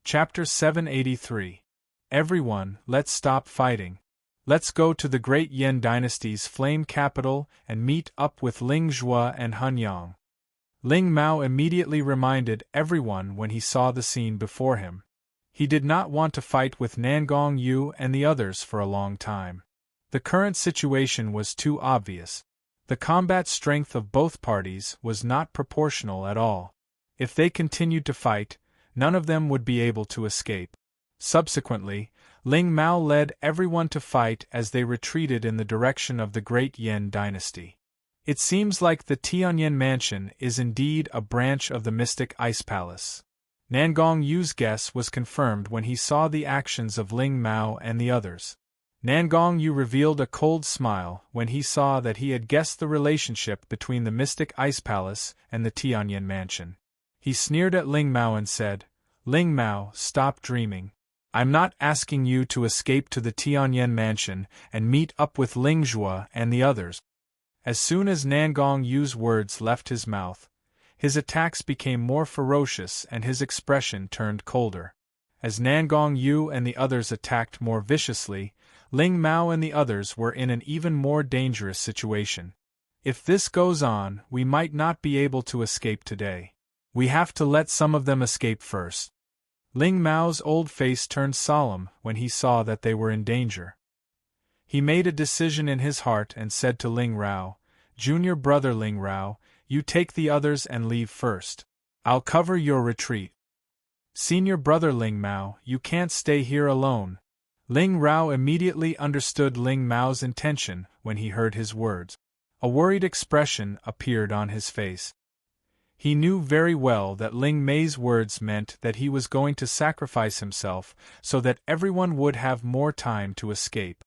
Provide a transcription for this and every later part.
Chapter 783. Everyone, let's stop fighting. Let's go to the great Yin dynasty's flame capital and meet up with Ling Zhuo and Han Yang. Ling Mao immediately reminded everyone when he saw the scene before him. He did not want to fight with Nangong Yu and the others for a long time. The current situation was too obvious. The combat strength of both parties was not proportional at all. If they continued to fight, none of them would be able to escape. Subsequently, Ling Mao led everyone to fight as they retreated in the direction of the great Yin dynasty. It seems like the Tianyin mansion is indeed a branch of the mystic ice palace. Nangong Yu's guess was confirmed when he saw the actions of Ling Mao and the others. Nangong Yu revealed a cold smile when he saw that he had guessed the relationship between the mystic ice palace and the Tianyin mansion. He sneered at Ling Mao and said, "Ling Mao, stop dreaming. I'm not asking you to escape to the Tianyin mansion and meet up with Ling Zhuo and the others." As soon as Nangong Yu's words left his mouth, his attacks became more ferocious and his expression turned colder. As Nangong Yu and the others attacked more viciously, Ling Mao and the others were in an even more dangerous situation. If this goes on, we might not be able to escape today. We have to let some of them escape first. Ling Mao's old face turned solemn when he saw that they were in danger. He made a decision in his heart and said to Ling Rao, "Junior brother Ling Rao, you take the others and leave first. I'll cover your retreat. Senior brother Ling Mao, you can't stay here alone." Ling Rao immediately understood Ling Mao's intention when he heard his words. A worried expression appeared on his face. He knew very well that Ling Mei's words meant that he was going to sacrifice himself so that everyone would have more time to escape.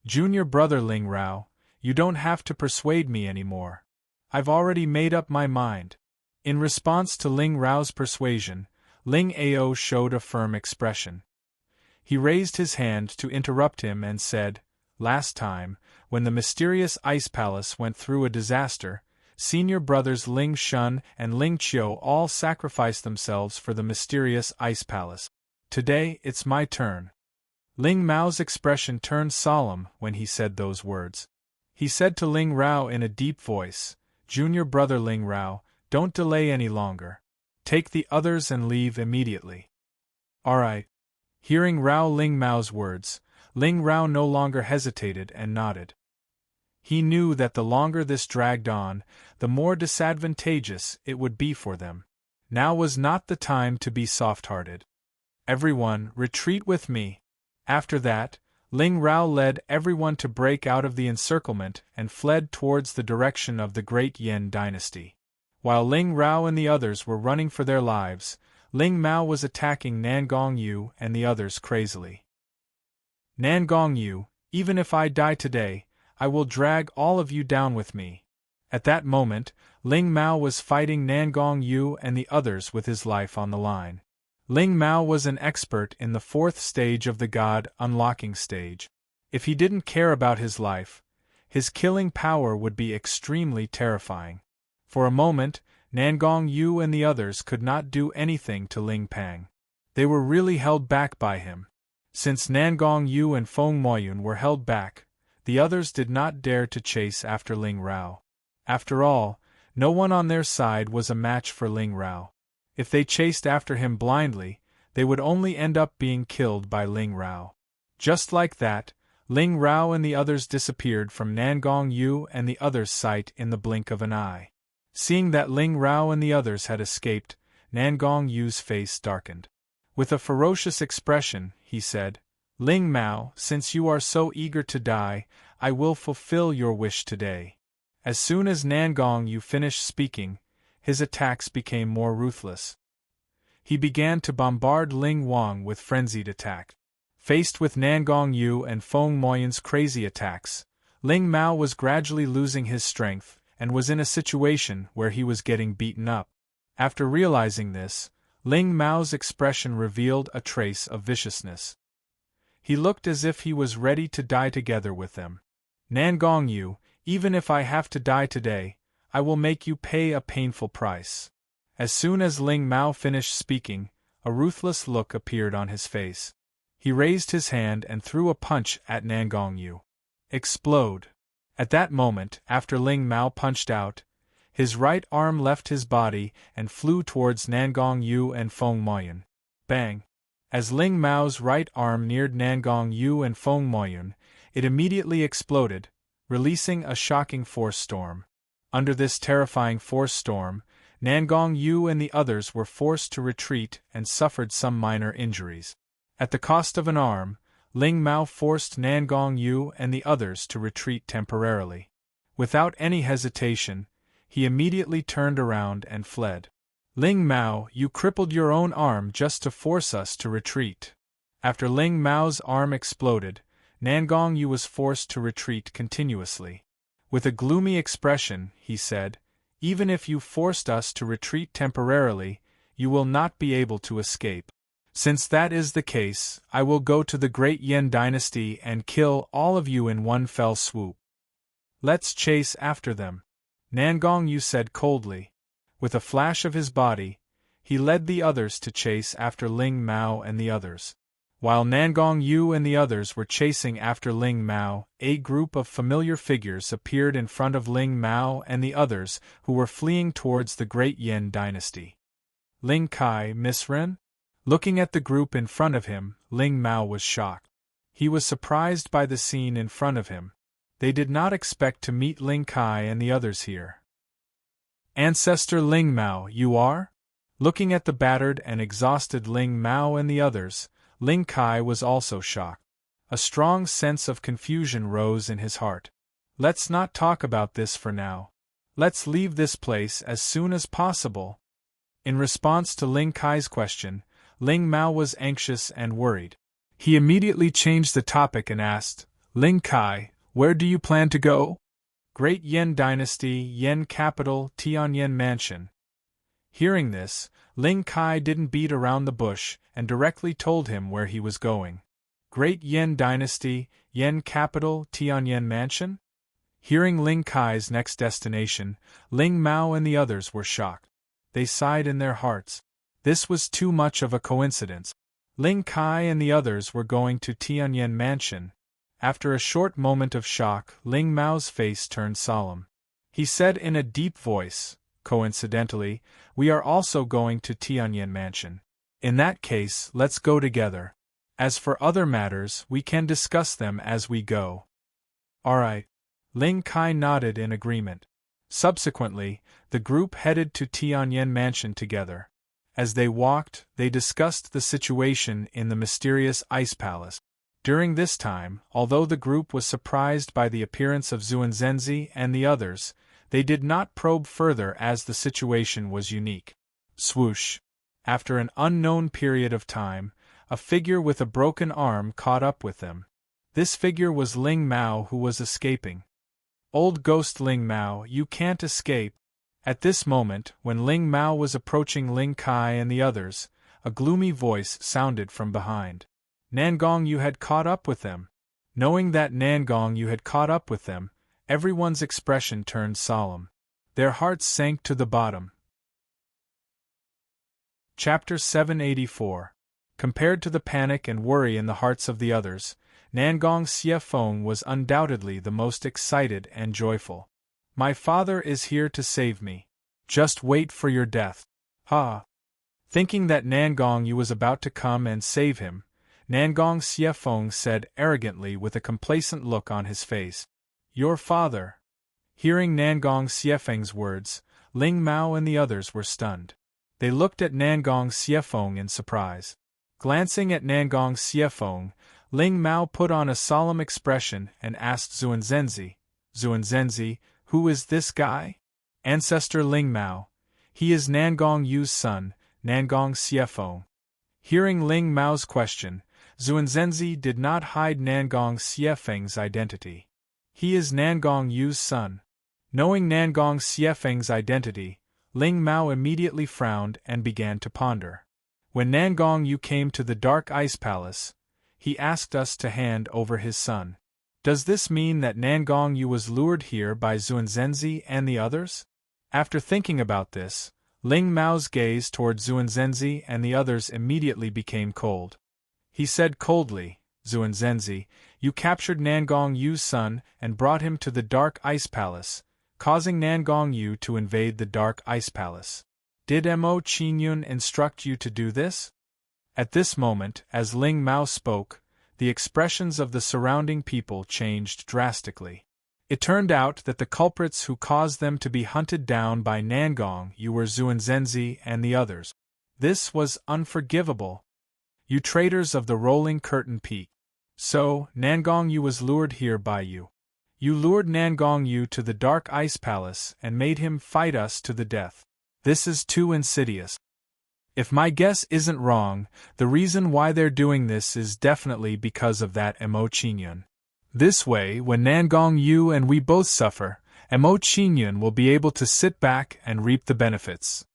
"Junior brother Ling Rao, you don't have to persuade me anymore. I've already made up my mind." In response to Ling Rao's persuasion, Ling Ao showed a firm expression. He raised his hand to interrupt him and said, "Last time, when the mysterious ice palace went through a disaster, senior brothers Ling Shun and Ling Qiu all sacrificed themselves for the mysterious ice palace. Today, it's my turn." Ling Mao's expression turned solemn when he said those words. He said to Ling Rao in a deep voice, "Junior brother Ling Rao, don't delay any longer. Take the others and leave immediately." "All right." Hearing Rao Ling Mao's words, Ling Rao no longer hesitated and nodded. He knew that the longer this dragged on, the more disadvantageous it would be for them. Now was not the time to be soft-hearted. "Everyone, retreat with me." After that, Ling Rao led everyone to break out of the encirclement and fled towards the direction of the great Yin dynasty. While Ling Rao and the others were running for their lives, Ling Mao was attacking Nangong Yu and the others crazily. "Nangong Yu, even if I die today, I will drag all of you down with me." At that moment, Ling Mao was fighting Nangong Yu and the others with his life on the line. Ling Mao was an expert in the 4th stage of the God unlocking stage. If he didn't care about his life, his killing power would be extremely terrifying. For a moment, Nangong Yu and the others could not do anything to Ling Pang. They were really held back by him. Since Nangong Yu and Feng Moyun were held back, the others did not dare to chase after Ling Rao. After all, no one on their side was a match for Ling Rao. If they chased after him blindly, they would only end up being killed by Ling Rao. Just like that, Ling Rao and the others disappeared from Nangong Yu and the others' sight in the blink of an eye. Seeing that Ling Rao and the others had escaped, Nangong Yu's face darkened. With a ferocious expression, he said, "Ling Mao, since you are so eager to die, I will fulfill your wish today." As soon as Nangong Yu finished speaking, his attacks became more ruthless. He began to bombard Ling Wang with frenzied attack. Faced with Nangong Yu and Feng Moyun's crazy attacks, Ling Mao was gradually losing his strength and was in a situation where he was getting beaten up. After realizing this, Ling Mao's expression revealed a trace of viciousness. He looked as if he was ready to die together with them. "Nangong Yu, even if I have to die today, I will make you pay a painful price." As soon as Ling Mao finished speaking, a ruthless look appeared on his face. He raised his hand and threw a punch at Nangong Yu. Explode! At that moment, after Ling Mao punched out, his right arm left his body and flew towards Nangong Yu and Feng Moyun. Bang! As Ling Mao's right arm neared Nangong Yu and Feng Moyun, it immediately exploded, releasing a shocking force storm. Under this terrifying force storm, Nangong Yu and the others were forced to retreat and suffered some minor injuries. At the cost of an arm, Ling Mao forced Nangong Yu and the others to retreat temporarily. Without any hesitation, he immediately turned around and fled. Ling Mao, you crippled your own arm just to force us to retreat. After Ling Mao's arm exploded, Nangong Yu was forced to retreat continuously. With a gloomy expression, he said, "Even if you forced us to retreat temporarily, you will not be able to escape. Since that is the case, I will go to the Great Yen Dynasty and kill all of you in one fell swoop." "Let's chase after them," Nangong Yu said coldly. With a flash of his body, he led the others to chase after Ling Mao and the others. While Nangong Yu and the others were chasing after Ling Mao, a group of familiar figures appeared in front of Ling Mao and the others who were fleeing towards the Great Yen Dynasty. "Ling Kai, Miss Ren?" Looking at the group in front of him, Ling Mao was shocked. He was surprised by the scene in front of him. They did not expect to meet Ling Kai and the others here. "Ancestor Ling Mao, you are?" Looking at the battered and exhausted Ling Mao and the others, Ling Kai was also shocked. A strong sense of confusion rose in his heart. "Let's not talk about this for now. Let's leave this place as soon as possible." In response to Ling Kai's question, Ling Mao was anxious and worried. He immediately changed the topic and asked, "Ling Kai, where do you plan to go?" "Great Yen Dynasty, Yen Capital, Tianyan Mansion." Hearing this, Ling Kai didn't beat around the bush and directly told him where he was going. "Great Yen Dynasty, Yen Capital, Tianyan Mansion?" Hearing Ling Kai's next destination, Ling Mao and the others were shocked. They sighed in their hearts. This was too much of a coincidence. Ling Kai and the others were going to Tianyan Mansion. After a short moment of shock, Ling Mao's face turned solemn. He said in a deep voice, "Coincidentally, we are also going to Tianyan Mansion. In that case, let's go together. As for other matters, we can discuss them as we go." "All right." Ling Kai nodded in agreement. Subsequently, the group headed to Tianyan Mansion together. As they walked, they discussed the situation in the mysterious ice palace. During this time, although the group was surprised by the appearance of Zuanzhenzi and the others, they did not probe further as the situation was unique. Swoosh! After an unknown period of time, a figure with a broken arm caught up with them. This figure was Ling Mao, who was escaping. "Old ghost Ling Mao, you can't escape." At this moment, when Ling Mao was approaching Ling Kai and the others, a gloomy voice sounded from behind. Nangong Yu had caught up with them. Knowing that Nangong Yu had caught up with them, everyone's expression turned solemn. Their hearts sank to the bottom. Chapter 784. Compared to the panic and worry in the hearts of the others, Nangong Xiefeng was undoubtedly the most excited and joyful. "My father is here to save me. Just wait for your death." Ha! Thinking that Nangong Yu was about to come and save him, Nangong Xiefeng said arrogantly with a complacent look on his face, "Your father." Hearing Nangong Xiefeng's words, Ling Mao and the others were stunned. They looked at Nangong Xiefeng in surprise. Glancing at Nangong Xiefeng, Ling Mao put on a solemn expression and asked Zuanzhenzi, "Zuanzhenzi, who is this guy?" "Ancestor Ling Mao. He is Nangong Yu's son, Nangong Xiefeng." Hearing Ling Mao's question, Zuanzhenzi did not hide Nangong Xiefeng's identity. "He is Nangong Yu's son." Knowing Nangong Xiefeng's identity, Ling Mao immediately frowned and began to ponder. When Nangong Yu came to the Dark Ice Palace, he asked us to hand over his son. Does this mean that Nangong Yu was lured here by Zuanzhenzi and the others? After thinking about this, Ling Mao's gaze toward Zuanzhenzi and the others immediately became cold. He said coldly, Zuanzhenzi, you captured Nangong Yu's son and brought him to the Dark Ice Palace, causing Nangong Yu to invade the Dark Ice Palace. Did Mo Qingyun instruct you to do this? At this moment, as Ling Mao spoke, the expressions of the surrounding people changed drastically. It turned out that the culprits who caused them to be hunted down by Nangong Yu were Zuanzhenzi and the others. This was unforgivable. You traitors of the Rolling Curtain Peak. So, Nangong Yu was lured here by you. You lured Nangong Yu to the Dark Ice Palace and made him fight us to the death. This is too insidious. If my guess isn't wrong, the reason why they're doing this is definitely because of that Mo Qingyun. This way, when Nangong Yu and we both suffer, Mo Qingyun will be able to sit back and reap the benefits.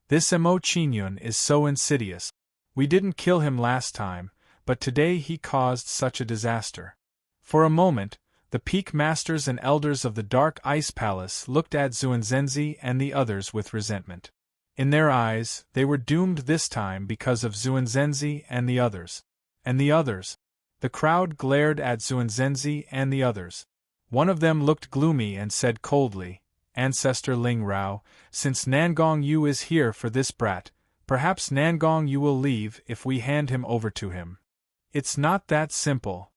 This Mo Qingyun is so insidious. We didn't kill him last time, but today he caused such a disaster. For a moment, the Peak Masters and Elders of the Dark Ice Palace looked at Zuanzhenzi and the others with resentment. In their eyes, they were doomed this time because of Zuanzhenzi and the others. And the others? The crowd glared at Zuanzhenzi and the others. One of them looked gloomy and said coldly, Ancestor Ling Rao, since Nangong Yu is here for this brat, perhaps Nangong Yu will leave if we hand him over to him. It's not that simple.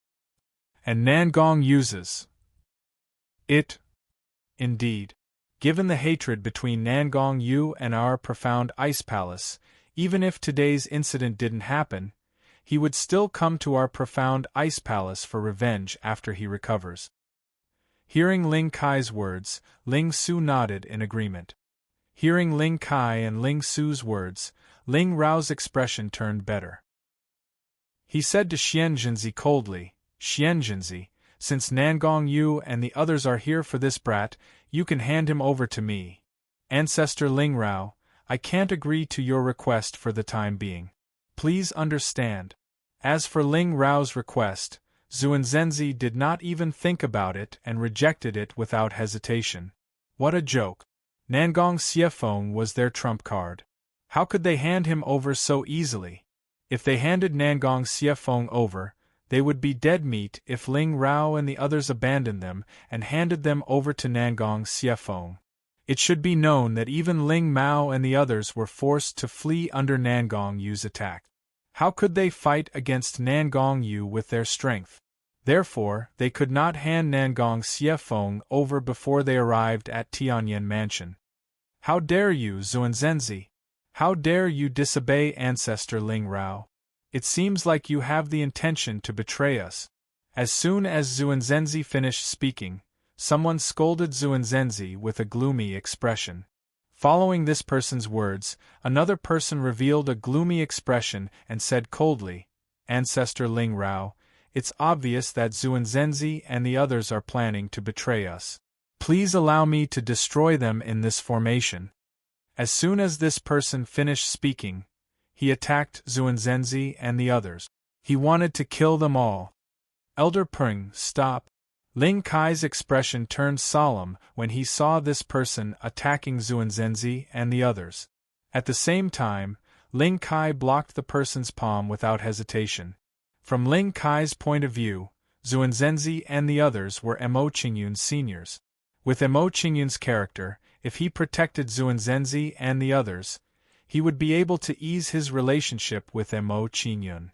And Nangong uses it. Indeed. Given the hatred between Nangong Yu and our profound ice palace, even if today's incident didn't happen, he would still come to our profound ice palace for revenge after he recovers. Hearing Ling Kai's words, Ling Su nodded in agreement. Hearing Ling Kai and Ling Su's words, Ling Rao's expression turned better. He said to Xianzhenzi coldly, Xianzhenzi, since Nangong Yu and the others are here for this brat, you can hand him over to me. Ancestor Ling Rao, I can't agree to your request for the time being. Please understand. As for Ling Rao's request, Zuanzhenzi did not even think about it and rejected it without hesitation. What a joke. Nangong Xiefeng was their trump card. How could they hand him over so easily? If they handed Nangong Xiefeng over, they would be dead meat if Ling Rao and the others abandoned them and handed them over to Nangong Xiefeng. It should be known that even Ling Mao and the others were forced to flee under Nangong Yu's attack. How could they fight against Nangong Yu with their strength? Therefore, they could not hand Nangong Xiefeng over before they arrived at Tianyan Mansion. How dare you, Zuanzhenzi? How dare you disobey Ancestor Ling Rao? It seems like you have the intention to betray us. As soon as Zuanzhenzi finished speaking, someone scolded Zuanzhenzi with a gloomy expression. Following this person's words, another person revealed a gloomy expression and said coldly, Ancestor Ling Rao, it's obvious that Zuanzhenzi and the others are planning to betray us. Please allow me to destroy them in this formation. As soon as this person finished speaking, he attacked Zuanzhenzi and the others. He wanted to kill them all. Elder Peng, stop. Ling Kai's expression turned solemn when he saw this person attacking Zuanzhenzi and the others. At the same time, Ling Kai blocked the person's palm without hesitation. From Ling Kai's point of view, Zuanzhenzi and the others were Mo Qingyun's seniors. With Mo Qingyun's character, if he protected Zuanzhenzi and the others, he would be able to ease his relationship with Mo Qingyun.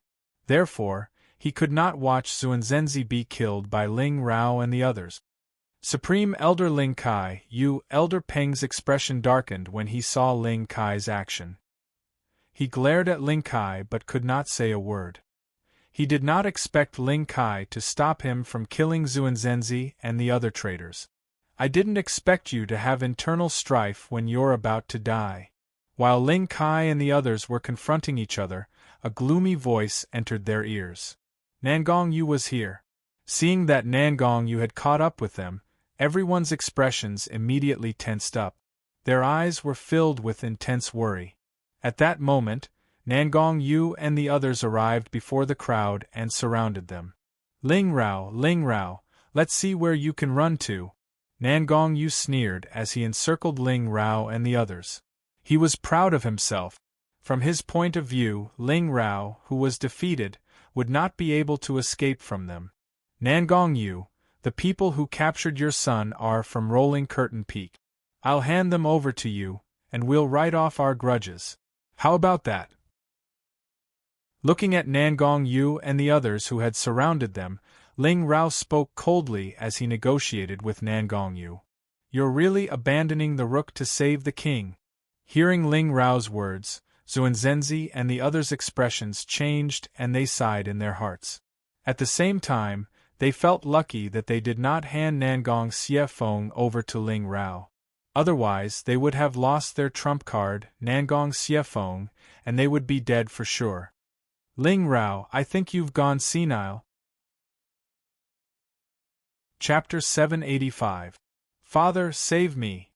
Therefore, he could not watch Zuanzhenzi be killed by Ling Rao and the others. Supreme Elder Ling Kai, Elder Peng's expression darkened when he saw Ling Kai's action. He glared at Ling Kai but could not say a word. He did not expect Ling Kai to stop him from killing Zuanzhenzi and the other traitors. I didn't expect you to have internal strife when you're about to die. While Ling Kai and the others were confronting each other, a gloomy voice entered their ears. Nangong Yu was here. Seeing that Nangong Yu had caught up with them, everyone's expressions immediately tensed up. Their eyes were filled with intense worry. At that moment, Nangong Yu and the others arrived before the crowd and surrounded them. Ling Rao, let's see where you can run to. Nangong Yu sneered as he encircled Ling Rao and the others. He was proud of himself. From his point of view, Ling Rao, who was defeated, would not be able to escape from them. Nangong Yu, the people who captured your son are from Rolling Curtain Peak. I'll hand them over to you, and we'll write off our grudges. How about that? Looking at Nangong Yu and the others who had surrounded them, Ling Rao spoke coldly as he negotiated with Nangong Yu. You're really abandoning the rook to save the king. Hearing Ling Rao's words, Xuanzhenzi and the others' expressions changed and they sighed in their hearts. At the same time, they felt lucky that they did not hand Nangong Xiefeng over to Ling Rao. Otherwise, they would have lost their trump card, Nangong Xiefeng, and they would be dead for sure. Ling Rao, I think you've gone senile. Chapter 785. Father, save me!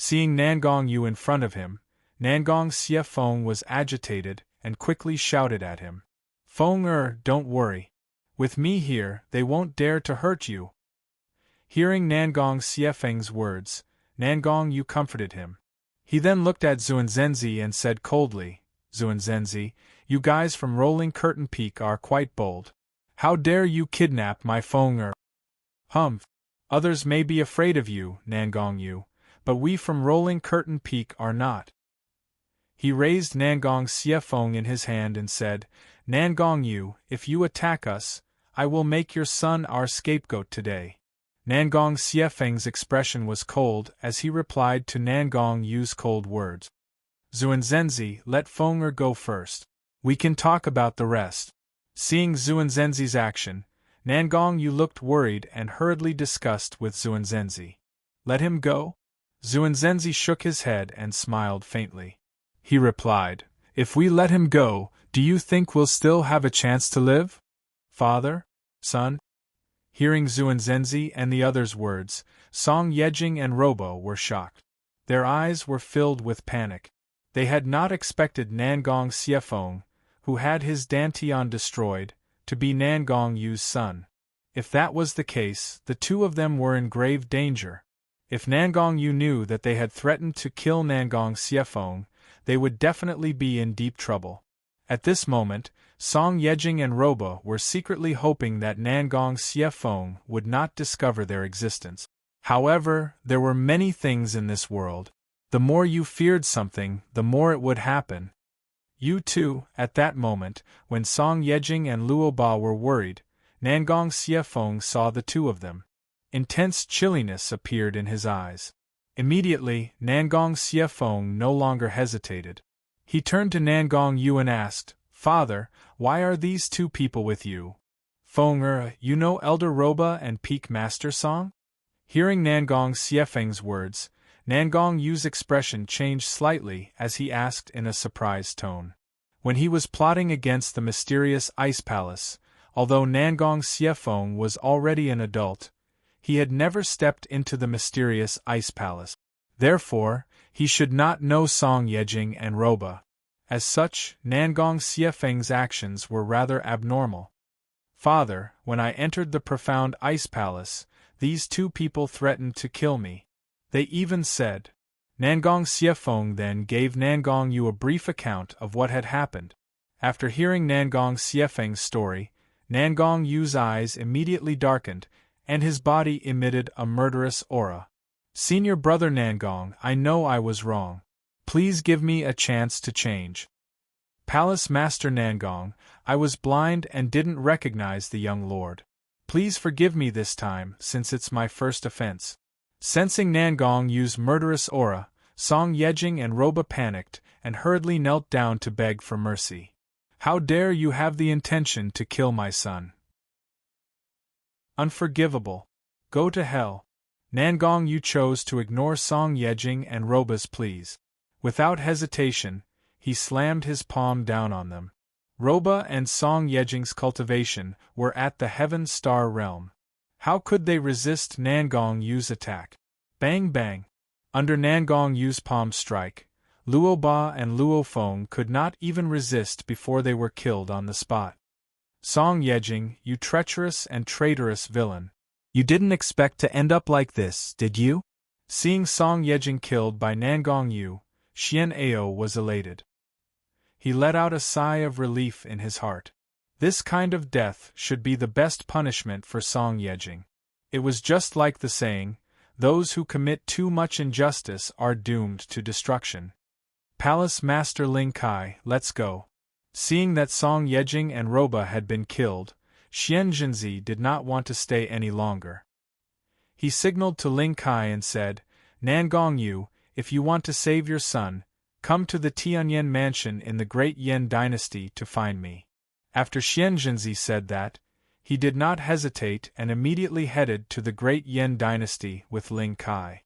Seeing Nangong Yu in front of him, Nangong Xiefeng was agitated and quickly shouted at him. Feng don't worry. With me here, they won't dare to hurt you. Hearing Nangong Xiefeng's words, Nangong Yu comforted him. He then looked at Xuanzhenzi and said coldly, Xuanzhenzi, you guys from Rolling Curtain Peak are quite bold. How dare you kidnap my Feng? Humph. Others may be afraid of you, Nangong Yu, but we from Rolling Curtain Peak are not. He raised Nangong Xiefeng in his hand and said, Nangong Yu, if you attack us, I will make your son our scapegoat today. Nangong Xiefeng's expression was cold as he replied to Nangong Yu's cold words. Xuanzhenzi, let Feng go first. We can talk about the rest. Seeing Xuanzhenzi's action, Nangong Yu looked worried and hurriedly discussed with Xuanzhenzi. Let him go? Xuanzhenzi shook his head and smiled faintly. He replied, if we let him go, do you think we'll still have a chance to live? Father? Son? Hearing Xuanzhenzi and the others' words, Song Yejing and Robo were shocked. Their eyes were filled with panic. They had not expected Nangong Xiefeng, who had his Dantian destroyed, to be Nangong Yu's son. If that was the case, the two of them were in grave danger. If Nangong Yu knew that they had threatened to kill Nangong Xiefeng, they would definitely be in deep trouble. At this moment, Song Yejing and Robo were secretly hoping that Nangong Xiefeng would not discover their existence. However, there were many things in this world. The more you feared something, the more it would happen. You too, at that moment, when Song Yejing and Luo Ba were worried, Nangong Xiefeng saw the two of them. Intense chilliness appeared in his eyes. Immediately, Nangong Xiefeng no longer hesitated. He turned to Nangong Yu and asked, Father, why are these two people with you? Feng you know Elder Roba and Peak Master Song? Hearing Nangong Xiefeng's words, Nangong Yu's expression changed slightly as he asked in a surprised tone. When he was plotting against the mysterious Ice Palace, although Nangong Xiefeng was already an adult, he had never stepped into the mysterious Ice Palace. Therefore, he should not know Song Yejing and Roba. As such, Nangong Xiefeng's actions were rather abnormal. Father, when I entered the profound Ice Palace, these two people threatened to kill me. They even said. Nangong Xiefeng then gave Nangong Yu a brief account of what had happened. After hearing Nangong Xiefeng's story, Nangong Yu's eyes immediately darkened, and his body emitted a murderous aura. Senior brother Nangong, I know I was wrong. Please give me a chance to change. Palace Master Nangong, I was blind and didn't recognize the young lord. Please forgive me this time, since it's my first offense. Sensing Nangong Yu's murderous aura, Song Yejing and Roba panicked and hurriedly knelt down to beg for mercy. How dare you have the intention to kill my son? Unforgivable. Go to hell. Nangong Yu chose to ignore Song Yejing and Roba's pleas. Without hesitation, he slammed his palm down on them. Roba and Song Yejing's cultivation were at the Heaven Star realm. How could they resist Nangong Yu's attack? Bang bang! Under Nangong Yu's palm strike, Luo Ba and Luo Feng could not even resist before they were killed on the spot. Song Yejing, you treacherous and traitorous villain. You didn't expect to end up like this, did you? Seeing Song Yejing killed by Nangong Yu, Xian Ao was elated. He let out a sigh of relief in his heart. This kind of death should be the best punishment for Song Yejing. It was just like the saying, those who commit too much injustice are doomed to destruction. Palace Master Ling Kai, let's go. Seeing that Song Yejing and Roba had been killed, Xian Jinzi did not want to stay any longer. He signaled to Ling Kai and said, Nangong Yu, if you want to save your son, come to the Tianyan mansion in the Great Yan dynasty to find me. After Xian Jinzi said that, he did not hesitate and immediately headed to the Great Yan dynasty with Ling Kai.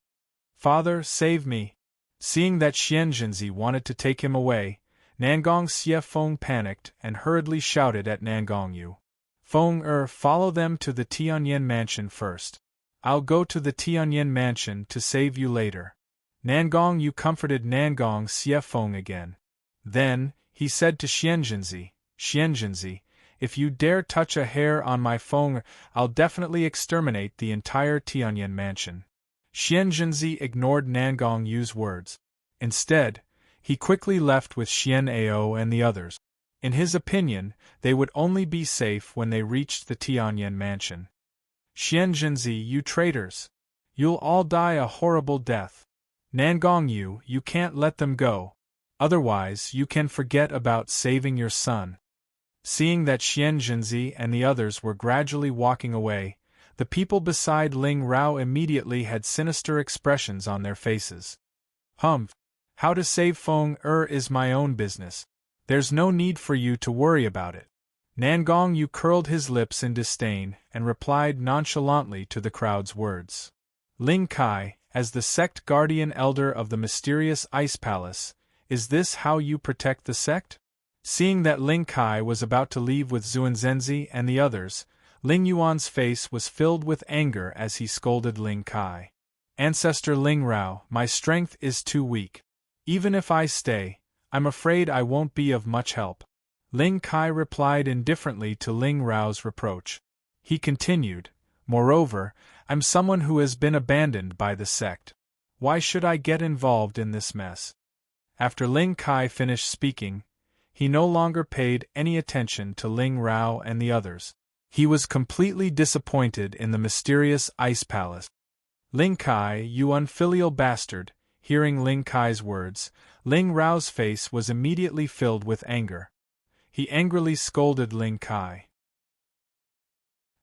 Father, save me! Seeing that Xian Jinzi wanted to take him away, Nangong Xie Feng panicked and hurriedly shouted at Nangong Yu. Feng follow them to the Tianyan mansion first. I'll go to the Tianyan mansion to save you later. Nangong Yu comforted Nangong Xie Feng again. Then, he said to Xian Jinzi, if you dare touch a hair on my Feng, I'll definitely exterminate the entire Tianyan mansion. Xian Jinzi ignored Nangong Yu's words. Instead, he quickly left with Xian Ao and the others. In his opinion, they would only be safe when they reached the Tianyan mansion. Xian Jinzi, you traitors! You'll all die a horrible death. Nangong Yu, you can't let them go. Otherwise, you can forget about saving your son. Seeing that Xian Jinzi and the others were gradually walking away, the people beside Ling Rao immediately had sinister expressions on their faces. How to save Feng is my own business. There's no need for you to worry about it. Nangong Yu curled his lips in disdain and replied nonchalantly to the crowd's words. Ling Kai, as the sect guardian elder of the mysterious Ice Palace, is this how you protect the sect? Seeing that Ling Kai was about to leave with Zuanzhenzi and the others, Ling Yuan's face was filled with anger as he scolded Ling Kai. Ancestor Ling Rao, my strength is too weak. Even if I stay, I'm afraid I won't be of much help. Ling Kai replied indifferently to Ling Rao's reproach. He continued, moreover, I'm someone who has been abandoned by the sect. Why should I get involved in this mess? After Ling Kai finished speaking, he no longer paid any attention to Ling Rao and the others. He was completely disappointed in the mysterious Ice Palace. Ling Kai, you unfilial bastard! Hearing Ling Kai's words, Ling Rao's face was immediately filled with anger. He angrily scolded Ling Kai.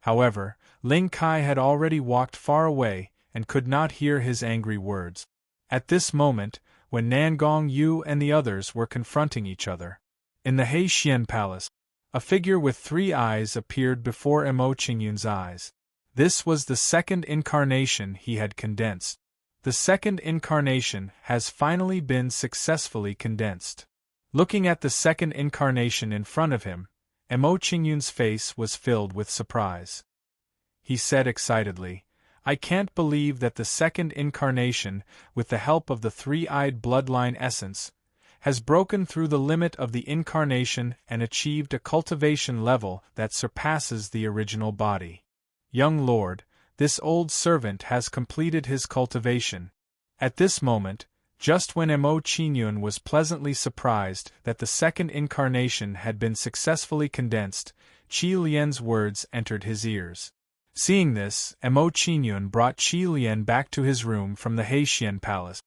However, Ling Kai had already walked far away and could not hear his angry words. At this moment, when Nangong Yu and the others were confronting each other, in the Heixian Palace, a figure with 3 eyes appeared before Emo Qingyun's eyes. This was the second incarnation he had condensed. The second incarnation has finally been successfully condensed. Looking at the second incarnation in front of him, Emo Qingyun's face was filled with surprise. He said excitedly, I can't believe that the second incarnation, with the help of the 3-eyed bloodline essence, has broken through the limit of the incarnation and achieved a cultivation level that surpasses the original body. Young lord, this old servant has completed his cultivation. At this moment, just when Emo Qingyun was pleasantly surprised that the second incarnation had been successfully condensed, Qi Lian's words entered his ears. Seeing this, Emo Qingyun brought Qi Lian back to his room from the Heixian Palace.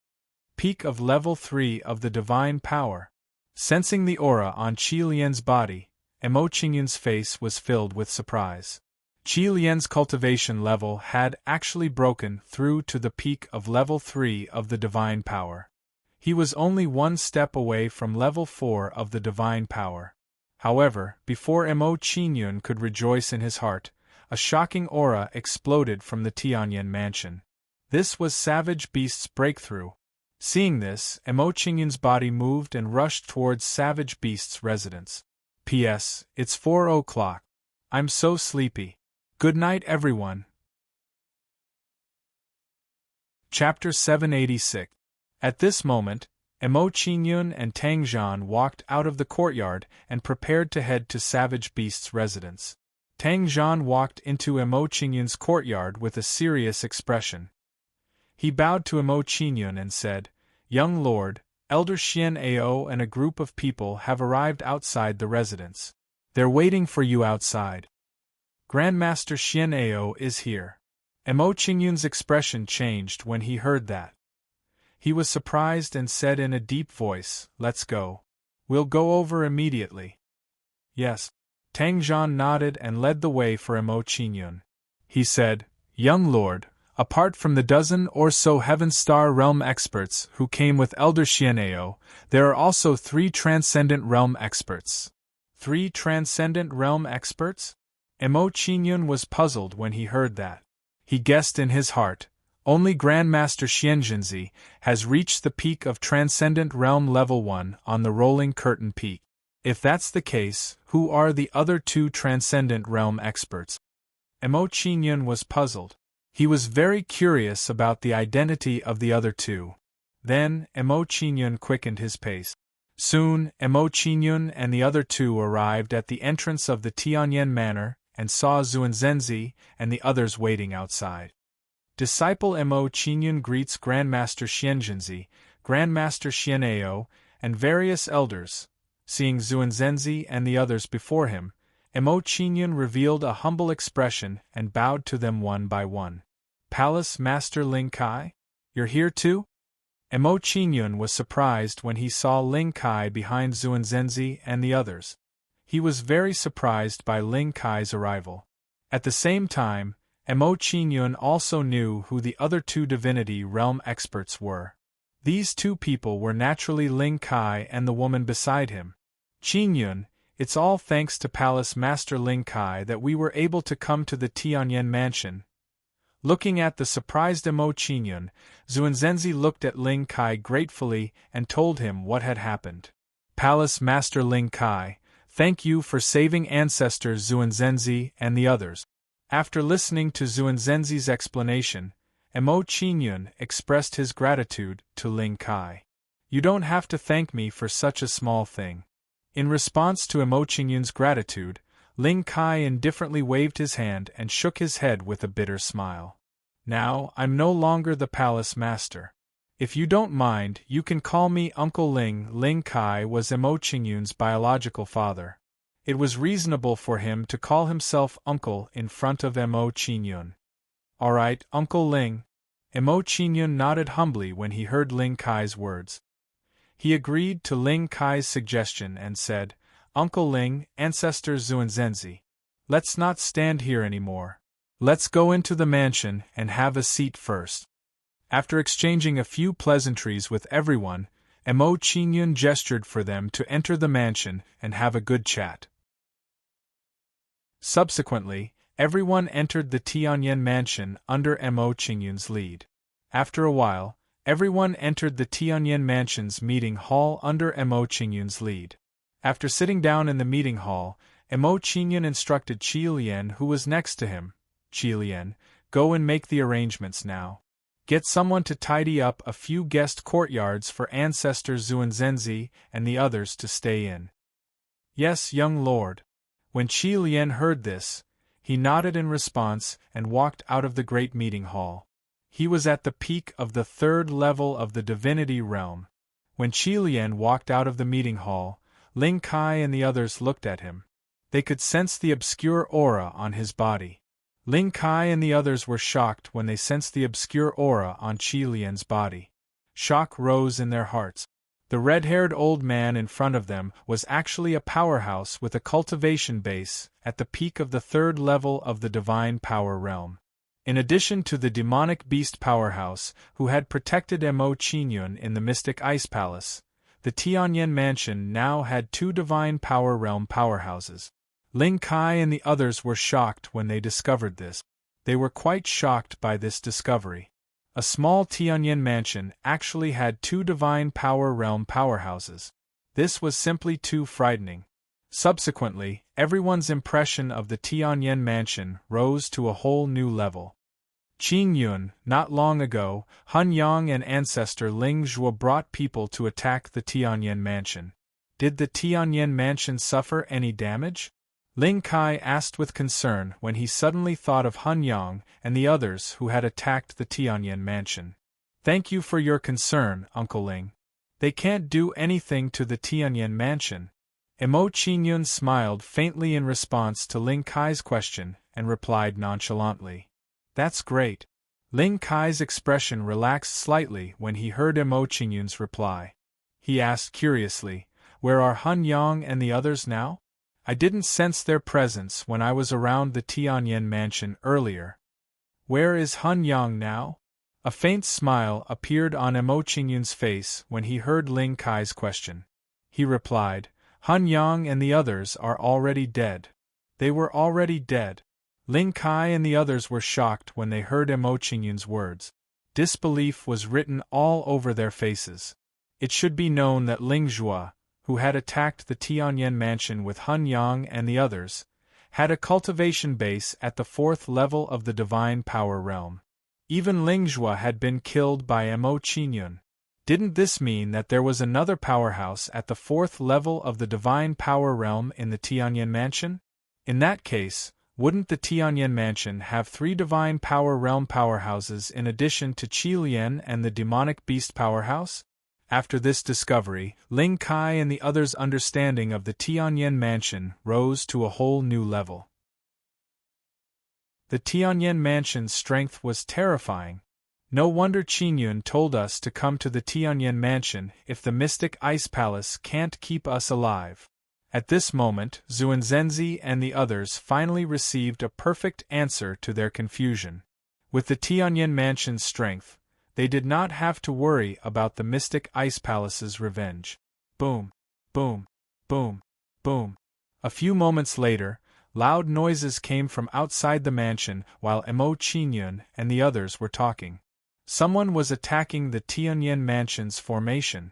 Peak of level 3 of the divine power. Sensing the aura on Qi Lian's body, Emo Qingyun's face was filled with surprise. Qi Lian's cultivation level had actually broken through to the peak of level 3 of the divine power. He was only 1 step away from level 4 of the divine power. However, before Emo Qingyun could rejoice in his heart, a shocking aura exploded from the Tianyan mansion. This was Savage Beast's breakthrough. Seeing this, Emo Qingyun's body moved and rushed towards Savage Beast's residence. P.S. It's 4 o'clock. I'm so sleepy. Good night, everyone. Chapter 786. At this moment, Emo Qingyun and Tang Zhan walked out of the courtyard and prepared to head to Savage Beast's residence. Tang Zhan walked into Emo Qingyun's courtyard with a serious expression. He bowed to Emo Qingyun and said, Young lord, Elder Xian Ao and a group of people have arrived outside the residence. They're waiting for you outside. Grandmaster Xian Ao is here. Mo Qingyun's expression changed when he heard that. He was surprised and said in a deep voice, "Let's go. We'll go over immediately." Yes. Tang Zhan nodded and led the way for Mo Qingyun. He said, "Young lord, apart from the dozen or so Heaven Star Realm experts who came with Elder Xian'eo, there are also 3 Transcendent Realm experts." 3 Transcendent Realm experts? Mo Qingyun was puzzled when he heard that. He guessed in his heart, only Grandmaster Xianzhenzi has reached the peak of Transcendent Realm Level 1 on the Rolling Curtain Peak. If that's the case, who are the other 2 Transcendent Realm experts? Mo Qingyun was puzzled. He was very curious about the identity of the other 2. Then, Mo Qingyun quickened his pace. Soon, Mo Qingyun and the other 2 arrived at the entrance of the Tianyan Manor and saw Zuanzhenzi and the others waiting outside. Disciple Mo Qingyun greets Grandmaster Xianzhenzi, Grandmaster Xian'eo, and various elders. Seeing Zuanzhenzi and the others before him, Mo Qingyun revealed a humble expression and bowed to them one by one. "Palace Master Ling Kai? You're here too?" Mo Qingyun was surprised when he saw Ling Kai behind Zuanzhenzi and the others. He was very surprised by Ling Kai's arrival. At the same time, Mo Qingyun also knew who the other 2 Divinity Realm experts were. These 2 people were naturally Ling Kai and the woman beside him. "Qingyun, it's all thanks to Palace Master Ling Kai that we were able to come to the Tianyan Mansion." Looking at the surprised Mo Qingyun, Zuanzhenzi looked at Ling Kai gratefully and told him what had happened. "Palace Master Ling Kai, thank you for saving Ancestor Zuanzhenzi and the others." After listening to Zuanzhenzi's explanation, Mo Qingyun expressed his gratitude to Ling Kai. "You don't have to thank me for such a small thing." In response to Mo Qingyun's gratitude, Ling Kai indifferently waved his hand and shook his head with a bitter smile. "Now, I'm no longer the palace master. If you don't mind, you can call me Uncle Ling." Ling Kai was Mo Qingyun's biological father. It was reasonable for him to call himself uncle in front of Mo Qingyun. "All right, Uncle Ling." Mo Qingyun nodded humbly when he heard Ling Kai's words. He agreed to Ling Kai's suggestion and said, "Uncle Ling, Ancestor Zuanzhenzi, let's not stand here anymore. Let's go into the mansion and have a seat first." After exchanging a few pleasantries with everyone, Mo Qingyun gestured for them to enter the mansion and have a good chat. Subsequently, everyone entered the Tianyan Mansion under Mo Qingyun's lead. After a while, everyone entered the Tianyan Mansion's meeting hall under Mo Qingyun's lead. After sitting down in the meeting hall, Mo Qingyun instructed Qi Lian, who was next to him, "Qi Lian, go and make the arrangements now. Get someone to tidy up a few guest courtyards for Ancestor Zuanzhenzi and the others to stay in." "Yes, young lord." When Qi Lian heard this, he nodded in response and walked out of the great meeting hall. He was at the peak of the 3rd level of the Divinity Realm. When Qi Lian walked out of the meeting hall, Ling Kai and the others looked at him. They could sense the obscure aura on his body. Ling Kai and the others were shocked when they sensed the obscure aura on Qi Lian's body. Shock rose in their hearts. The red-haired old man in front of them was actually a powerhouse with a cultivation base at the peak of the 3rd level of the Divine Power Realm. In addition to the demonic beast powerhouse who had protected Mo Qingyun in the Mystic Ice Palace, the Tianyan Mansion now had 2 Divine Power Realm powerhouses. Ling Kai and the others were shocked when they discovered this. They were quite shocked by this discovery. A small Tianyan Mansion actually had 2 Divine Power Realm powerhouses. This was simply too frightening. Subsequently, everyone's impression of the Tianyan Mansion rose to a whole new level. Qingyun, not long ago, Han Yang and Ancestor Ling Zhuo brought people to attack the Tianyan Mansion. Did the Tianyan Mansion suffer any damage? Ling Kai asked with concern when he suddenly thought of Han Yang and the others who had attacked the Tianyan Mansion. "Thank you for your concern, Uncle Ling. They can't do anything to the Tianyan mansion. Emo Qingyun smiled faintly in response to Ling Kai's question and replied nonchalantly. That's great. Ling Kai's expression relaxed slightly when he heard Emo Qingyun's reply. He asked curiously, Where are Han Yang and the others now? I didn't sense their presence when I was around the Tianyan mansion earlier. Where is Han Yang now? A faint smile appeared on Emo Qingyun's face when he heard Ling Kai's question. He replied, Han Yang and the others are already dead. They were already dead. Ling Kai and the others were shocked when they heard Emo Qingyun's words. Disbelief was written all over their faces. It should be known that Ling Zhua, who had attacked the Tianyan mansion with Han Yang and the others, had a cultivation base at the 4th level of the Divine Power Realm. Even Ling Zhua had been killed by Emo Qingyun. Didn't this mean that there was another powerhouse at the 4th level of the Divine Power Realm in the Tianyan mansion? In that case, wouldn't the Tianyan mansion have 3 Divine Power Realm powerhouses in addition to Qilian and the Demonic Beast powerhouse? After this discovery, Ling Kai and the others' understanding of the Tianyan mansion rose to a whole new level. The Tianyan mansion's strength was terrifying. No wonder Qingyun told us to come to the Tianyan mansion if the Mystic Ice Palace can't keep us alive. At this moment, Zuanzhenzi and the others finally received a perfect answer to their confusion. With the Tianyan mansion's strength, they did not have to worry about the Mystic Ice Palace's revenge. Boom, boom, boom, boom. A few moments later, loud noises came from outside the mansion while Emo Qingyun and the others were talking. Someone was attacking the Tianyan mansion's formation.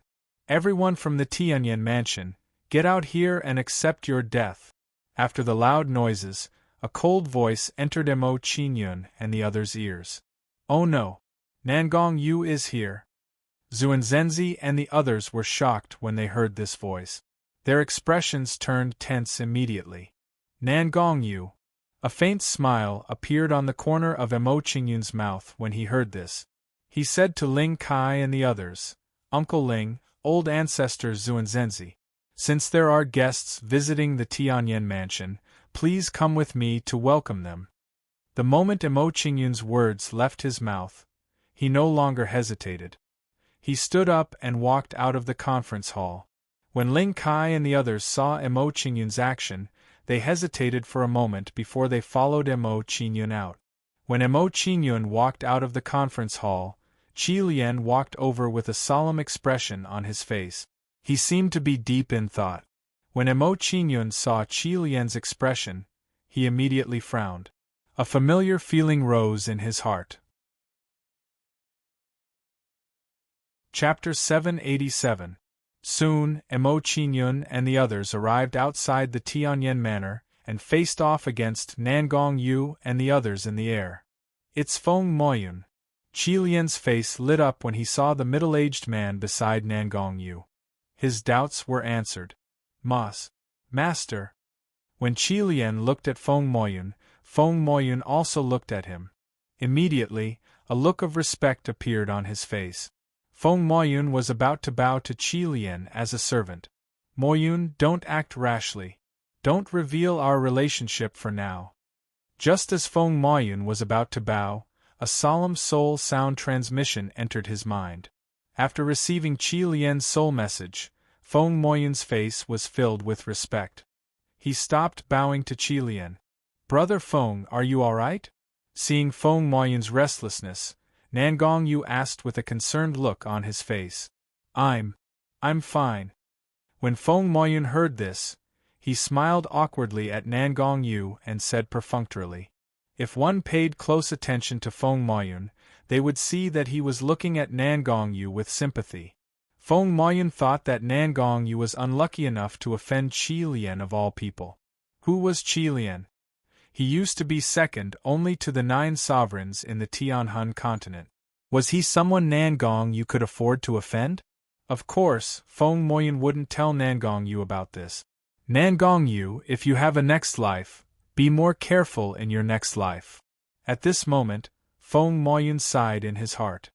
Everyone from the Tianyan mansion, get out here and accept your death. After the loud noises, a cold voice entered Emo Qingyun and the others' ears. Oh no! Nangong Yu is here. Zuanzhenzi and the others were shocked when they heard this voice. Their expressions turned tense immediately. Nangong Yu. A faint smile appeared on the corner of Emo Qingyun's mouth when he heard this. He said to Ling Kai and the others, Uncle Ling, old ancestor Zuanzhenzi, since there are guests visiting the Tianyan mansion, please come with me to welcome them. The moment Emo Qingyun's words left his mouth, he no longer hesitated. He stood up and walked out of the conference hall. When Ling Kai and the others saw Emo Qingyun's action, they hesitated for a moment before they followed Emo Qingyun out. When Emo Qingyun walked out of the conference hall, Qilian walked over with a solemn expression on his face. He seemed to be deep in thought. When Emo Qingyun saw Qilian's expression, he immediately frowned. A familiar feeling rose in his heart. Chapter 787. Soon, Emo Qingyun and the others arrived outside the Tianyan manor and faced off against Nangong Yu and the others in the air. It's Feng Moyun. Qilian's face lit up when he saw the middle-aged man beside Nangong Yu. His doubts were answered. Master. When Qilian looked at Feng Moyun also looked at him. Immediately, a look of respect appeared on his face. Feng Moyun was about to bow to Qilian as a servant. Moyun, don't act rashly. Don't reveal our relationship for now. Just as Feng Moyun was about to bow, a solemn soul sound transmission entered his mind. After receiving Qilian's soul message, Feng Moyun's face was filled with respect. He stopped bowing to Qilian. Brother Feng, are you all right? Seeing Feng Moyun's restlessness, Nangong Yu asked with a concerned look on his face. I'm fine. When Feng Moyun heard this, he smiled awkwardly at Nangong Yu and said perfunctorily. If one paid close attention to Feng Moyun, they would see that he was looking at Nangong Yu with sympathy. Feng Moyun thought that Nangong Yu was unlucky enough to offend Qilian of all people. Who was Qilian? He used to be second only to the 9 sovereigns in the Tianhan continent. Was he someone Nangong Yu could afford to offend? Of course, Feng Moyun wouldn't tell Nangong Yu about this. Nangong Yu, if you have a next life, be more careful in your next life. At this moment, Feng Moyun sighed in his heart.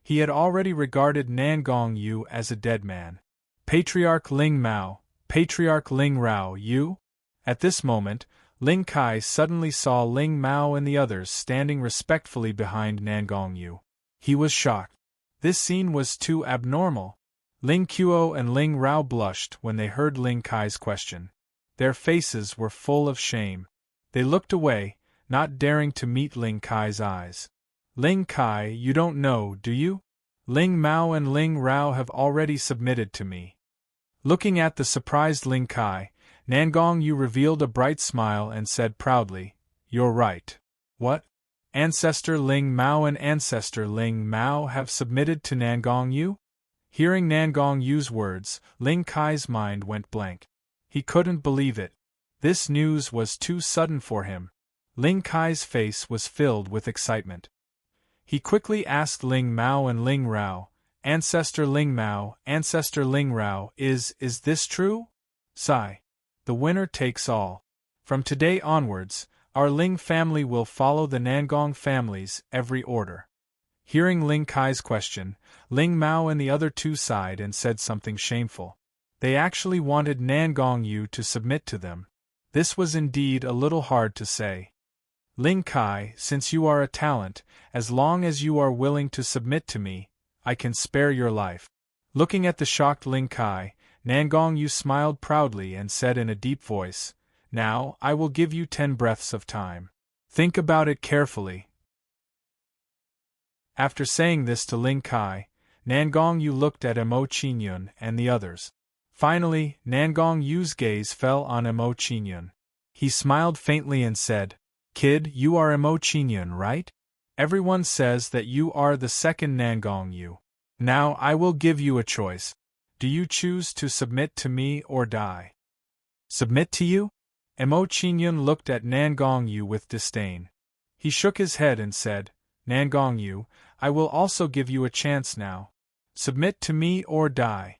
He had already regarded Nangong Yu as a dead man. Patriarch Ling Mao, Patriarch Ling Rao, you? At this moment, Ling Kai suddenly saw Ling Mao and the others standing respectfully behind Nangong Yu. He was shocked. This scene was too abnormal. Ling Qiu and Ling Rao blushed when they heard Ling Kai's question. Their faces were full of shame. They looked away, not daring to meet Ling Kai's eyes. Ling Kai, you don't know, do you? Ling Mao and Ling Rao have already submitted to me. Looking at the surprised Ling Kai, Nangong Yu revealed a bright smile and said proudly, "You're right." "What? Ancestor Ling Mao and Ancestor Ling Mao have submitted to Nangong Yu?" Hearing Nangong Yu's words, Ling Kai's mind went blank. He couldn't believe it. This news was too sudden for him. Ling Kai's face was filled with excitement. He quickly asked Ling Mao and Ling Rao, "Ancestor Ling Mao, Ancestor Ling Rao, is this true?" "Sigh. The winner takes all. From today onwards, our Ling family will follow the Nangong family's every order." Hearing Ling Kai's question, Ling Mao and the other two sighed and said something shameful. They actually wanted Nangong Yu to submit to them. This was indeed a little hard to say. "Ling Kai, since you are a talent, as long as you are willing to submit to me, I can spare your life." Looking at the shocked Ling Kai, Nangong Yu smiled proudly and said in a deep voice, "Now, I will give you 10 breaths of time. Think about it carefully." After saying this to Ling Kai, Nangong Yu looked at Emo Qinyun and the others. Finally, Nangong Yu's gaze fell on Emo Qinyun. He smiled faintly and said, "Kid, you are Emo Qinyun, right? Everyone says that you are the second Nangong Yu. Now I will give you a choice. Do you choose to submit to me or die?" "Submit to you?" Emo Qinyun looked at Nangong Yu with disdain. He shook his head and said, "Nangong Yu, I will also give you a chance now. Submit to me or die."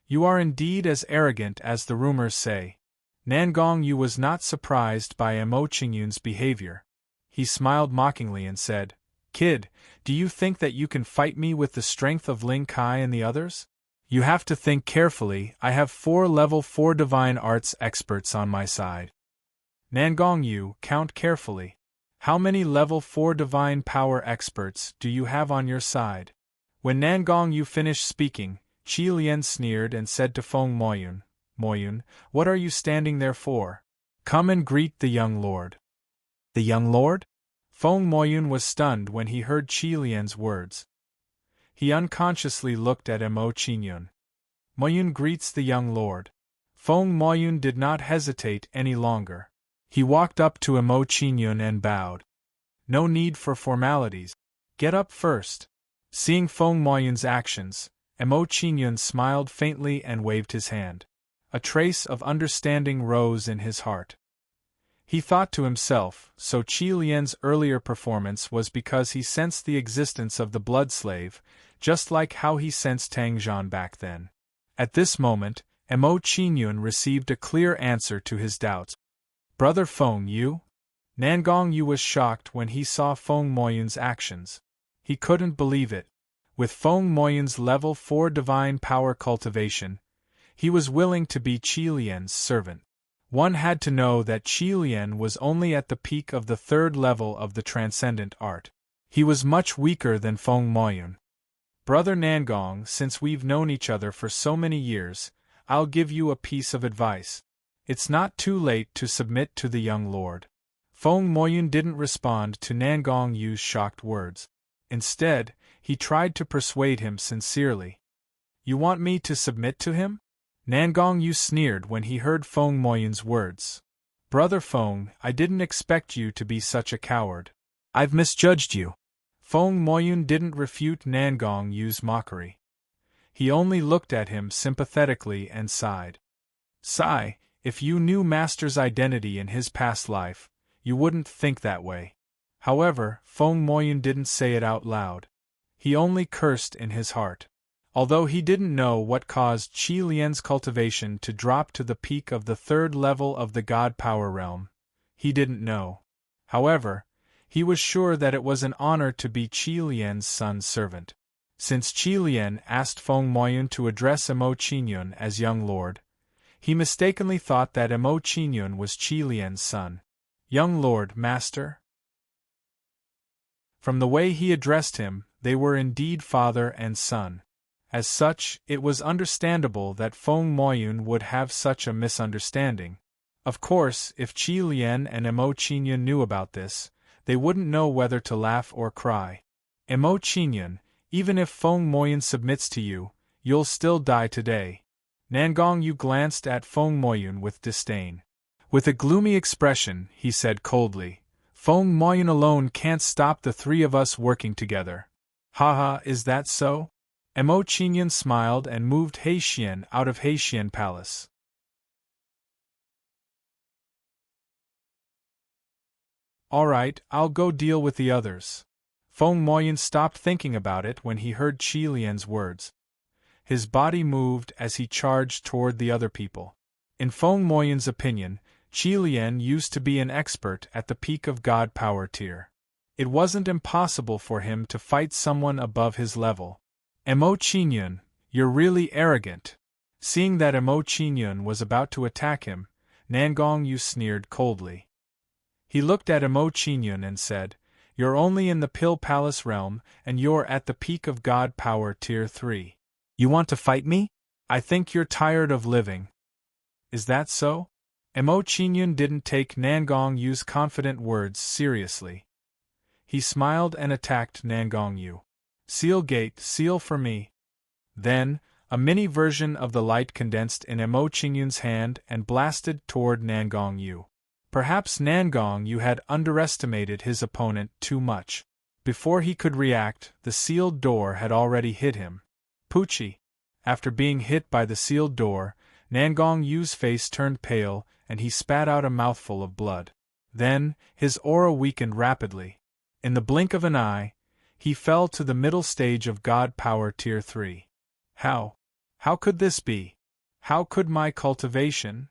"You are indeed as arrogant as the rumors say." Nangong Yu was not surprised by Emo Qinyun's behavior. He smiled mockingly and said, "Kid, do you think that you can fight me with the strength of Ling Kai and the others? You have to think carefully. I have 4 level 4 divine arts experts on my side." "Nangong Yu, count carefully. How many level 4 divine power experts do you have on your side?" When Nangong Yu finished speaking, Qi Lian sneered and said to Feng Moyun, "Moyun, what are you standing there for? Come and greet the young lord." "The young lord?" Feng Moyun was stunned when he heard Qi Lian's words. He unconsciously looked at Emo Qinyun. "Moyun greets the young lord." Feng Moyun did not hesitate any longer. He walked up to Emo Qinyun and bowed. "No need for formalities. Get up first." Seeing Feng Moyun's actions, Emo Qinyun smiled faintly and waved his hand. A trace of understanding rose in his heart. He thought to himself, so Qi Lian's earlier performance was because he sensed the existence of the blood slave, just like how he sensed Tang Zhan back then. At this moment, Emo Qinyun received a clear answer to his doubts. "Brother Feng Yu?" Nangong Yu was shocked when he saw Feng Moyun's actions. He couldn't believe it. With Feng Moyun's level 4 divine power cultivation, he was willing to be Qi Lian's servant. One had to know that Qi Lian was only at the peak of the 3rd level of the transcendent art. He was much weaker than Feng Moyun. "Brother Nangong, since we've known each other for so many years, I'll give you a piece of advice. It's not too late to submit to the young lord." Feng Moyun didn't respond to Nangong Yu's shocked words. Instead, he tried to persuade him sincerely. "You want me to submit to him?" Nangong Yu sneered when he heard Feng Moyun's words. "Brother Feng, I didn't expect you to be such a coward. I've misjudged you." Feng Moyun didn't refute Nangong Yu's mockery. He only looked at him sympathetically and sighed. "Sigh, if you knew Master's identity in his past life, you wouldn't think that way." However, Feng Moyun didn't say it out loud. He only cursed in his heart. Although he didn't know what caused Qi Lian's cultivation to drop to the peak of the 3rd level of the God Power Realm, he didn't know. However, he was sure that it was an honor to be Qi Lian's son's servant. Since Qi Lian asked Feng Moyun to address Emo Qingyun as young lord, he mistakenly thought that Emo Qingyun was Qi Lian's son. Young lord, master? From the way he addressed him, they were indeed father and son. As such, it was understandable that Feng Moyun would have such a misunderstanding. Of course, if Qi Lian and Emo Qingyun knew about this, they wouldn't know whether to laugh or cry. Emo Qingyun, even if Feng Moyun submits to you, you'll still die today. Nangong Yu glanced at Feng Moyun with disdain. With a gloomy expression, he said coldly, Feng Moyun alone can't stop the three of us working together. Haha, is that so? Emo Qingyun smiled and moved Heixian out of Heixian Palace. Alright, I'll go deal with the others. Feng Moyun stopped thinking about it when he heard Qi Lian's words. His body moved as he charged toward the other people. In Feng Moyun's opinion, Qi Lian used to be an expert at the peak of God power tier. It wasn't impossible for him to fight someone above his level. Emo Qingyun, you're really arrogant. Seeing that Emo Qingyun was about to attack him, Nangong Yu sneered coldly. He looked at Emo Qingyun and said, You're only in the Pill Palace realm, and you're at the peak of God power tier 3. You want to fight me? I think you're tired of living. Is that so? Emo Qingyun didn't take Nangong Yu's confident words seriously. He smiled and attacked Nangong Yu. Seal gate, seal for me. Then, a mini version of the light condensed in Emo Qingyun's hand and blasted toward Nangong Yu. Perhaps Nangong Yu had underestimated his opponent too much. Before he could react, the sealed door had already hit him. Poochie! After being hit by the sealed door, Nangong Yu's face turned pale and he spat out a mouthful of blood. Then, his aura weakened rapidly. In the blink of an eye, he fell to the middle stage of God Power Tier 3. How? How could this be? How could my cultivation?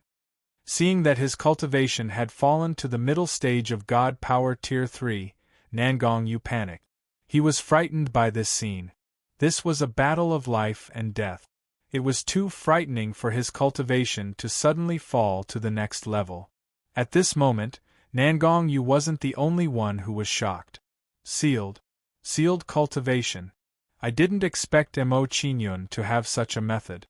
Seeing that his cultivation had fallen to the middle stage of God Power Tier 3, Nangong Yu panicked. He was frightened by this scene. This was a battle of life and death. It was too frightening for his cultivation to suddenly fall to the next level. At this moment, Nangong Yu wasn't the only one who was shocked. Sealed cultivation. I didn't expect Emo Qingyun to have such a method.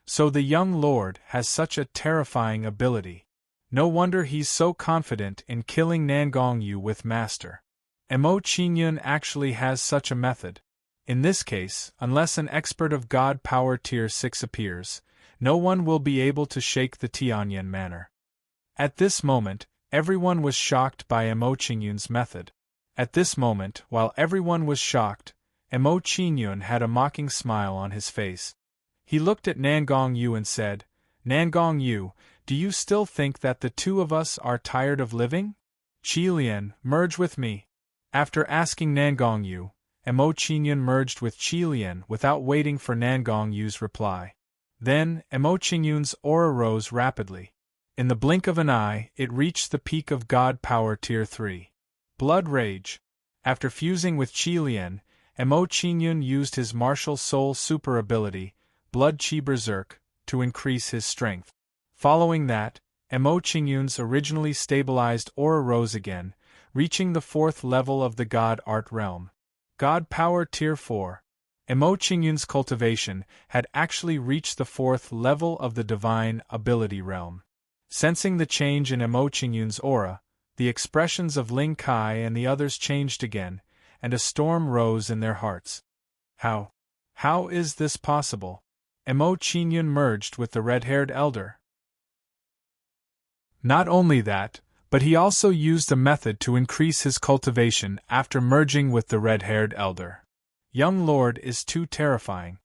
So the young lord has such a terrifying ability. No wonder he's so confident in killing Nangong Yu with master. Emo Qingyun actually has such a method. In this case, unless an expert of God Power Tier 6 appears, no one will be able to shake the Tianyan manor. At this moment, everyone was shocked by Emo Qingyun's method. At this moment, while everyone was shocked, Emo Qingyun had a mocking smile on his face. He looked at Nangong Yu and said, Nangong Yu, do you still think that the two of us are tired of living? Qi Lian, merge with me. After asking Nangong Yu, Emo Qingyun merged with Qi Lian without waiting for Nangong Yu's reply. Then, Emo Qingyun's aura rose rapidly. In the blink of an eye, it reached the peak of God Power Tier 3. Blood Rage. After fusing with Qi Lian, Emo Qingyun used his martial soul super ability, Blood Qi Berserk, to increase his strength. Following that, Emo Qingyun's originally stabilized aura rose again, reaching the 4th level of the God Art realm. God Power Tier 4. Emo Qingyun's cultivation had actually reached the 4th level of the Divine Ability realm. Sensing the change in Emo Qingyun's aura, the expressions of Ling Kai and the others changed again, and a storm rose in their hearts. How is this possible? Emo Qingyun merged with the red-haired elder. Not only that, but he also used a method to increase his cultivation after merging with the red-haired elder. Young Lord is too terrifying.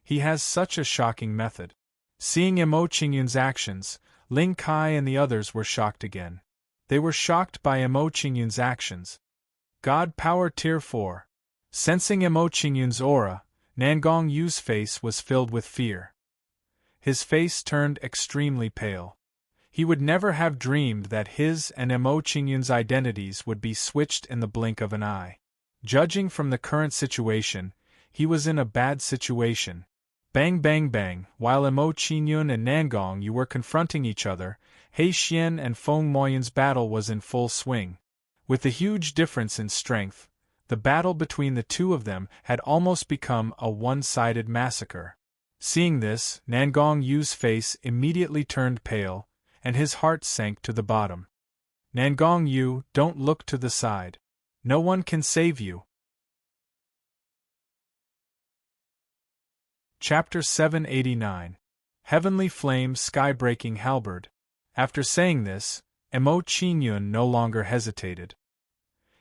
He has such a shocking method. Seeing Emo Qingyun's actions, Ling Kai and the others were shocked again. They were shocked by Emo Qingyun's actions. God Power Tier 4. Sensing Emo Qingyun's aura, Nangong Yu's face was filled with fear. His face turned extremely pale. He would never have dreamed that his and Emo Qingyun's identities would be switched in the blink of an eye. Judging from the current situation, He was in a bad situation. Bang bang bang, while Emo Qingyun and Nangong Yu were confronting each other, He Xian and Feng Moyun's battle was in full swing. With the huge difference in strength, the battle between the two of them had almost become a one-sided massacre. Seeing this, Nangong Yu's face immediately turned pale, and his heart sank to the bottom. Nangong Yu, don't look to the side. No one can save you. Chapter 789. Heavenly Flame Sky-Breaking Halberd. After saying this, Emo Qingyun no longer hesitated.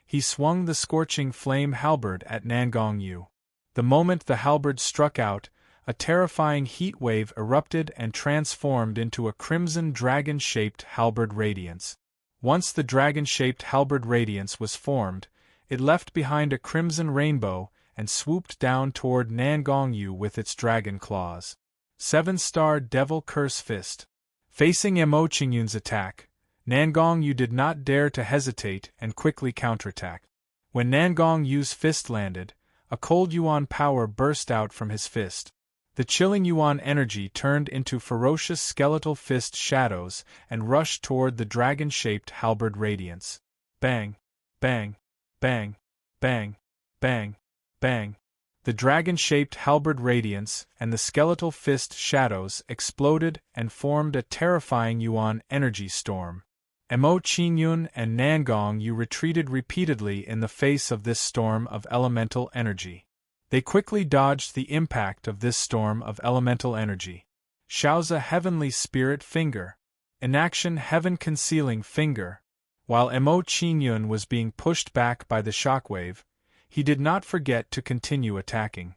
He swung the scorching flame halberd at Nangong Yu. The moment the halberd struck out, a terrifying heat wave erupted and transformed into a crimson dragon-shaped halberd radiance. Once the dragon-shaped halberd radiance was formed, it left behind a crimson rainbow and swooped down toward Nangong Yu with its dragon claws. 7-star Devil Curse Fist. Facing Emo Qingyun's attack, Nangong Yu did not dare to hesitate and quickly counterattacked. When Nangong Yu's fist landed, a cold Yuan power burst out from his fist. The chilling Yuan energy turned into ferocious skeletal fist shadows and rushed toward the dragon-shaped halberd radiance. Bang! Bang! Bang! Bang! Bang! Bang! The dragon-shaped halberd radiance and the skeletal fist shadows exploded and formed a terrifying Yuan energy storm. Emo Qingyun and Nangong Yu retreated repeatedly in the face of this storm of elemental energy. They quickly dodged the impact of this storm of elemental energy. Xiaoza Heavenly Spirit Finger. Inaction Heaven Concealing Finger. While Emo Qingyun was being pushed back by the shockwave, he did not forget to continue attacking.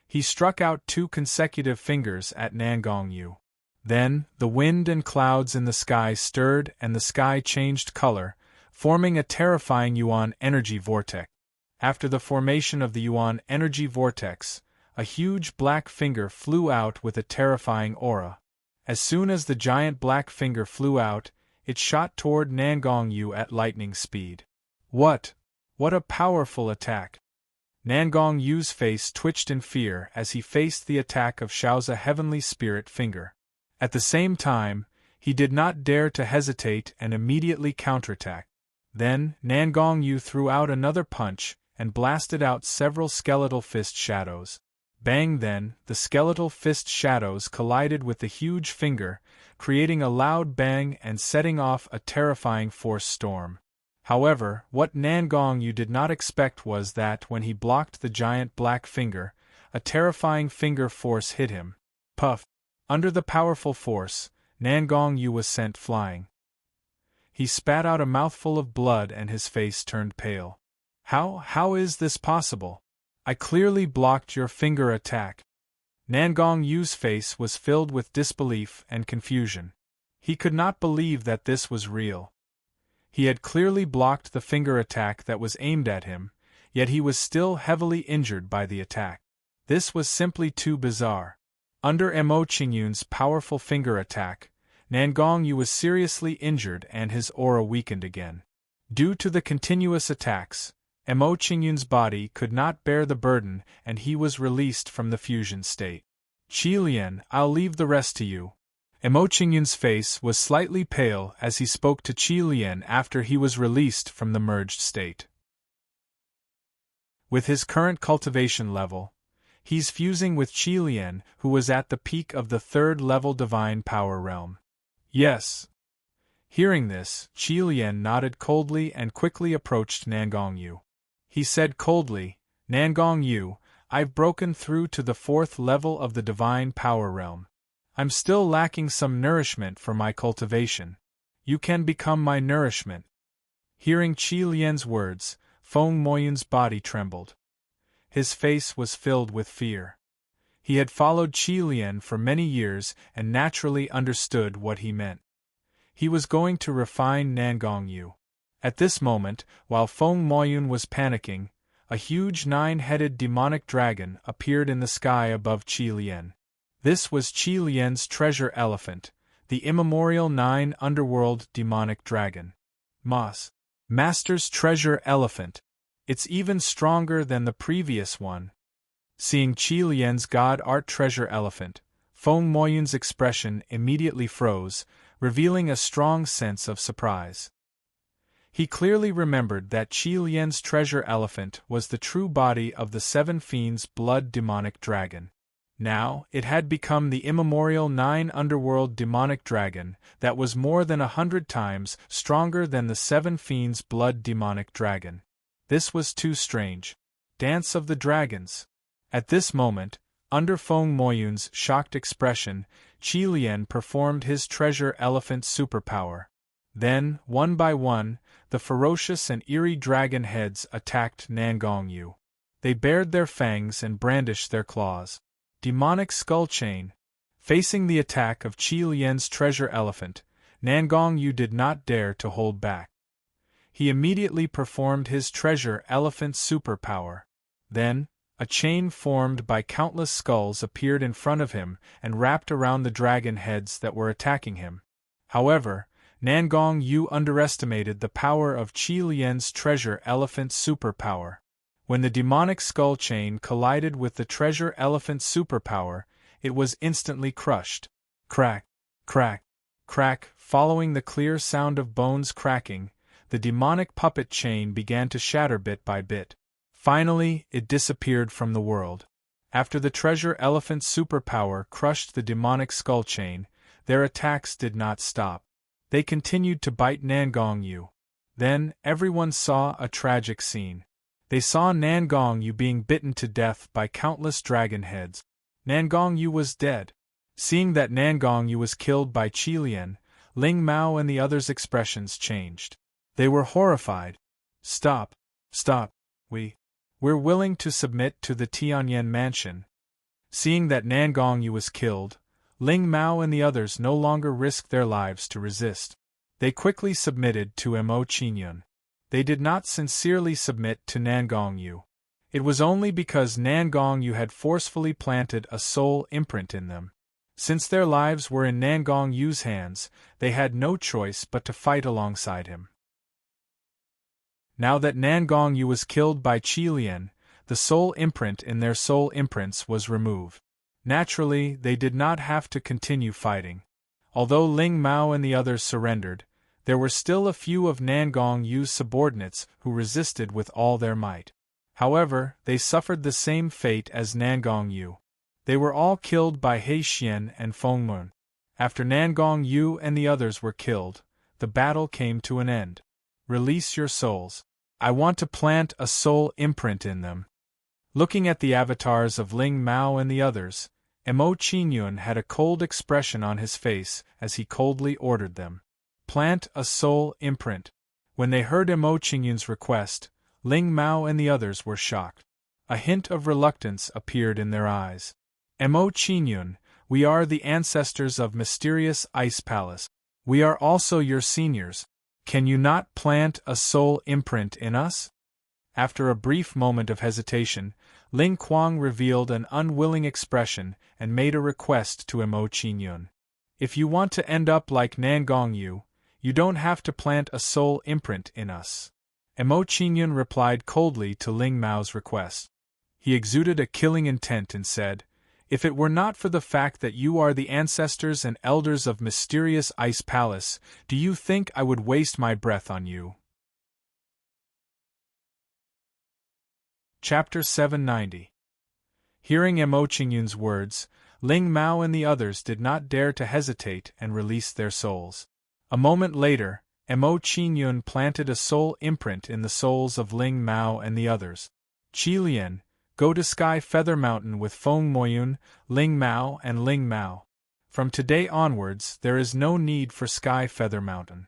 He struck out 2 consecutive fingers at Nangong Yu. Then, the wind and clouds in the sky stirred and the sky changed color, forming a terrifying Yuan energy vortex. After the formation of the Yuan energy vortex, a huge black finger flew out with a terrifying aura. As soon as the giant black finger flew out, it shot toward Nangong Yu at lightning speed. What a powerful attack! Nangong Yu's face twitched in fear as he faced the attack of Xiaoza Heavenly Spirit Finger. At the same time, he did not dare to hesitate and immediately counterattack. Then, Nangong Yu threw out another punch and blasted out several skeletal fist shadows. Bang! Then, the skeletal fist shadows collided with the huge finger, creating a loud bang and setting off a terrifying force storm. However, what Nangong Yu did not expect was that when he blocked the giant black finger, a terrifying finger force hit him. Puff! Under the powerful force, Nangong Yu was sent flying. He spat out a mouthful of blood and his face turned pale. How is this possible? I clearly blocked your finger attack. Nangong Yu's face was filled with disbelief and confusion. He could not believe that this was real. He had clearly blocked the finger attack that was aimed at him, yet he was still heavily injured by the attack. This was simply too bizarre. Under Emo Qingyun's powerful finger attack, Nangong Yu was seriously injured and his aura weakened again. Due to the continuous attacks, Emo Qingyun's body could not bear the burden and he was released from the fusion state. Qilian, I'll leave the rest to you. Emo Qingyun's face was slightly pale as he spoke to Qilian after he was released from the merged state. With his current cultivation level, he's fusing with Qilian, who was at the peak of the 3rd level divine power realm. Yes. Hearing this, Qilian nodded coldly and quickly approached Nangong Yu. He said coldly, Nangong Yu, I've broken through to the 4th level of the divine power realm. I'm still lacking some nourishment for my cultivation. You can become my nourishment. Hearing Qilian's words, Feng Moyun's body trembled. His face was filled with fear. He had followed Qilian for many years and naturally understood what he meant. He was going to refine Nangong Yu. At this moment, while Feng Moyun was panicking, a huge 9-headed demonic dragon appeared in the sky above Qilian. This was Qilian's treasure elephant, the immemorial 9 underworld demonic dragon. Master's treasure elephant. It's even stronger than the previous one. Seeing Qi Lian's god art treasure elephant, Feng Moyun's expression immediately froze, revealing a strong sense of surprise. He clearly remembered that Qi Lian's treasure elephant was the true body of the Seven Fiends' blood demonic dragon. Now, it had become the immemorial Nine Underworld demonic dragon that was more than 100 times stronger than the Seven Fiends' blood demonic dragon. This was too strange. Dance of the Dragons. At this moment, under Feng Moyun's shocked expression, Qi Lian performed his treasure elephant superpower. Then, one by one, the ferocious and eerie dragon heads attacked Nangongyu. They bared their fangs and brandished their claws. Demonic Skull Chain. Facing the attack of Qi Lian's treasure elephant, Nangongyu did not dare to hold back. He immediately performed his treasure elephant superpower. Then, a chain formed by countless skulls appeared in front of him and wrapped around the dragon heads that were attacking him. However, Nangongyu underestimated the power of Qi Lian's treasure elephant superpower. When the demonic skull chain collided with the treasure elephant superpower, it was instantly crushed. Crack, crack, crack. Following the clear sound of bones cracking, the demonic puppet chain began to shatter bit by bit. Finally, it disappeared from the world. After the treasure elephant superpower crushed the demonic skull chain, their attacks did not stop. They continued to bite Nangongyu. Then, everyone saw a tragic scene. They saw Nangongyu being bitten to death by countless dragon heads. Nangongyu was dead. Seeing that Nangongyu was killed by Qi Lian, Ling Mao and the others' expressions changed. They were horrified. Stop. Stop. We're willing to submit to the Tianyan mansion. Seeing that Nangongyu was killed, Ling Mao and the others no longer risked their lives to resist. They quickly submitted to Mo Qingyun. They did not sincerely submit to Nangongyu. It was only because Nangongyu had forcefully planted a soul imprint in them. Since their lives were in Nangongyu's hands, they had no choice but to fight alongside him. Now that Nangongyu was killed by Qi Lian, the soul imprint in their soul imprints was removed. Naturally, they did not have to continue fighting. Although Ling Mao and the others surrendered, there were still a few of Nangongyu's subordinates who resisted with all their might. However, they suffered the same fate as Nangongyu. They were all killed by He Xian and Feng Mun. After Nangongyu and the others were killed, the battle came to an end. Release your souls. I want to plant a soul imprint in them. Looking at the avatars of Ling Mao and the others, Mo Qingyun had a cold expression on his face as he coldly ordered them. Plant a soul imprint. When they heard Mo Qingyun's request, Ling Mao and the others were shocked. A hint of reluctance appeared in their eyes. Mo Qingyun, we are the ancestors of Mysterious Ice Palace. We are also your seniors. Can you not plant a soul imprint in us? After a brief moment of hesitation, Ling Kuang revealed an unwilling expression and made a request to Mo Qingyun. If you want to end up like Nangongyu, you don't have to plant a soul imprint in us. Mo Qingyun replied coldly to Ling Mao's request. He exuded a killing intent and said, "If it were not for the fact that you are the ancestors and elders of Mysterious Ice Palace, do you think I would waste my breath on you?" Chapter 790. Hearing Mo Qingyun's words, Ling Mao and the others did not dare to hesitate and released their souls. A moment later, Mo Qingyun planted a soul imprint in the souls of Ling Mao and the others. Qi Lian, go to Sky Feather Mountain with Feng Moyun, Ling Mao and Ling Mao. From today onwards, there is no need for Sky Feather Mountain.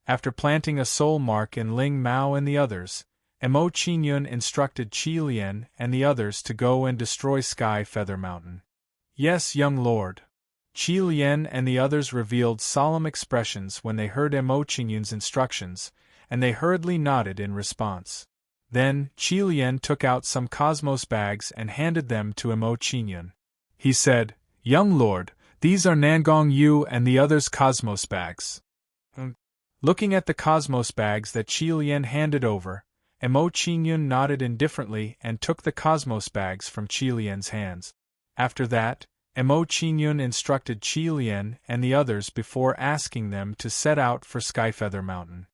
After planting a soul mark in Ling Mao and the others, Mo Qingyun instructed Qi Lian and the others to go and destroy Sky Feather Mountain. Yes, young lord. Qi Lian and the others revealed solemn expressions when they heard Mo Qingyun's instructions, and they hurriedly nodded in response. Then, Qi Lian took out some cosmos bags and handed them to Mo Qingyun. He said, "Young lord, these are Nangongyu and the others' cosmos bags." Looking at the cosmos bags that Qi Lian handed over, Emo Qingyun nodded indifferently and took the cosmos bags from Qi Lian's hands. After that, Emo Qingyun instructed Qi Lian and the others before asking them to set out for Skyfeather Mountain.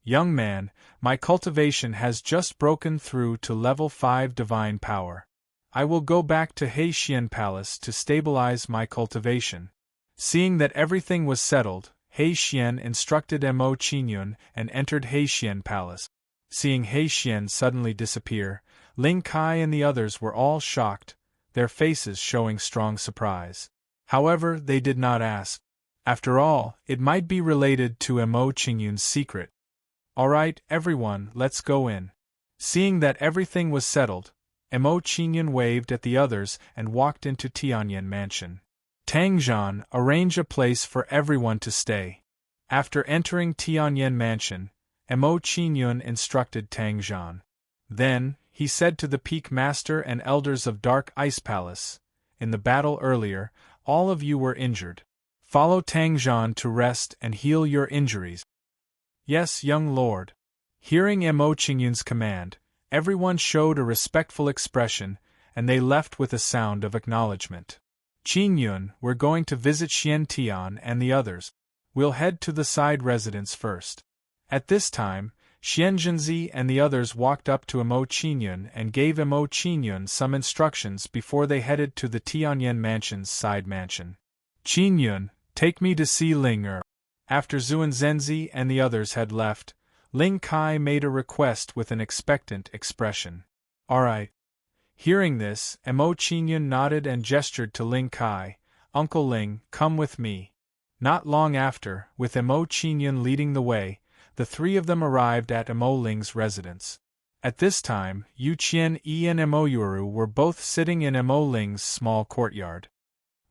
Young man, my cultivation has just broken through to level 5 divine power. I will go back to Heixian Palace to stabilize my cultivation. Seeing that everything was settled, Heixian instructed Emo Qingyun and entered Heixian Palace. Seeing Heixian suddenly disappear, Ling Kai and the others were all shocked, their faces showing strong surprise. However, they did not ask. After all, it might be related to Emo Qingyun's secret. Alright, everyone, let's go in. Seeing that everything was settled, Emo Qingyun waved at the others and walked into Tianyan Mansion. Tangzhan, arrange a place for everyone to stay. After entering Tianyan Mansion, Emo Qingyun instructed Tangzhan. Then, he said to the Peak Master and Elders of Dark Ice Palace, in the battle earlier, all of you were injured. Follow Tangzhan to rest and heal your injuries. Yes, young lord. Hearing Emo Qingyun's command, everyone showed a respectful expression, and they left with a sound of acknowledgement. Qingyun, we're going to visit Xian Tian and the others. We'll head to the side residence first. At this time, Xian Zhenzi and the others walked up to Emo Qingyun and gave Emo Qingyun some instructions before they headed to the Tianyan Mansion's side mansion. Qingyun, take me to see Ling Er. After Zuan Zhenzi and the others had left, Ling Kai made a request with an expectant expression. Alright. Hearing this, Emo Qingyun nodded and gestured to Ling Kai, Uncle Ling, come with me. Not long after, with Emo Qingyun leading the way, the three of them arrived at Emo Ling's residence. At this time, Yu Qian-yi and Emo Yuru were both sitting in Emo Ling's small courtyard.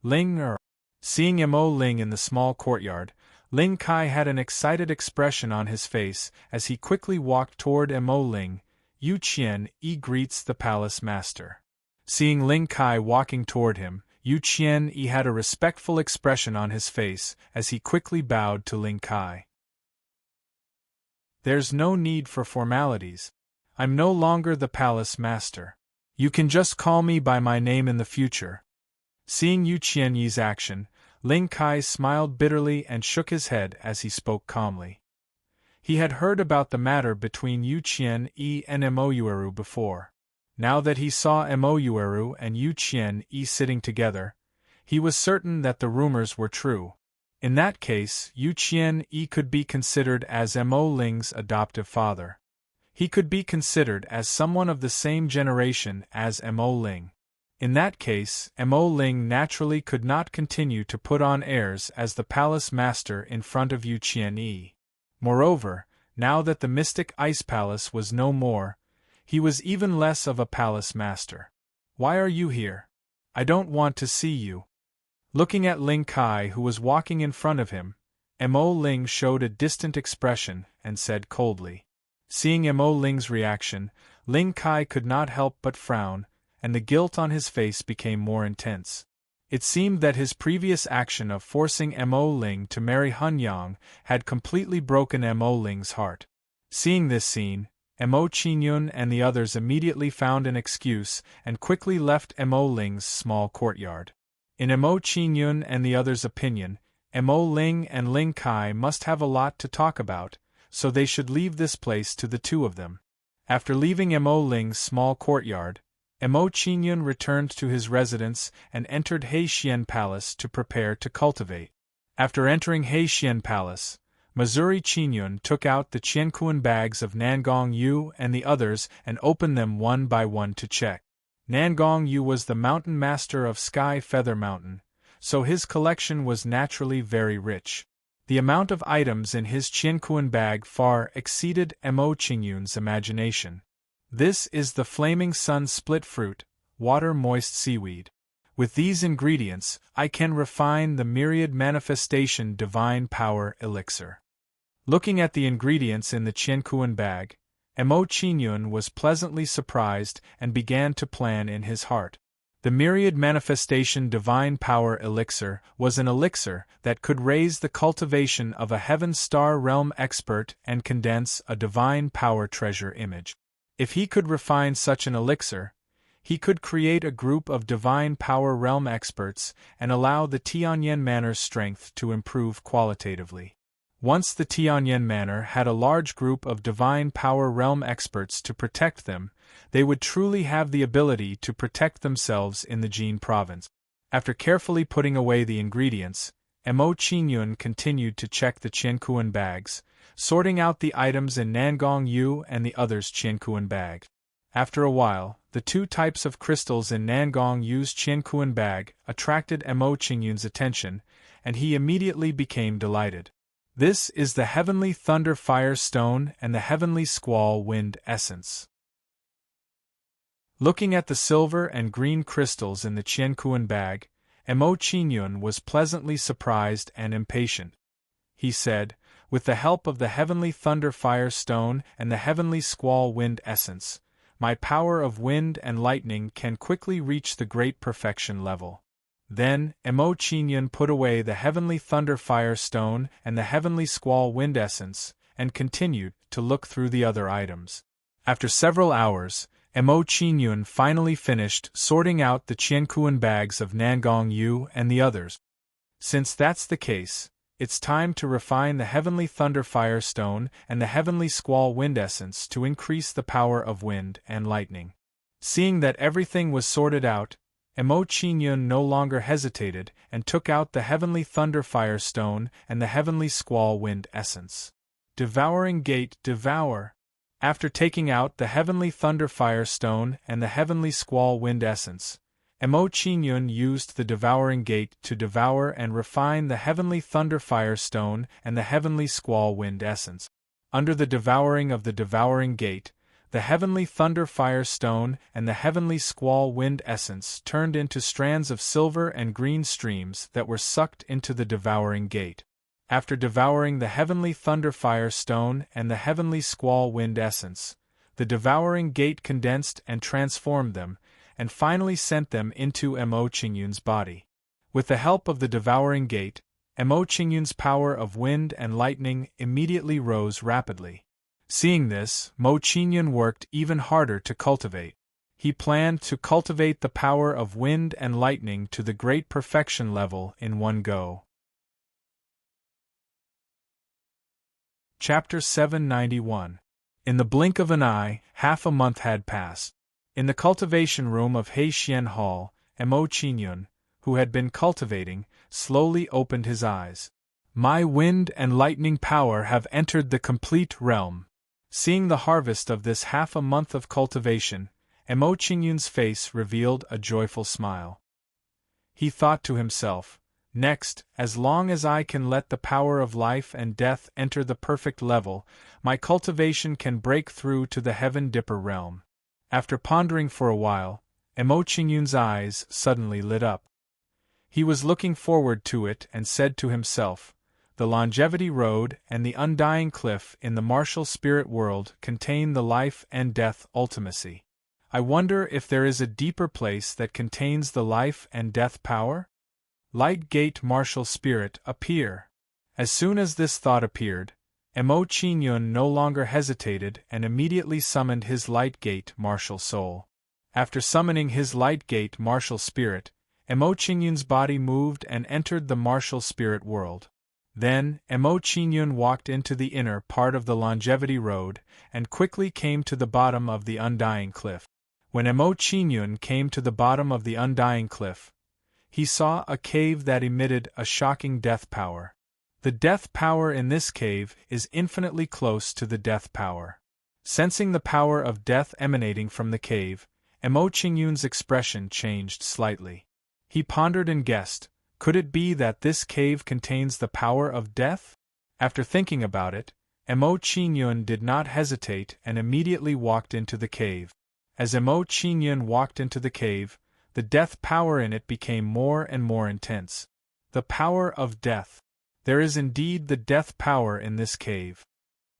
Ling Er. Seeing Emo Ling in the small courtyard, Ling Kai had an excited expression on his face as he quickly walked toward Emo Ling. Yu Qian-yi greets the palace master. Seeing Ling Kai walking toward him, Yu Qian-yi had a respectful expression on his face as he quickly bowed to Ling Kai. There's no need for formalities. I'm no longer the palace master. You can just call me by my name in the future. Seeing Yu Qian-yi's action, Ling Kai smiled bitterly and shook his head as he spoke calmly. He had heard about the matter between Yu Qian-yi and Emo Yueru before. Now that he saw Emo Yueru and Yu Qian-yi sitting together, he was certain that the rumors were true. In that case, Yu Qian-yi could be considered as Emo Ling's adoptive father. He could be considered as someone of the same generation as Emo Ling. In that case, Emo Ling naturally could not continue to put on airs as the palace master in front of Yu Qian-yi. Moreover, now that the Mystic Ice Palace was no more, he was even less of a palace master. Why are you here? I don't want to see you. Looking at Ling Kai who was walking in front of him, Emo Ling showed a distant expression and said coldly. Seeing Emo Ling's reaction, Ling Kai could not help but frown, and the guilt on his face became more intense. It seemed that his previous action of forcing Emo Ling to marry Hun Yang had completely broken Emo Ling's heart. Seeing this scene, Emo Qingyun and the others immediately found an excuse and quickly left Emo Ling's small courtyard. In Emo Qingyun and the others' opinion, Emo Ling and Ling Kai must have a lot to talk about, so they should leave this place to the two of them. After leaving Emo Ling's small courtyard, Emo Qingyun returned to his residence and entered Heixian Palace to prepare to cultivate. After entering Heixian Palace, Missouri Qingyun took out the Qiankuan bags of Nangong Yu and the others and opened them one by one to check. Nangong Yu was the mountain master of Sky Feather Mountain, so his collection was naturally very rich. The amount of items in his Qiankuan bag far exceeded Emo Qingyun's imagination. This is the Flaming Sun split fruit, water-moist seaweed. With these ingredients, I can refine the myriad manifestation divine power elixir. Looking at the ingredients in the Qiankuan bag, Emo Qingyun was pleasantly surprised and began to plan in his heart. The myriad manifestation divine power elixir was an elixir that could raise the cultivation of a heaven star realm expert and condense a divine power treasure image. If he could refine such an elixir, he could create a group of divine power realm experts and allow the Tianyan Manor's strength to improve qualitatively. Once the Tianyan Manor had a large group of divine power realm experts to protect them, they would truly have the ability to protect themselves in the Jin province. After carefully putting away the ingredients, Mo Qingyun continued to check the Qiankuan bags, sorting out the items in Nangong Yu and the others' Qiankuan bag. After a while, the two types of crystals in Nangong Yu's Qiankuan bag attracted Mo Qingyun's attention, and he immediately became delighted. This is the Heavenly Thunder Fire Stone and the Heavenly Squall Wind Essence. Looking at the silver and green crystals in the Qiankuan bag, Mo Qingyun was pleasantly surprised and impatient. He said, "With the help of the Heavenly Thunder Fire Stone and the Heavenly Squall Wind Essence, my power of wind and lightning can quickly reach the great perfection level." Then, Mo Qingyun put away the Heavenly Thunder Fire Stone and the Heavenly Squall Wind Essence, and continued to look through the other items. After several hours, Mo Qingyun finally finished sorting out the Qiankuan bags of Nangong Yu and the others. Since that's the case, it's time to refine the Heavenly Thunder Fire Stone and the Heavenly Squall Wind Essence to increase the power of wind and lightning. Seeing that everything was sorted out, Mo Qingyun no longer hesitated and took out the Heavenly Thunder Fire Stone and the Heavenly Squall Wind Essence. Devouring Gate Devour. After taking out the Heavenly Thunder Fire Stone and the Heavenly Squall Wind Essence, Mo Qingyun used the Devouring Gate to devour and refine the Heavenly Thunder Fire Stone and the Heavenly Squall Wind Essence. Under the devouring of the Devouring Gate, the Heavenly Thunder Fire Stone and the Heavenly Squall Wind Essence turned into strands of silver and green streams that were sucked into the Devouring Gate. After devouring the Heavenly Thunder Fire Stone and the Heavenly Squall Wind Essence, the Devouring Gate condensed and transformed them, and finally sent them into Mo Qingyun's body. With the help of the Devouring Gate, Mo Qingyun's power of wind and lightning immediately rose rapidly. Seeing this, Mo Qingyun worked even harder to cultivate. He planned to cultivate the power of wind and lightning to the great perfection level in one go. Chapter 791. In the blink of an eye, half a month had passed. In the cultivation room of Heixian Hall, Mo Qingyun, who had been cultivating, slowly opened his eyes. "My wind and lightning power have entered the complete realm." Seeing the harvest of this half a month of cultivation, Mo Qingyun's face revealed a joyful smile. He thought to himself, "Next, as long as I can let the power of life and death enter the perfect level, my cultivation can break through to the Heaven Dipper realm." After pondering for a while, Mo Qingyun's eyes suddenly lit up. He was looking forward to it and said to himself, "The longevity road and the undying cliff in the martial spirit world contain the life and death ultimacy. I wonder if there is a deeper place that contains the life and death power? Light Gate Martial Spirit appear." As soon as this thought appeared, Mo Qingyun no longer hesitated and immediately summoned his Light Gate Martial Soul. After summoning his Light Gate Martial Spirit, Mo Qingyun's body moved and entered the martial spirit world. Then, Mo Qingyun walked into the inner part of the longevity road and quickly came to the bottom of the undying cliff. When Mo Qingyun came to the bottom of the undying cliff, he saw a cave that emitted a shocking death power. The death power in this cave is infinitely close to the death power. Sensing the power of death emanating from the cave, Mo Qingyun's expression changed slightly. He pondered and guessed, could it be that this cave contains the power of death? After thinking about it, Mo Qingyun did not hesitate and immediately walked into the cave. As Mo Qingyun walked into the cave, the death power in it became more and more intense. The power of death. There is indeed the death power in this cave.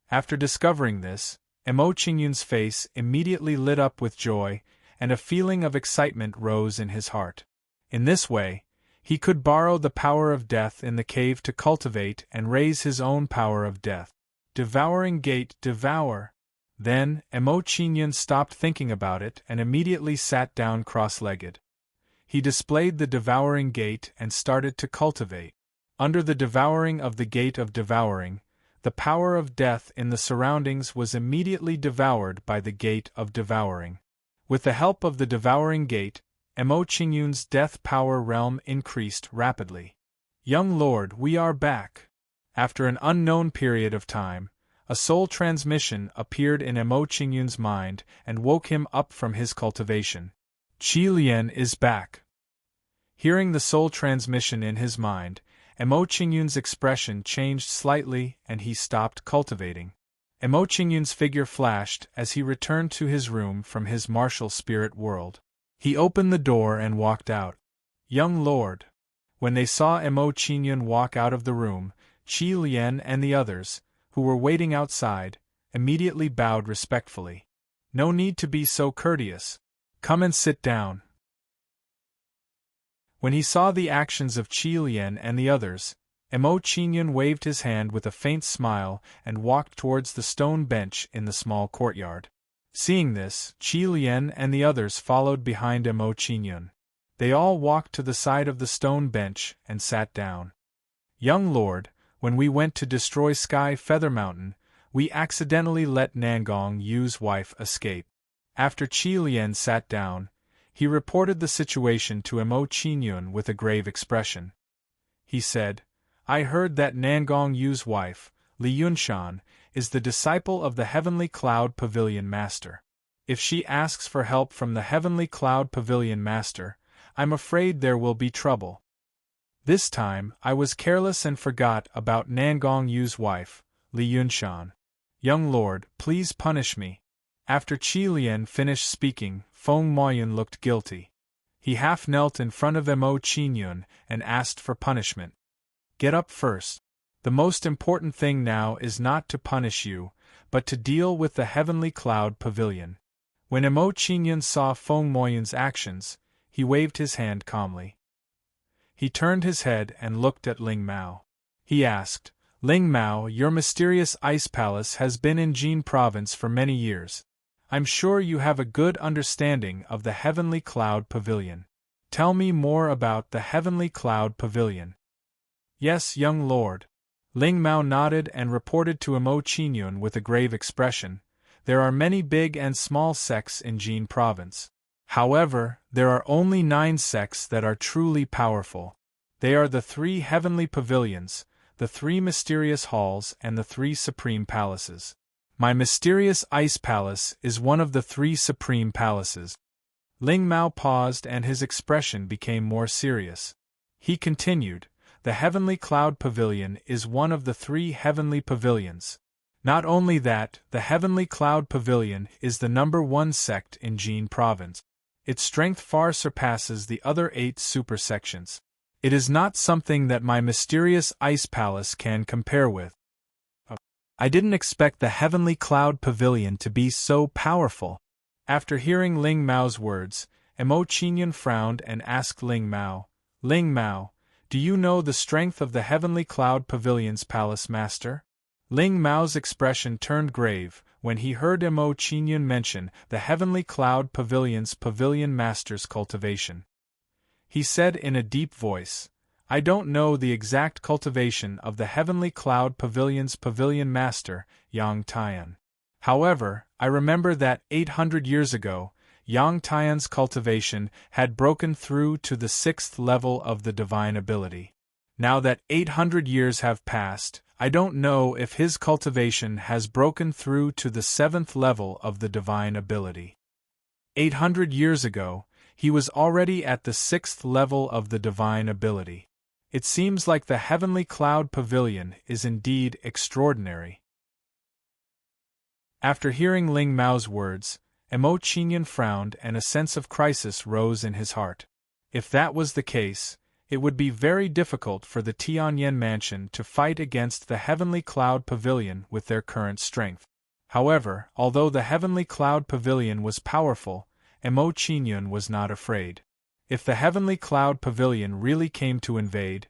After discovering this, Mo Qingyun's face immediately lit up with joy, and a feeling of excitement rose in his heart. In this way, he could borrow the power of death in the cave to cultivate and raise his own power of death. Devouring Gate Devour. Then, Emo Chinyan stopped thinking about it and immediately sat down cross-legged. He displayed the devouring gate and started to cultivate. Under the devouring of the gate of devouring, the power of death in the surroundings was immediately devoured by the gate of devouring. With the help of the devouring gate, Emo Chinyan's death power realm increased rapidly. Young Lord, we are back. After an unknown period of time, a soul transmission appeared in Emo Chinyan's mind and woke him up from his cultivation. Qi Lian is back. Hearing the soul transmission in his mind, Emo Chinyan's expression changed slightly and he stopped cultivating. Emo Chinyan's figure flashed as he returned to his room from his martial spirit world. He opened the door and walked out. Young Lord. When they saw Emo Chinyan walk out of the room, Qi Lian and the others, who were waiting outside, immediately bowed respectfully. No need to be so courteous. Come and sit down. When he saw the actions of Qi Lian and the others, Emo Chinyan waved his hand with a faint smile and walked towards the stone bench in the small courtyard. Seeing this, Qi Lian and the others followed behind Emo Chinyan. They all walked to the side of the stone bench and sat down. Young Lord, when we went to destroy Sky Feather Mountain, we accidentally let Nangong Yu's wife escape. After Qi Lian sat down, he reported the situation to Emo Chinyan with a grave expression. He said, I heard that Nangong Yu's wife, Li Yunshan, is the disciple of the Heavenly Cloud Pavilion Master. If she asks for help from the Heavenly Cloud Pavilion Master, I'm afraid there will be trouble. This time, I was careless and forgot about Nangong Yu's wife, Li Yunshan. Young Lord, please punish me. After Qi Lian finished speaking, Feng Moyun looked guilty. He half knelt in front of Emo Chinyan and asked for punishment. Get up first. The most important thing now is not to punish you, but to deal with the Heavenly Cloud Pavilion. When Emo Chinyan saw Feng Moyun's actions, he waved his hand calmly. He turned his head and looked at Ling Mao. He asked, Ling Mao, your mysterious ice palace has been in Jin province for many years. I'm sure you have a good understanding of the Heavenly Cloud Pavilion. Tell me more about the Heavenly Cloud Pavilion. Yes, young lord. Ling Mao nodded and reported to Emo Chinyan with a grave expression. There are many big and small sects in Jin province. However, there are only 9 sects that are truly powerful. They are the 3 heavenly pavilions, the 3 mysterious halls and the 3 supreme palaces. My mysterious ice palace is one of the 3 supreme palaces. Ling Mao paused and his expression became more serious. He continued, the Heavenly Cloud Pavilion is one of the 3 heavenly pavilions. Not only that, the Heavenly Cloud Pavilion is the #1 sect in Jin province. Its strength far surpasses the other 8 super sections. It is not something that my mysterious ice palace can compare with. I didn't expect the Heavenly Cloud Pavilion to be so powerful. After hearing Ling Mao's words, Emo Chinyan frowned and asked Ling Mao, do you know the strength of the Heavenly Cloud Pavilion's palace master? Ling Mao's expression turned grave when he heard Emo Chinyan mention the Heavenly Cloud Pavilion's pavilion master's cultivation. He said in a deep voice, I don't know the exact cultivation of the Heavenly Cloud Pavilion's pavilion master, Yang Tian. However, I remember that 800 years ago, Yang Tian's cultivation had broken through to the 6th level of the divine ability. Now that 800 years have passed, I don't know if his cultivation has broken through to the 7th level of the divine ability. 800 years ago, he was already at the 6th level of the divine ability. It seems like the Heavenly Cloud Pavilion is indeed extraordinary. After hearing Ling Mao's words, Emo Chinyan frowned and a sense of crisis rose in his heart. If that was the case, it would be very difficult for the Tianyan Mansion to fight against the Heavenly Cloud Pavilion with their current strength. However, although the Heavenly Cloud Pavilion was powerful, Emo Chinyan was not afraid. If the Heavenly Cloud Pavilion really came to invade,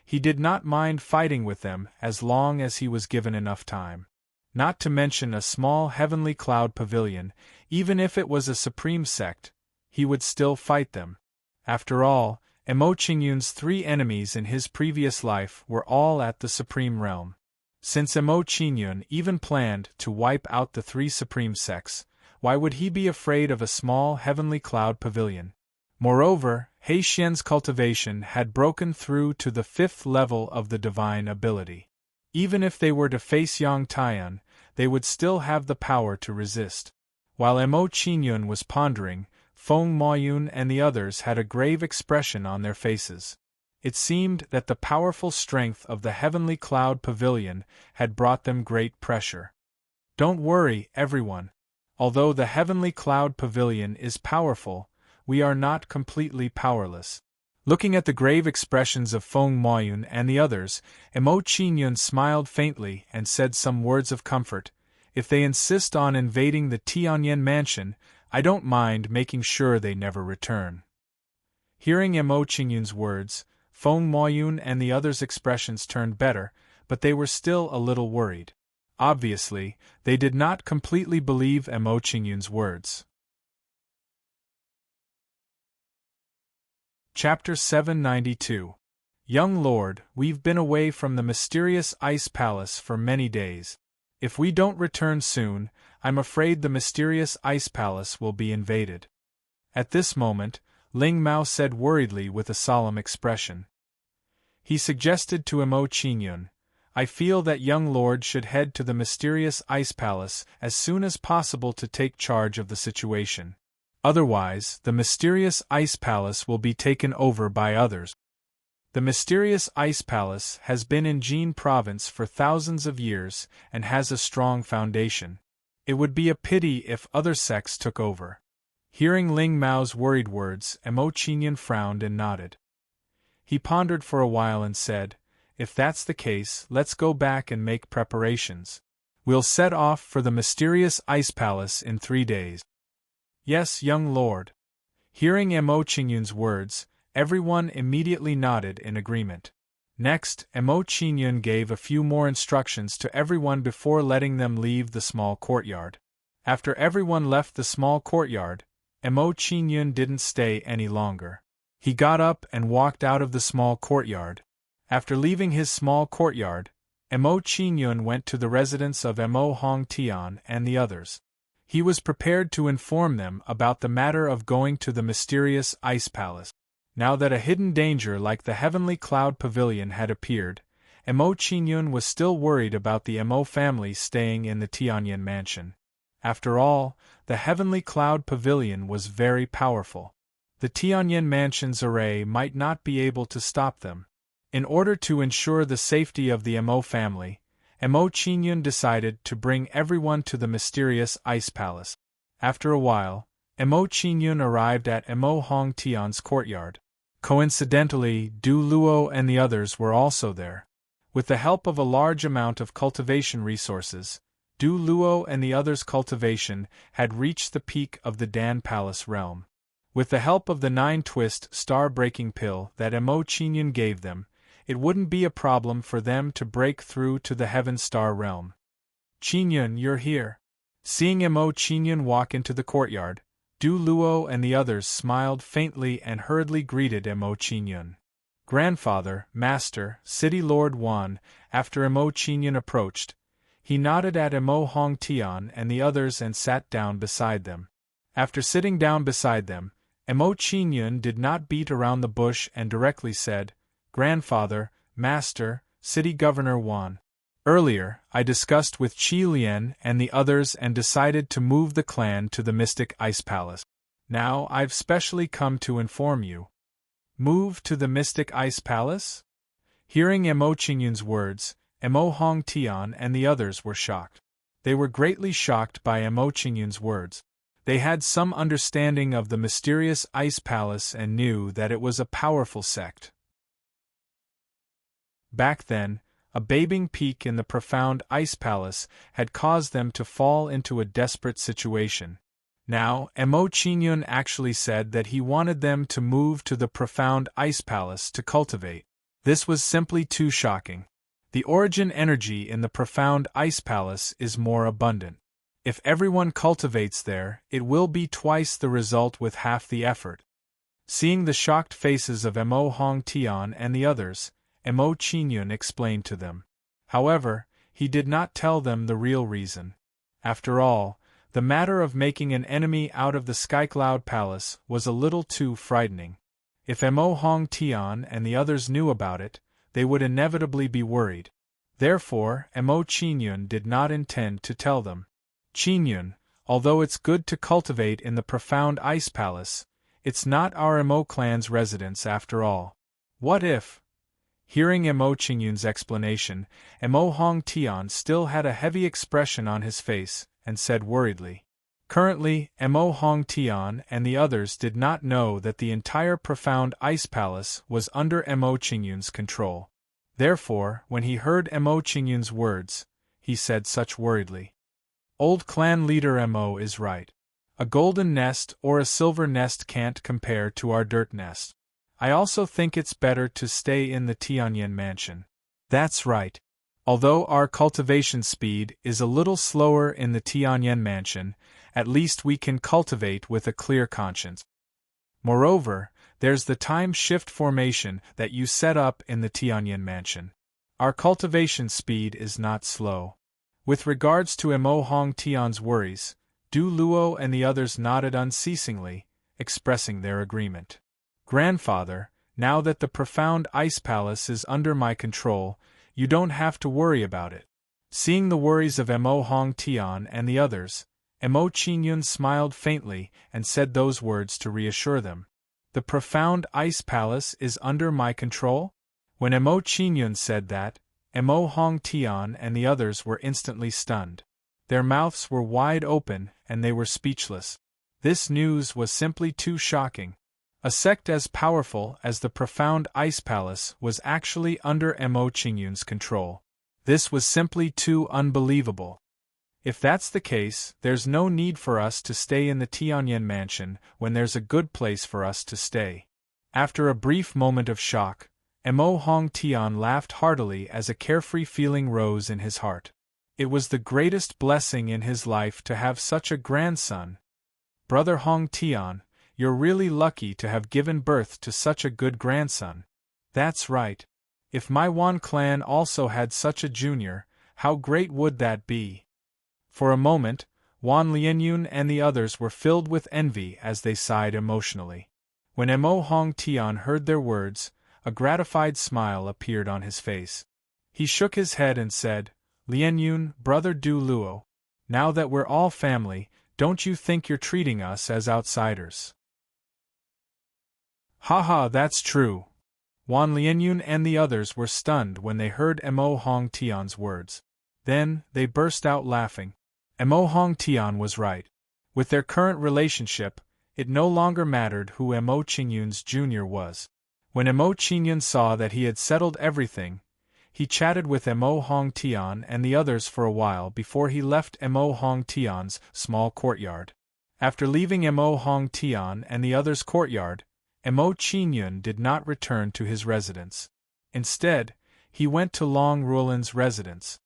he did not mind fighting with them as long as he was given enough time. not to mention a small heavenly cloud pavilion. Even if it was a supreme sect, he would still fight them. After all, Emo Qingyun's 3 enemies in his previous life were all at the supreme realm. Since Emo Qingyun even planned to wipe out the 3 supreme sects, why would he be afraid of a small heavenly cloud pavilion? Moreover, He Xian's cultivation had broken through to the 5th level of the divine ability. Even if they were to face Yang Taiyan, they would still have the power to resist. While Emo Qingyun was pondering, Feng Maoyun and the others had a grave expression on their faces. It seemed that the powerful strength of the heavenly cloud pavilion had brought them great pressure. Don't worry, everyone. Although the heavenly cloud pavilion is powerful, we are not completely powerless. Looking at the grave expressions of Feng Maoyun and the others, Emo Qingyun smiled faintly and said some words of comfort. If they insist on invading the Tianyan mansion, I don't mind making sure they never return. Hearing Emo Qingyun's words, Feng Maoyun and the others' expressions turned better, but they were still a little worried. Obviously, they did not completely believe Emo Qingyun's words. Chapter 792. Young Lord, we've been away from the mysterious ice palace for many days. If we don't return soon, I'm afraid the mysterious ice palace will be invaded. At this moment, Ling Mao said worriedly with a solemn expression. He suggested to Emo Qingyun, I feel that young lord should head to the mysterious ice palace as soon as possible to take charge of the situation. Otherwise, the mysterious ice palace will be taken over by others. The mysterious ice palace has been in Jin province for thousands of years and has a strong foundation. It would be a pity if other sects took over. Hearing Ling Mao's worried words, Emo Qingyun frowned and nodded. He pondered for a while and said, if that's the case, let's go back and make preparations. We'll set off for the mysterious ice palace in 3 days. Yes, young lord. Hearing Emo Qingyun's words, everyone immediately nodded in agreement. Next, Emo Qingyun gave a few more instructions to everyone before letting them leave the small courtyard. After everyone left the small courtyard, Emo Qingyun didn't stay any longer. He got up and walked out of the small courtyard. After leaving his small courtyard, Emo Qingyun went to the residence of Emo Hongtian and the others. He was prepared to inform them about the matter of going to the mysterious ice palace. Now that a hidden danger like the heavenly cloud pavilion had appeared, Emo Qingyun was still worried about the Emo family staying in the Tianyan mansion. After all, the heavenly cloud pavilion was very powerful. The Tianyan mansion's array might not be able to stop them. In order to ensure the safety of the Emo family, Emo Qingyun decided to bring everyone to the mysterious ice palace. After a while, Emo Qingyun arrived at Emo Hongtian's courtyard. Coincidentally, Du Luo and the others were also there. With the help of a large amount of cultivation resources, Du Luo and the others' cultivation had reached the peak of the Dan Palace realm. With the help of the 9-twist star-breaking pill that Emo Qingyun gave them, it wouldn't be a problem for them to break through to the Heaven Star realm. Qingyun, you're here. Seeing Emo Qingyun walk into the courtyard, Du Luo and the others smiled faintly and hurriedly greeted Emo Qingyun. Grandfather, Master, City Lord Wan. After Emo Qingyun approached, he nodded at Emo Hongtian and the others and sat down beside them. After sitting down beside them, Emo Qingyun did not beat around the bush and directly said, Grandfather, Master, City Governor Wan. Earlier, I discussed with Qi Lian and the others and decided to move the clan to the Mystic Ice Palace. Now I've specially come to inform you. Move to the Mystic Ice Palace? Hearing Emo Qingyun's words, Emo Hongtian and the others were shocked. They were greatly shocked by Emo Qingyun's words. They had some understanding of the mysterious Ice Palace and knew that it was a powerful sect. Back then, a bathing peak in the profound Ice Palace had caused them to fall into a desperate situation. Now, Emo Qingyun actually said that he wanted them to move to the profound Ice Palace to cultivate. This was simply too shocking. The origin energy in the profound ice palace is more abundant. If everyone cultivates there, it will be twice the result with half the effort. Seeing the shocked faces of Mo Hong Tian and the others, Mo Qingyun explained to them. However, he did not tell them the real reason. After all, the matter of making an enemy out of the Skycloud Palace was a little too frightening. If Mo Hong Tian and the others knew about it, they would inevitably be worried. Therefore, Mo Qingyun did not intend to tell them. Qingyun, although it's good to cultivate in the profound ice palace, it's not our Mo clan's residence after all. What if? Hearing Mo Qingyun's explanation, Mo Hong Tian still had a heavy expression on his face, and said worriedly. Currently, Mo Hong Tian and the others did not know that the entire profound ice palace was under Mo Qingyun's control. Therefore, when he heard Mo Qingyun's words, he said such worriedly. Old clan leader Mo is right. A golden nest or a silver nest can't compare to our dirt nest. I also think it's better to stay in the Tianyan mansion. That's right. Although our cultivation speed is a little slower in the Tianyan mansion, at least we can cultivate with a clear conscience. Moreover, there's the time shift formation that you set up in the Tianyan mansion. Our cultivation speed is not slow. With regards to Mo Hong Tian's worries, Du Luo and the others nodded unceasingly, expressing their agreement. Grandfather, now that the profound ice palace is under my control, you don't have to worry about it. Seeing the worries of Mo Hong Tian and the others, Mo Qingyun smiled faintly and said those words to reassure them. The profound ice palace is under my control? When Mo Qingyun said that, Mo Hong Tian and the others were instantly stunned. Their mouths were wide open and they were speechless. This news was simply too shocking. A sect as powerful as the profound ice palace was actually under Mo Qingyun's control. This was simply too unbelievable. If that's the case, there's no need for us to stay in the Tianyan mansion when there's a good place for us to stay. After a brief moment of shock, Mo Hong Tian laughed heartily as a carefree feeling rose in his heart. It was the greatest blessing in his life to have such a grandson. Brother Hong Tian, you're really lucky to have given birth to such a good grandson. That's right. If my Wan clan also had such a junior, how great would that be? For a moment, Wan Lianyun and the others were filled with envy as they sighed emotionally. When Mo Hong Tian heard their words, a gratified smile appeared on his face. He shook his head and said, Lianyun, brother Du Luo, now that we're all family, don't you think you're treating us as outsiders? Haha, that's true. Wan Lianyun and the others were stunned when they heard Mo Hong Tian's words. Then, they burst out laughing. Mo Hong Tian was right. With their current relationship, it no longer mattered who Mo Qingyun's junior was. When Mo Qingyun saw that he had settled everything, he chatted with Mo Hong Tian and the others for a while before he left Mo Hong Tian's small courtyard. After leaving Mo Hong Tian and the others' courtyard, Mo Qingyun did not return to his residence. Instead, he went to Long Ruolan's residence.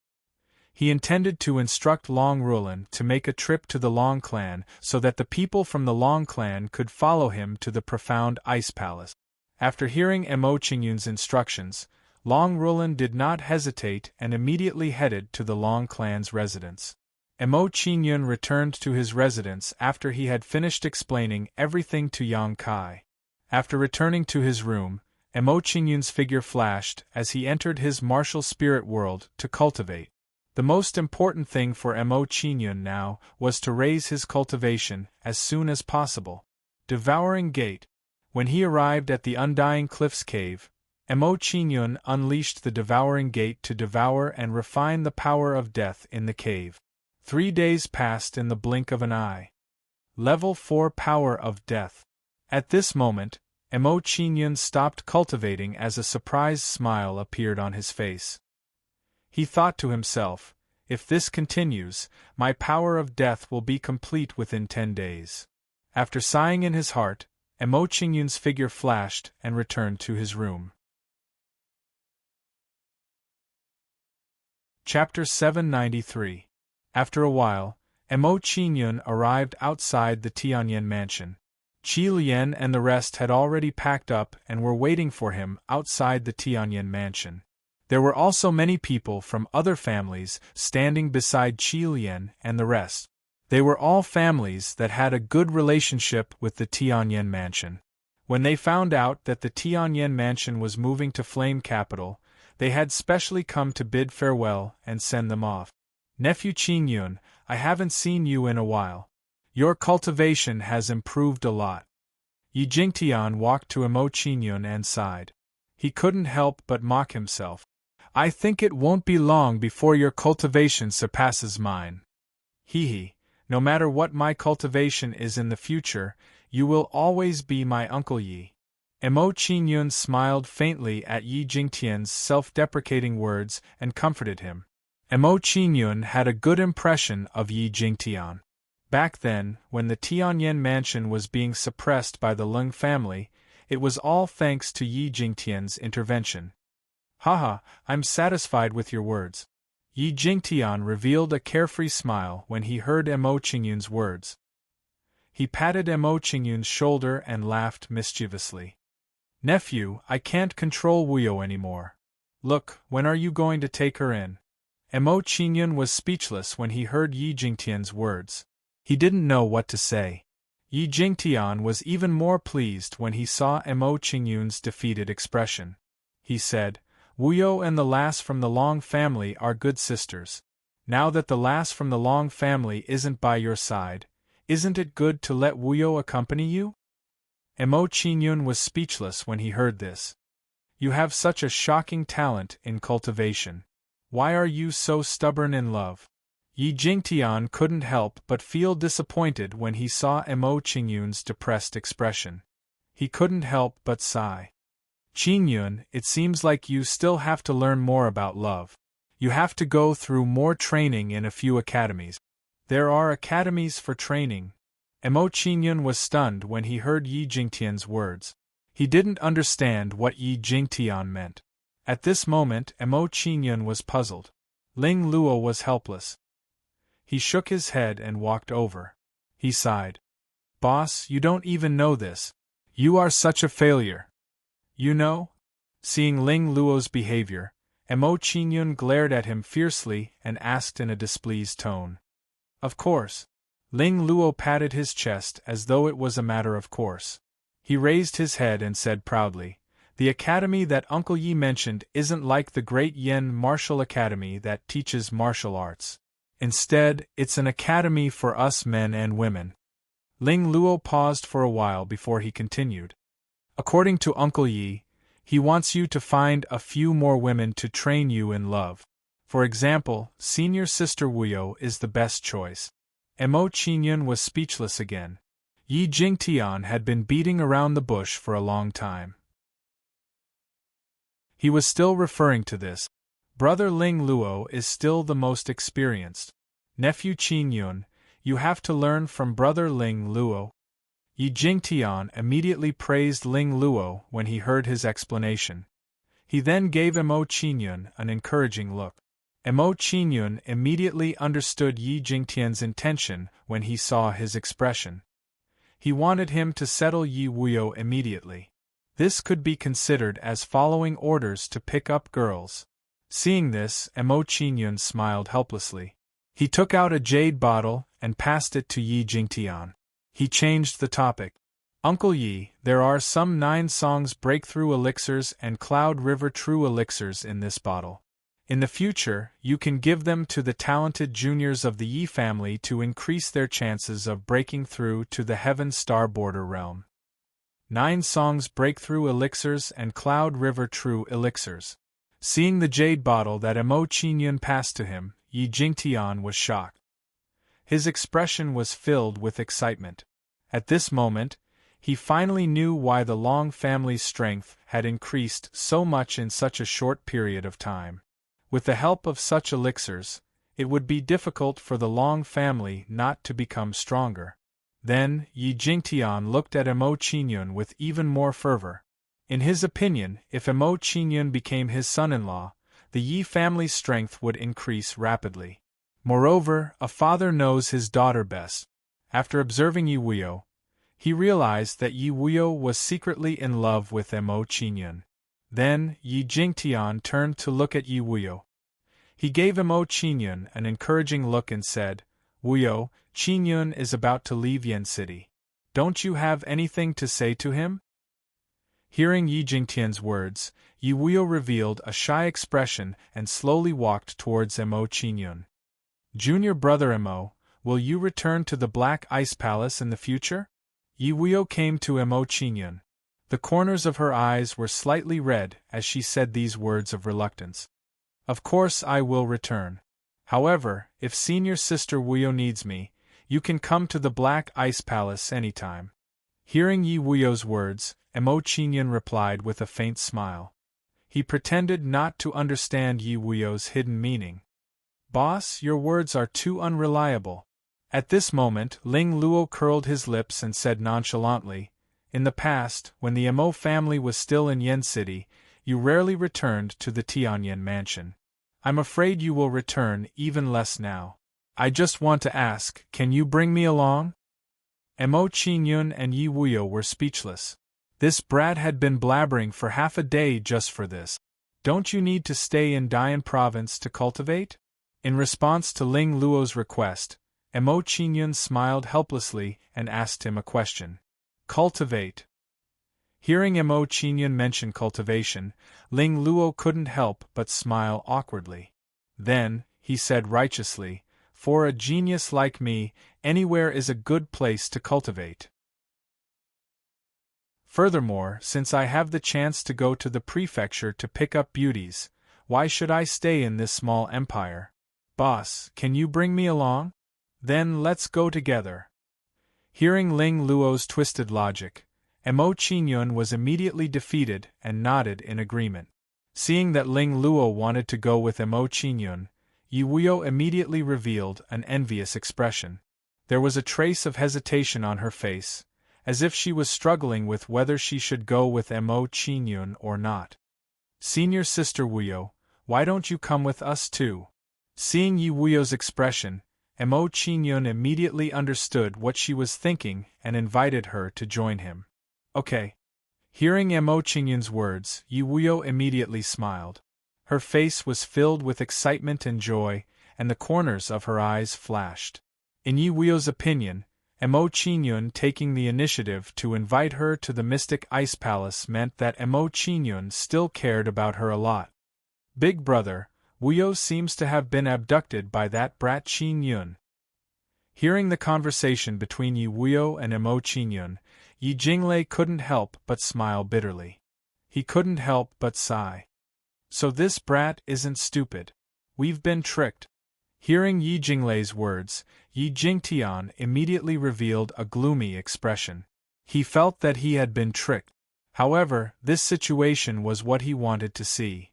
He intended to instruct Long Ruolan to make a trip to the Long clan so that the people from the Long clan could follow him to the profound ice palace. After hearing Mo Qingyun's instructions, Long Ruolan did not hesitate and immediately headed to the Long clan's residence. Mo Qingyun returned to his residence after he had finished explaining everything to Yang Kai. After returning to his room, Mo Qingyun's figure flashed as he entered his martial spirit world to cultivate. The most important thing for Mo Qingyun now was to raise his cultivation as soon as possible. Devouring Gate. When he arrived at the Undying Cliffs Cave, Mo Qingyun unleashed the Devouring Gate to devour and refine the power of death in the cave. 3 days passed in the blink of an eye. Level 4 Power of Death. At this moment, Mo Qingyun stopped cultivating as a surprised smile appeared on his face. He thought to himself, if this continues, my power of death will be complete within 10 days. After sighing in his heart, Mo Qingyun's figure flashed and returned to his room. Chapter 793. After a while, Mo Qingyun arrived outside the Tianyan mansion. Qi Lian and the rest had already packed up and were waiting for him outside the Tianyan mansion. There were also many people from other families standing beside Qi Lian and the rest. They were all families that had a good relationship with the Tianyan mansion. When they found out that the Tianyan mansion was moving to Flame Capital, they had specially come to bid farewell and send them off. Nephew Qingyun, I haven't seen you in a while. Your cultivation has improved a lot. Yi Jingtian walked to Mo Qingyun and sighed. He couldn't help but mock himself. I think it won't be long before your cultivation surpasses mine. Hee. No matter what my cultivation is in the future, you will always be my Uncle Yi. Mo Qingyun smiled faintly at Yi Jingtian's self-deprecating words and comforted him. Mo Qingyun had a good impression of Yi Jingtian. Back then, when the Tianyan mansion was being suppressed by the Leng family, it was all thanks to Yi Jingtian's intervention. Haha, I'm satisfied with your words. Yi Jingtian revealed a carefree smile when he heard Mo Qingyun's words. He patted Mo Qingyun's shoulder and laughed mischievously. Nephew, I can't control Wuyo anymore. Look, when are you going to take her in? Mo Qingyun was speechless when he heard Yi Jingtian's words. He didn't know what to say. Yi Jingtian was even more pleased when he saw Mo Qingyun's defeated expression. He said, Wuyo and the lass from the Long family are good sisters. Now that the lass from the Long family isn't by your side, isn't it good to let Wuyo accompany you? Mo Qingyun was speechless when he heard this. You have such a shocking talent in cultivation. Why are you so stubborn in love? Yi Jingtian couldn't help but feel disappointed when he saw Mo Qingyun's depressed expression. He couldn't help but sigh. Qingyun, it seems like you still have to learn more about love. You have to go through more training in a few academies. There are academies for training. Mo Qingyun was stunned when he heard Yi Jingtian's words. He didn't understand what Yi Jingtian meant. At this moment, Mo Qingyun was puzzled. Ling Luo was helpless. He shook his head and walked over. He sighed. Boss, you don't even know this. You are such a failure. You know? Seeing Ling Luo's behavior, Mo Qingyun glared at him fiercely and asked in a displeased tone. Of course. Ling Luo patted his chest as though it was a matter of course. He raised his head and said proudly, The academy that Uncle Yi mentioned isn't like the Great Yen Martial Academy that teaches martial arts. Instead, it's an academy for us men and women. Ling Luo paused for a while before he continued. According to Uncle Yi, he wants you to find a few more women to train you in love. For example, senior sister Wuyo is the best choice. Mo Qingyun was speechless again. Yi Jingtian had been beating around the bush for a long time. He was still referring to this. Brother Ling Luo is still the most experienced. Nephew Qingyun, you have to learn from Brother Ling Luo. Yi Jingtian immediately praised Ling Luo when he heard his explanation. He then gave Mo Qingyun an encouraging look. Mo Qingyun immediately understood Yi Jingtian's intention when he saw his expression. He wanted him to settle Yi Wuyo immediately. This could be considered as following orders to pick up girls. Seeing this, Mo Qingyun smiled helplessly. He took out a jade bottle and passed it to Yi Jingtian. He changed the topic. Uncle Yi, there are some 9 songs breakthrough elixirs and Cloud River true elixirs in this bottle. In the future, you can give them to the talented juniors of the Yi family to increase their chances of breaking through to the Heaven Star Border realm. 9 songs breakthrough elixirs and Cloud River true elixirs. Seeing the jade bottle that Mo Qingyun passed to him, Yi Jingtian was shocked. His expression was filled with excitement. At this moment, he finally knew why the Long family's strength had increased so much in such a short period of time. With the help of such elixirs, it would be difficult for the Long family not to become stronger. Then, Yi Jingtian looked at Mo Qingyun with even more fervor. In his opinion, if Mo Qingyun became his son-in-law, the Yi family's strength would increase rapidly. Moreover, a father knows his daughter best. After observing Yi Wuyo, he realized that Yi Wuyo was secretly in love with Mo Qingyun. Then, Yi Jingtian turned to look at Yi Wuyo. He gave Mo Qingyun an encouraging look and said, "Wuyo, Qingyun is about to leave Yan City. Don't you have anything to say to him?" Hearing Yi Jingtian's words, Yi Wuyo revealed a shy expression and slowly walked towards Mo Qingyun. "Junior brother Mo, will you return to the Black Ice Palace in the future?" Yi Wuyo came to Mo Qingyun. The corners of her eyes were slightly red as she said these words of reluctance. "Of course I will return. However, if senior sister Wuyo needs me, you can come to the Black Ice Palace anytime." Hearing Yi Wuyo's words, Mo Qingyun replied with a faint smile. He pretended not to understand Yi Wuyo's hidden meaning. "Boss, your words are too unreliable." At this moment, Ling Luo curled his lips and said nonchalantly, "In the past, when the Mo family was still in Yen City, you rarely returned to the Tianyan mansion. I'm afraid you will return even less now. I just want to ask, can you bring me along?" Mo Qingyun and Yi Wuyo were speechless. This brat had been blabbering for half a day just for this. "Don't you need to stay in Dian province to cultivate?" In response to Ling Luo's request, Mo Qingyun smiled helplessly and asked him a question. "Cultivate?" Hearing Mo Qingyun mention cultivation, Ling Luo couldn't help but smile awkwardly. Then, he said righteously, "For a genius like me, anywhere is a good place to cultivate. Furthermore, since I have the chance to go to the prefecture to pick up beauties, why should I stay in this small empire? Boss, can you bring me along? Then let's go together." Hearing Ling Luo's twisted logic, Mo Qingyun was immediately defeated and nodded in agreement. Seeing that Ling Luo wanted to go with Mo Qingyun, Yi Wuyo immediately revealed an envious expression. There was a trace of hesitation on her face, as if she was struggling with whether she should go with Mo Qingyun or not. "Senior sister Wuyo, why don't you come with us too?" Seeing Yi Wuyo's expression, Mo Qingyun immediately understood what she was thinking and invited her to join him. "Okay." Hearing Mo Qingyun's words, Yi Wuyo immediately smiled. Her face was filled with excitement and joy, and the corners of her eyes flashed. In Yi Wuyo's opinion, Mo Qingyun taking the initiative to invite her to the Mystic Ice Palace meant that Mo Qingyun still cared about her a lot. "Big brother, Wuyo seems to have been abducted by that brat Qingyun." Hearing the conversation between Yi Wuyo and Mo Qingyun, Yi Jinglei couldn't help but smile bitterly. He couldn't help but sigh. "So this brat isn't stupid. We've been tricked." Hearing Yi Jinglei's words, Yi Jingtian immediately revealed a gloomy expression. He felt that he had been tricked. However, this situation was what he wanted to see.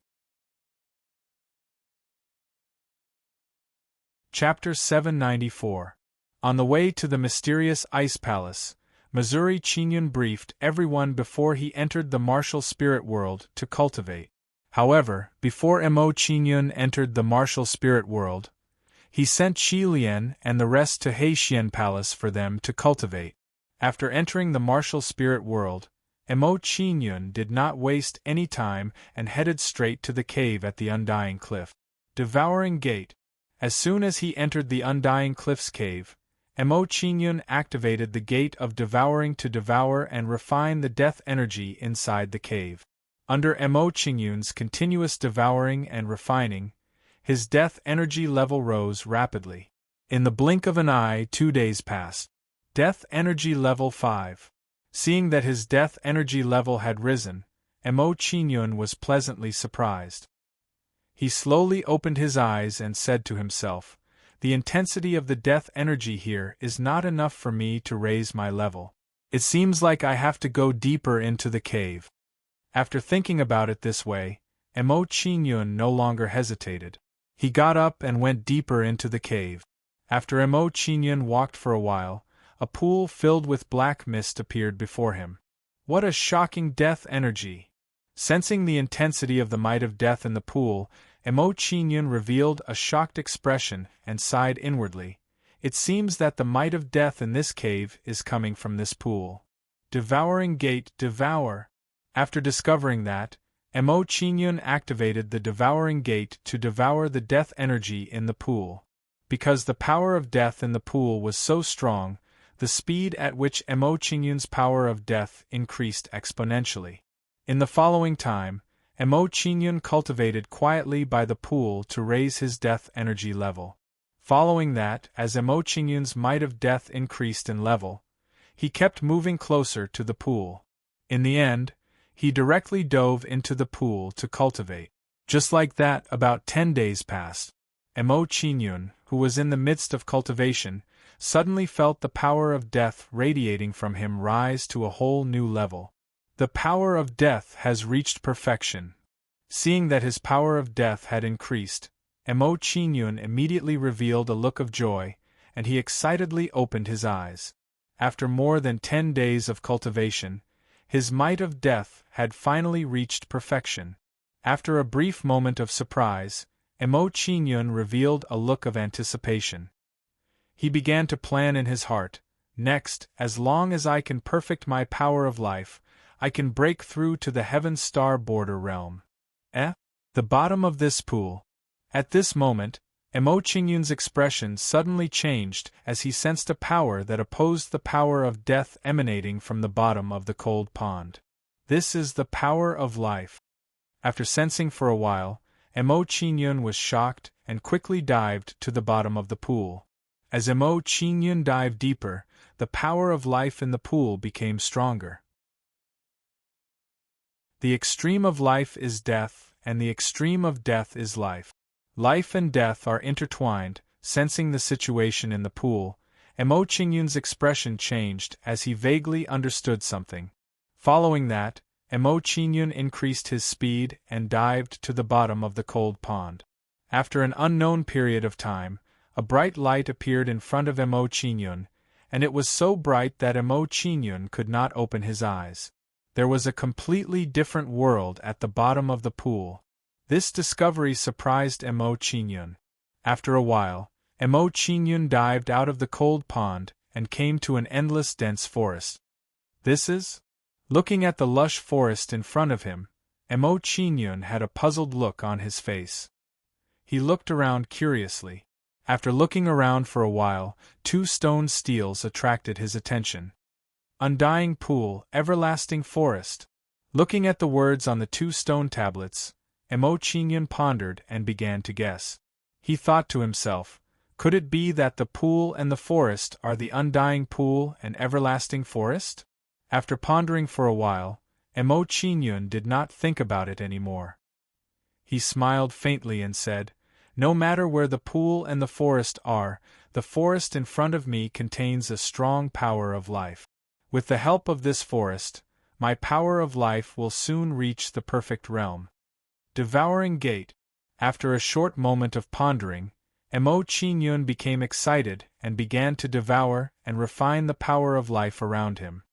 Chapter 794. On the way to the mysterious Ice Palace, Missouri Qingyun briefed everyone before he entered the martial spirit world to cultivate. However, before Mo Qingyun entered the martial spirit world, he sent Qi Lian and the rest to Heixian Palace for them to cultivate. After entering the martial spirit world, Mo Qingyun did not waste any time and headed straight to the cave at the Undying Cliff. Devouring Gate. As soon as he entered the Undying Cliff's cave, Mo Qingyun activated the Gate of Devouring to devour and refine the death energy inside the cave. Under Mo Qingyun's continuous devouring and refining, his death energy level rose rapidly. In the blink of an eye, 2 days passed. Death energy level 5. Seeing that his death energy level had risen, Mo Qingyun was pleasantly surprised. He slowly opened his eyes and said to himself, "The intensity of the death energy here is not enough for me to raise my level. It seems like I have to go deeper into the cave." After thinking about it this way, Mo Qingyun no longer hesitated. He got up and went deeper into the cave. After Mo Qingyun walked for a while, a pool filled with black mist appeared before him. What a shocking death energy! Sensing the intensity of the might of death in the pool, Emo Qingyun revealed a shocked expression and sighed inwardly. It seems that the might of death in this cave is coming from this pool. Devouring Gate, devour. After discovering that, Emo Qingyun activated the Devouring Gate to devour the death energy in the pool. Because the power of death in the pool was so strong, the speed at which Emo Qingyun's power of death increased exponentially. In the following time, Emo Qingyun cultivated quietly by the pool to raise his death energy level. Following that, as Emo Qingyun's might of death increased in level, he kept moving closer to the pool. In the end, he directly dove into the pool to cultivate. Just like that, about 10 days passed. Emo Qingyun, who was in the midst of cultivation, suddenly felt the power of death radiating from him rise to a whole new level. The power of death has reached perfection. Seeing that his power of death had increased, Emo Qingyun immediately revealed a look of joy, and he excitedly opened his eyes. After more than 10 days of cultivation, his might of death had finally reached perfection. After a brief moment of surprise, Emo Qingyun revealed a look of anticipation. He began to plan in his heart, next, as long as I can perfect my power of life, I can break through to the Heaven Star border realm. The bottom of this pool. At this moment, Emo Qingyun's expression suddenly changed as he sensed a power that opposed the power of death emanating from the bottom of the cold pond. This is the power of life. After sensing for a while, Emo Qingyun was shocked and quickly dived to the bottom of the pool. As Emo Qingyun dived deeper, the power of life in the pool became stronger. The extreme of life is death, and the extreme of death is life. Life and death are intertwined. Sensing the situation in the pool, Emo Qingyun's expression changed as he vaguely understood something. Following that, Emo Qingyun increased his speed and dived to the bottom of the cold pond. After an unknown period of time, a bright light appeared in front of Emo Qingyun, and it was so bright that Emo Qingyun could not open his eyes. There was a completely different world at the bottom of the pool. This discovery surprised Emo Qingyun. After a while, Emo Qingyun dived out of the cold pond and came to an endless dense forest. This is? Looking at the lush forest in front of him, Emo Qingyun had a puzzled look on his face. He looked around curiously. After looking around for a while, 2 stone steels attracted his attention. Undying Pool, Everlasting Forest. Looking at the words on the 2 stone tablets, Emo Qingyun pondered and began to guess. He thought to himself, could it be that the pool and the forest are the Undying Pool and Everlasting Forest? After pondering for a while, Emo Qingyun did not think about it anymore. He smiled faintly and said, no matter where the pool and the forest are, the forest in front of me contains a strong power of life. With the help of this forest, my power of life will soon reach the perfect realm. Devouring Gate. After a short moment of pondering, Emo Qingyun became excited and began to devour and refine the power of life around him.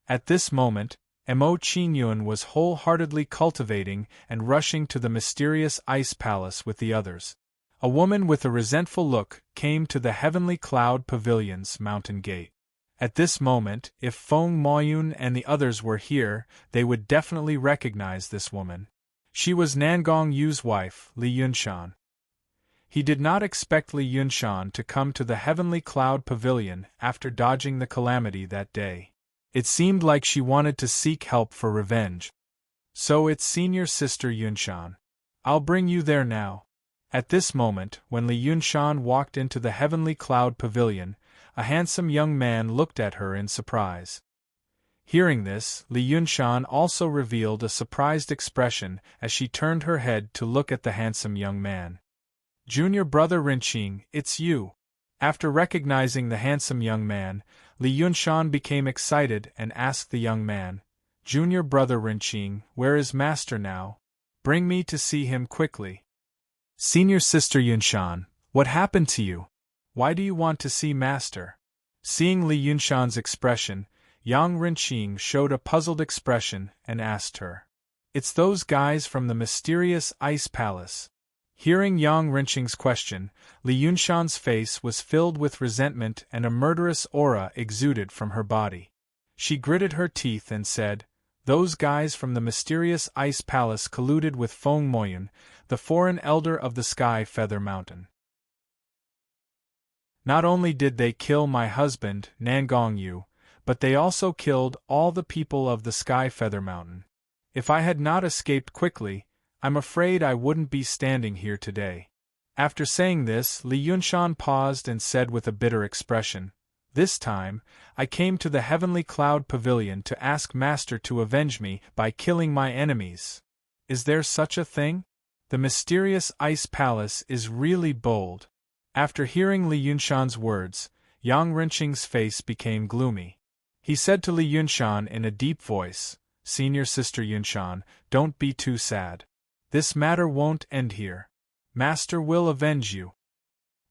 At this moment, Emo Qingyun was wholeheartedly cultivating and rushing to the mysterious ice palace with the others. A woman with a resentful look came to the Heavenly Cloud Pavilion's mountain gate. At this moment, if Feng Maoyun and the others were here, they would definitely recognize this woman. She was Nangong Yu's wife, Li Yunshan. He did not expect Li Yunshan to come to the Heavenly Cloud Pavilion after dodging the calamity that day. It seemed like she wanted to seek help for revenge. So it's senior sister Yunshan. I'll bring you there now. At this moment, when Li Yunshan walked into the Heavenly Cloud Pavilion, a handsome young man looked at her in surprise. Hearing this, Li Yunshan also revealed a surprised expression as she turned her head to look at the handsome young man. Junior brother Rinqing, it's you. After recognizing the handsome young man, Li Yunshan became excited and asked the young man, Junior brother Rinqing, where is master now? Bring me to see him quickly. Senior sister Yunshan, what happened to you? Why do you want to see master? Seeing Li Yunshan's expression, Yang Rinqing showed a puzzled expression and asked her. It's those guys from the mysterious ice palace. Hearing Yang Rinqing's question, Li Yunshan's face was filled with resentment and a murderous aura exuded from her body. She gritted her teeth and said, "Those guys from the mysterious Ice Palace colluded with Feng Moyun, the foreign elder of the Sky Feather Mountain. Not only did they kill my husband, Nangong Yu, but they also killed all the people of the Sky Feather Mountain. If I had not escaped quickly, I'm afraid I wouldn't be standing here today." After saying this, Li Yunshan paused and said with a bitter expression, "This time, I came to the Heavenly Cloud Pavilion to ask Master to avenge me by killing my enemies. Is there such a thing? The mysterious Ice Palace is really bold." After hearing Li Yunshan's words, Yang Rinqing's face became gloomy. He said to Li Yunshan in a deep voice, "Senior Sister Yunshan, don't be too sad. This matter won't end here. Master will avenge you.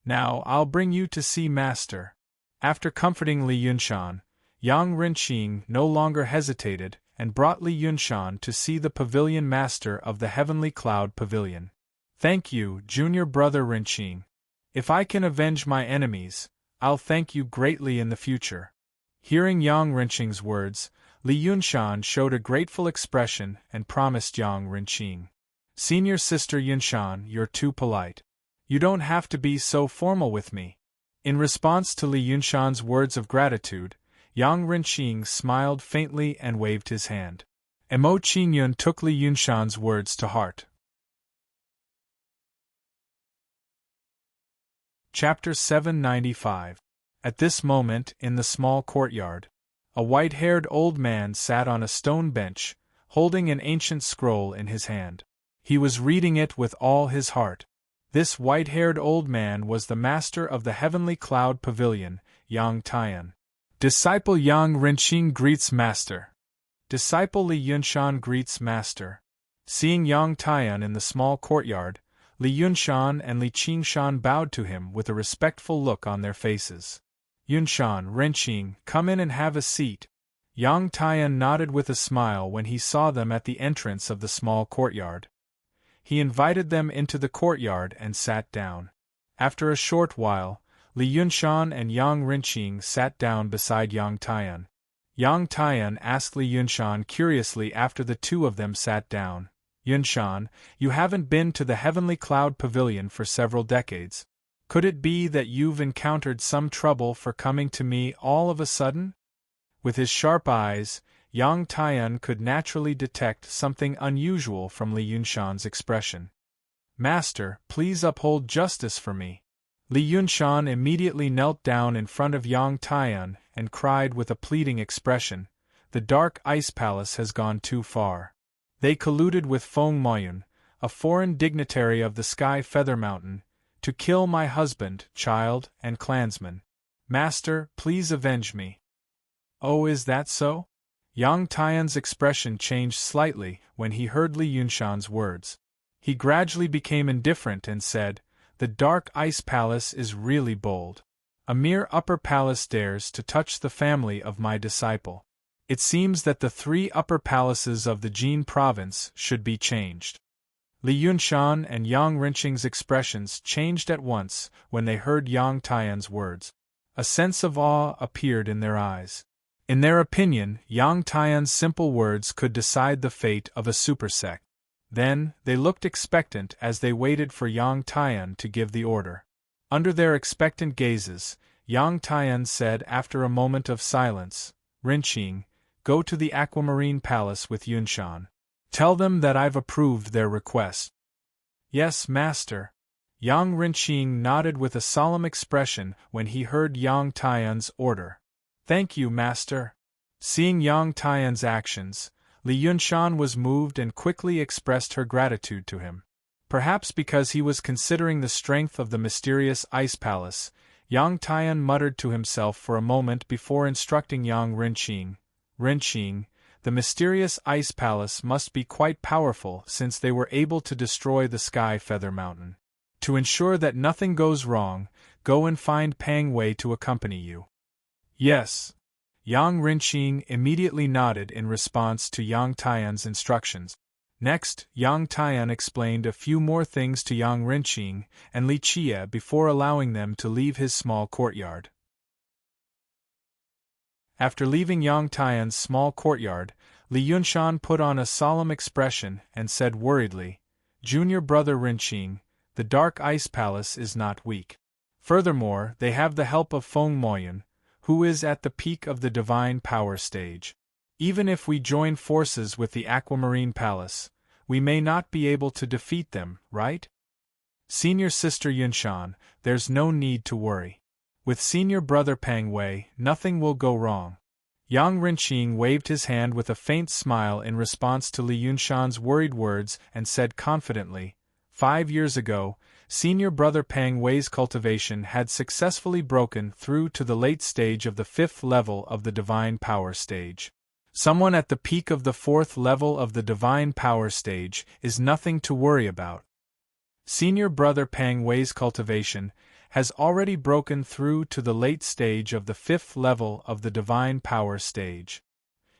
Now I'll bring you to see Master." After comforting Li Yunshan, Yang Rinqing no longer hesitated and brought Li Yunshan to see the Pavilion Master of the Heavenly Cloud Pavilion. "Thank you, junior brother Rinqing. If I can avenge my enemies, I'll thank you greatly in the future." Hearing Yang Rinqing's words, Li Yunshan showed a grateful expression and promised Yang Rinqing, "Senior Sister Yunshan, you're too polite. You don't have to be so formal with me." In response to Li Yunshan's words of gratitude, Yang Rinqing smiled faintly and waved his hand. Mo Qingyun took Li Yunshan's words to heart. Chapter 795. At this moment, in the small courtyard, a white-haired old man sat on a stone bench, holding an ancient scroll in his hand. He was reading it with all his heart. This white-haired old man was the master of the Heavenly Cloud Pavilion, Yang Tian. Disciple Yang Rinqing greets Master. Disciple Li Yunshan greets Master. Seeing Yang Tian in the small courtyard, Li Yunshan and Li Qingshan bowed to him with a respectful look on their faces. "Yunshan, Rinqing, come in and have a seat." Yang Tian nodded with a smile when he saw them at the entrance of the small courtyard. He invited them into the courtyard and sat down. After a short while, Li Yunshan and Yang Rinqing sat down beside Yang Tian. Yang Tian asked Li Yunshan curiously after the two of them sat down, "Yunshan, you haven't been to the Heavenly Cloud Pavilion for several decades. Could it be that you've encountered some trouble for coming to me all of a sudden?" With his sharp eyes, Yang Tian could naturally detect something unusual from Li Yunshan's expression. "Master, please uphold justice for me." Li Yunshan immediately knelt down in front of Yang Tian and cried with a pleading expression, "The Dark Ice Palace has gone too far. They colluded with Feng Moyun, a foreign dignitary of the Sky Feather Mountain, to kill my husband, child, and clansmen. Master, please avenge me." "Oh, is that so?" Yang Tian's expression changed slightly when he heard Li Yunshan's words. He gradually became indifferent and said, "The Dark Ice Palace is really bold. A mere upper palace dares to touch the family of my disciple. It seems that the 3 upper palaces of the Jin province should be changed." Li Yunshan and Yang Rinqing's expressions changed at once when they heard Yang Tian's words. A sense of awe appeared in their eyes. In their opinion, Yang Tian's simple words could decide the fate of a supersect. Then, they looked expectant as they waited for Yang Tian to give the order. Under their expectant gazes, Yang Tian said after a moment of silence, "Rinqing, go to the Aquamarine Palace with Yunshan. Tell them that I've approved their request." "Yes, Master." Yang Rinqing nodded with a solemn expression when he heard Yang Tian's order. "Thank you, Master." Seeing Yang Tian's actions, Li Yunshan was moved and quickly expressed her gratitude to him. Perhaps because he was considering the strength of the mysterious Ice Palace, Yang Tian muttered to himself for a moment before instructing Yang Rinqing, "Rinqing, the mysterious Ice Palace must be quite powerful since they were able to destroy the Sky Feather Mountain. To ensure that nothing goes wrong, go and find Pang Wei to accompany you." "Yes." Yang Rinqing immediately nodded in response to Yang Tian's instructions. Next, Yang Tian explained a few more things to Yang Rinqing and Li Qie before allowing them to leave his small courtyard. After leaving Yang Tian's small courtyard, Li Yunshan put on a solemn expression and said worriedly, "Junior brother Rinqing, the Dark Ice Palace is not weak. Furthermore, they have the help of Feng Moyun, who is at the peak of the divine power stage. Even if we join forces with the Aquamarine Palace, we may not be able to defeat them, right? Senior sister Yunshan, there's no need to worry. With senior brother Pang Wei, nothing will go wrong." Yang Rinqing waved his hand with a faint smile in response to Li Yunshan's worried words and said confidently, 5 years ago, senior brother Pang Wei's cultivation had successfully broken through to the late stage of the 5th level of the divine power stage. Someone at the peak of the 4th level of the divine power stage is nothing to worry about. Senior brother Pang Wei's cultivation has already broken through to the late stage of the 5th level of the divine power stage.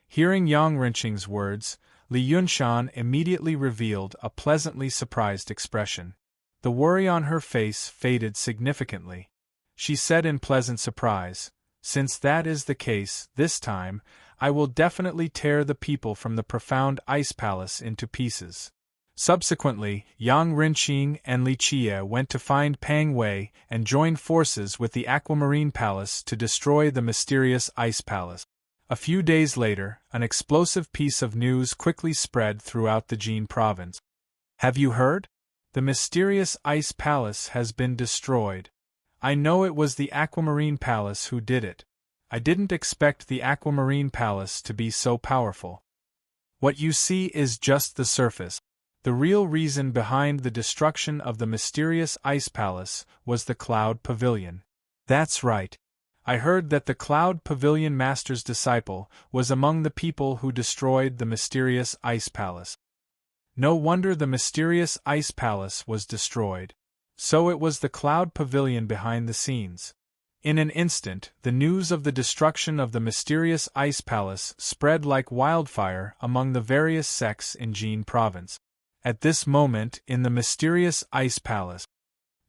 Hearing Yang Rinqing's words, Li Yunshan immediately revealed a pleasantly surprised expression. The worry on her face faded significantly. She said in pleasant surprise, "Since that is the case, this time, I will definitely tear the people from the profound ice palace into pieces." Subsequently, Yang Rinqing and Li Qie went to find Pang Wei and joined forces with the Aquamarine Palace to destroy the mysterious Ice Palace. A few days later, an explosive piece of news quickly spread throughout the Jin province. "Have you heard? The mysterious Ice Palace has been destroyed. I know it was the Aquamarine Palace who did it. I didn't expect the Aquamarine Palace to be so powerful. What you see is just the surface. The real reason behind the destruction of the mysterious Ice Palace was the Cloud Pavilion." "That's right. I heard that the Cloud Pavilion Master's disciple was among the people who destroyed the mysterious Ice Palace. No wonder the mysterious Ice Palace was destroyed. So it was the Cloud Pavilion behind the scenes." In an instant, the news of the destruction of the mysterious Ice Palace spread like wildfire among the various sects in Jin province. At this moment, in the mysterious Ice Palace,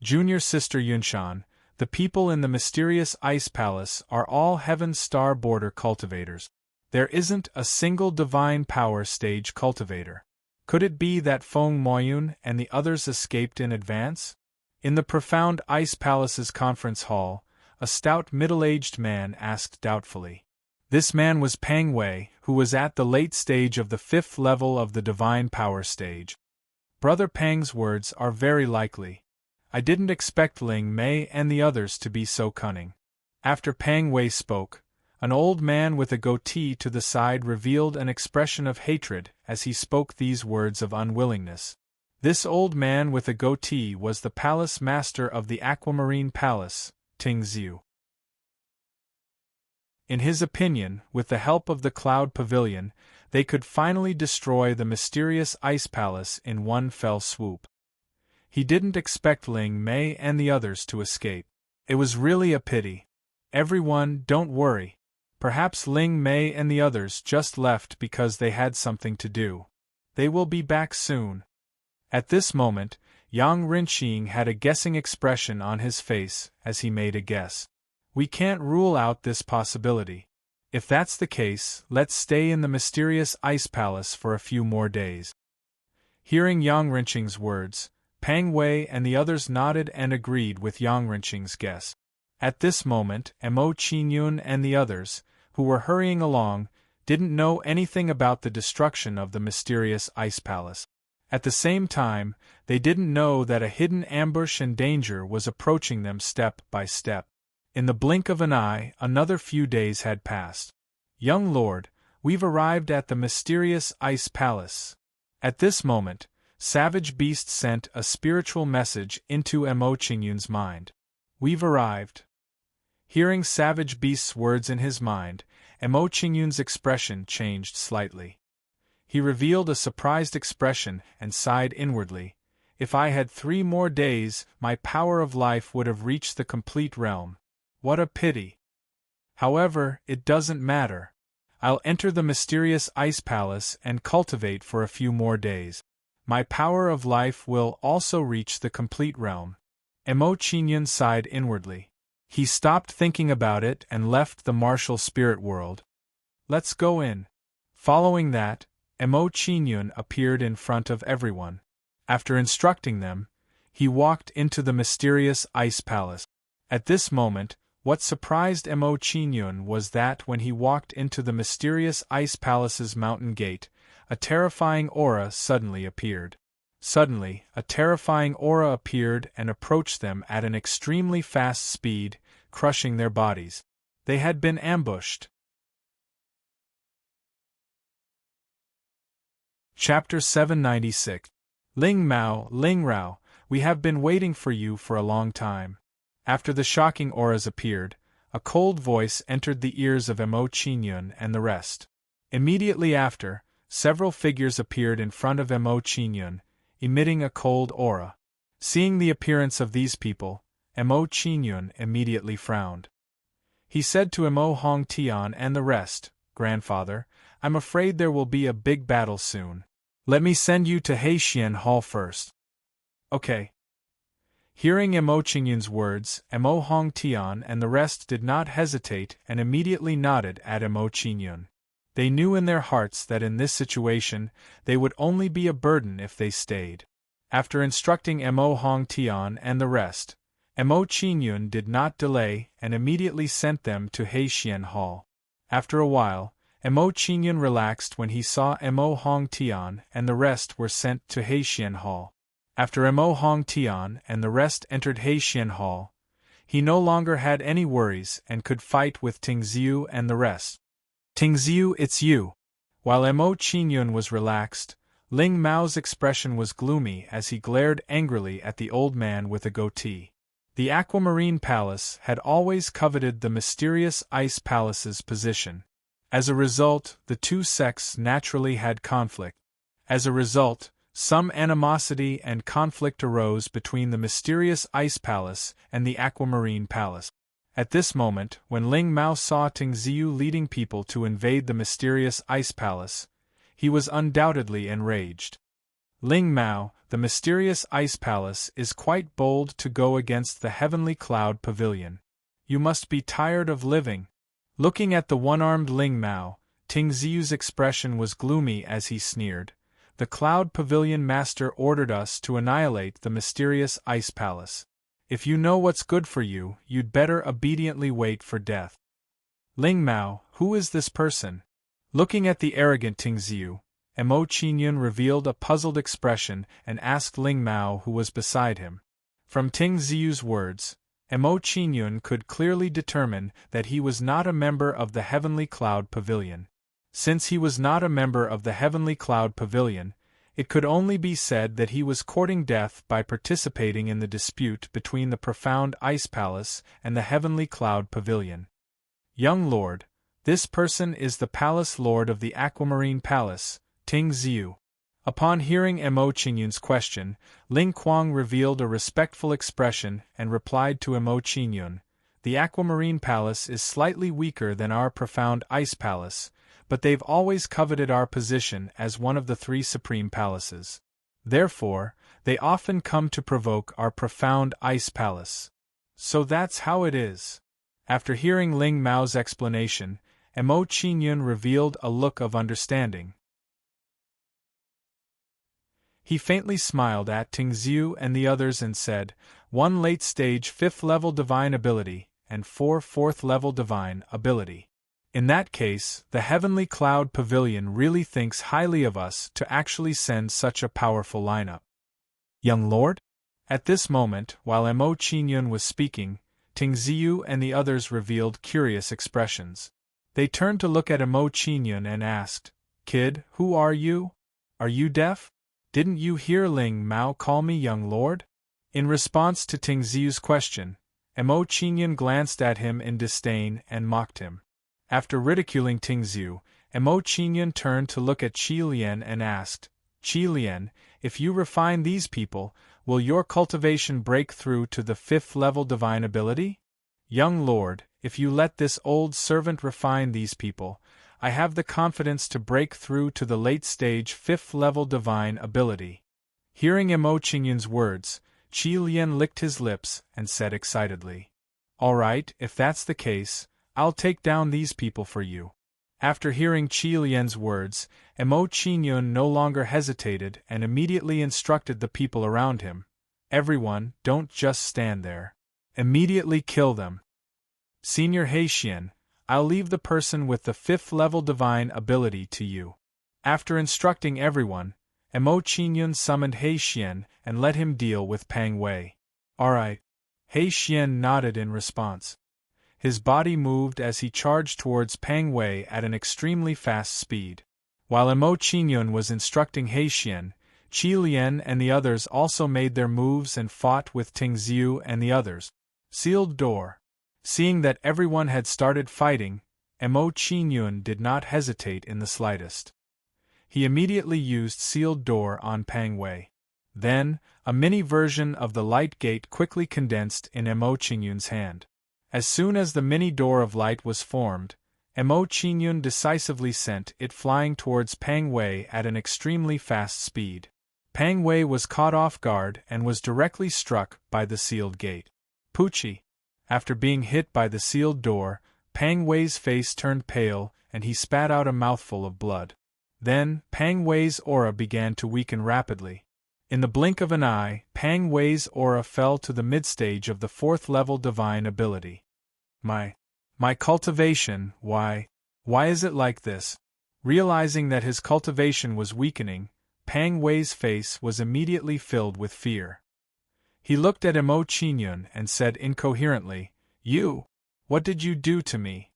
Junior Sister Yunshan, the people in the mysterious Ice Palace are all Heaven Star Border cultivators. There isn't a single divine power stage cultivator. Could it be that Feng Moyun and the others escaped in advance? In the profound Ice Palace's conference hall, a stout middle-aged man asked doubtfully. This man was Pang Wei, who was at the late stage of the 5th level of the divine power stage. Brother Pang's words are very likely. I didn't expect Ling Mei and the others to be so cunning. After Pang Wei spoke, an old man with a goatee to the side revealed an expression of hatred as he spoke these words of unwillingness. This old man with a goatee was the palace master of the Aquamarine Palace, Ting Xiu. In his opinion, with the help of the Cloud Pavilion, they could finally destroy the mysterious Ice Palace in one fell swoop. He didn't expect Ling Mei and the others to escape. It was really a pity. Everyone, don't worry. Perhaps Ling Mei and the others just left because they had something to do. They will be back soon. At this moment, Yang Rinqing had a guessing expression on his face as he made a guess. We can't rule out this possibility. If that's the case, let's stay in the mysterious Ice Palace for a few more days. Hearing Yang Rinqing's words, Pang Wei and the others nodded and agreed with Yang Rinqing's guess. At this moment, Mo Qingyun and the others, who were hurrying along, didn't know anything about the destruction of the mysterious Ice Palace. At the same time, they didn't know that a hidden ambush and danger was approaching them step by step. In the blink of an eye, another few days had passed. "Young lord, we've arrived at the mysterious Ice Palace." At this moment, Savage Beast sent a spiritual message into Mo Qingyun's mind. "We've arrived." Hearing Savage Beast's words in his mind, Mo Qingyun's expression changed slightly. He revealed a surprised expression and sighed inwardly. If I had 3 more days, my power of life would have reached the complete realm. What a pity! However, it doesn't matter. I'll enter the mysterious ice palace and cultivate for a few more days. My power of life will also reach the complete realm. Emo Chinyan sighed inwardly. He stopped thinking about it and left the martial spirit world. Let's go in. Following that, Emo Chinyan appeared in front of everyone. After instructing them, he walked into the mysterious ice palace. At this moment, what surprised Emo Chinyan was that when he walked into the mysterious ice palace's mountain gate, a terrifying aura suddenly appeared. Suddenly, a terrifying aura appeared and approached them at an extremely fast speed, crushing their bodies. They had been ambushed. Chapter 796. Ling Mao, Ling Rao, we have been waiting for you for a long time. After the shocking auras appeared, a cold voice entered the ears of Emo Chinyan and the rest. Immediately after, several figures appeared in front of Emo Chinyan, emitting a cold aura. Seeing the appearance of these people, Emo Chinyan immediately frowned. He said to Emo Hong Tian and the rest, "Grandfather, I'm afraid there will be a big battle soon. Let me send you to Heixian Hall first." Okay. Hearing Emo Chinyan's words, Emo Hong Tian and the rest did not hesitate and immediately nodded at Emo Chinyan. They knew in their hearts that in this situation, they would only be a burden if they stayed. After instructing Emo Hong Tian and the rest, Emo Chinyan did not delay and immediately sent them to Heixian Hall. After a while, Emo Chinyan relaxed when he saw Emo Hong Tian and the rest were sent to Heixian Hall. After Emo Hong Tian and the rest entered Heixian Hall, he no longer had any worries and could fight with Tingziu and the rest. "Tingziu, it's you." While Emo Chinyan was relaxed, Ling Mao's expression was gloomy as he glared angrily at the old man with a goatee. The Aquamarine Palace had always coveted the mysterious Ice Palace's position. As a result, the two sects naturally had conflict. As a result, some animosity and conflict arose between the mysterious Ice Palace and the Aquamarine Palace. At this moment, when Ling Mao saw Tingziu leading people to invade the mysterious Ice Palace, he was undoubtedly enraged. "Ling Mao, the mysterious Ice Palace is quite bold to go against the Heavenly Cloud Pavilion. You must be tired of living." Looking at the one-armed Ling Mao, Tingziu's expression was gloomy as he sneered. "The Cloud Pavilion Master ordered us to annihilate the mysterious Ice Palace. If you know what's good for you, you'd better obediently wait for death." "Ling Mao, who is this person?" Looking at the arrogant Tingziu, Emo Chinyan revealed a puzzled expression and asked Ling Mao who was beside him. From Tingziu's words, Emo Chinyan could clearly determine that he was not a member of the Heavenly Cloud Pavilion. Since he was not a member of the Heavenly Cloud Pavilion, it could only be said that he was courting death by participating in the dispute between the Profound Ice Palace and the Heavenly Cloud Pavilion. "Young lord, this person is the Palace Lord of the Aquamarine Palace, Tingziu." Upon hearing Emo Chinyan's question, Ling Kuang revealed a respectful expression and replied to Emo Chinyan, "The Aquamarine Palace is slightly weaker than our Profound Ice Palace, but they've always coveted our position as one of the three supreme palaces. Therefore, they often come to provoke our Profound Ice Palace. So that's how it is." After hearing Ling Mao's explanation, Emo Chinyan revealed a look of understanding. He faintly smiled at Tingziu and the others and said, "1 late-stage 5th-level divine ability, and 4 4th-level divine ability. In that case, the Heavenly Cloud Pavilion really thinks highly of us to actually send such a powerful lineup." "Young lord?" At this moment, while Emo Chinyan was speaking, Tingziu and the others revealed curious expressions. They turned to look at Emo Chinyan and asked, "Kid, who are you? Are you deaf? Didn't you hear Ling Mao call me young lord?" In response to Tingziu's question, Emo Chinyan glanced at him in disdain and mocked him. After ridiculing Tingziu, Emo Chinyan turned to look at Qi Lian and asked, "Qi Lian, if you refine these people, will your cultivation break through to the 5th-level divine ability?" "Young lord, if you let this old servant refine these people, I have the confidence to break through to the late-stage 5th-level divine ability. Hearing Emo Qingyun's words, Qi Lian licked his lips and said excitedly, "All right, if that's the case, I'll take down these people for you." After hearing Qi Lian's words, Emo Qingyun no longer hesitated and immediately instructed the people around him, "Everyone, don't just stand there. Immediately kill them. Senior Heixian, I'll leave the person with the 5th-level divine ability to you." After instructing everyone, Emo Qingyun summoned Heixian and let him deal with Pang Wei. "Alright." Heixian nodded in response. His body moved as he charged towards Pang Wei at an extremely fast speed. While Emo Qingyun was instructing Heixian, Qi Lian and the others also made their moves and fought with Tingxiu and the others. Sealed door. Seeing that everyone had started fighting, Emo Qingyun did not hesitate in the slightest. He immediately used sealed door on Pang Wei. Then, a mini version of the light gate quickly condensed in Emo Qingyun's hand. As soon as the mini door of light was formed, Emo Qingyun decisively sent it flying towards Pang Wei at an extremely fast speed. Pang Wei was caught off guard and was directly struck by the sealed gate. Poochie! After being hit by the sealed door, Pang Wei's face turned pale and he spat out a mouthful of blood. Then, Pang Wei's aura began to weaken rapidly. In the blink of an eye, Pang Wei's aura fell to the mid-stage of the 4th-level divine ability. My cultivation, why is it like this? Realizing that his cultivation was weakening, Pang Wei's face was immediately filled with fear. He looked at Emo Qingyun and said incoherently, "You! What did you do to me?"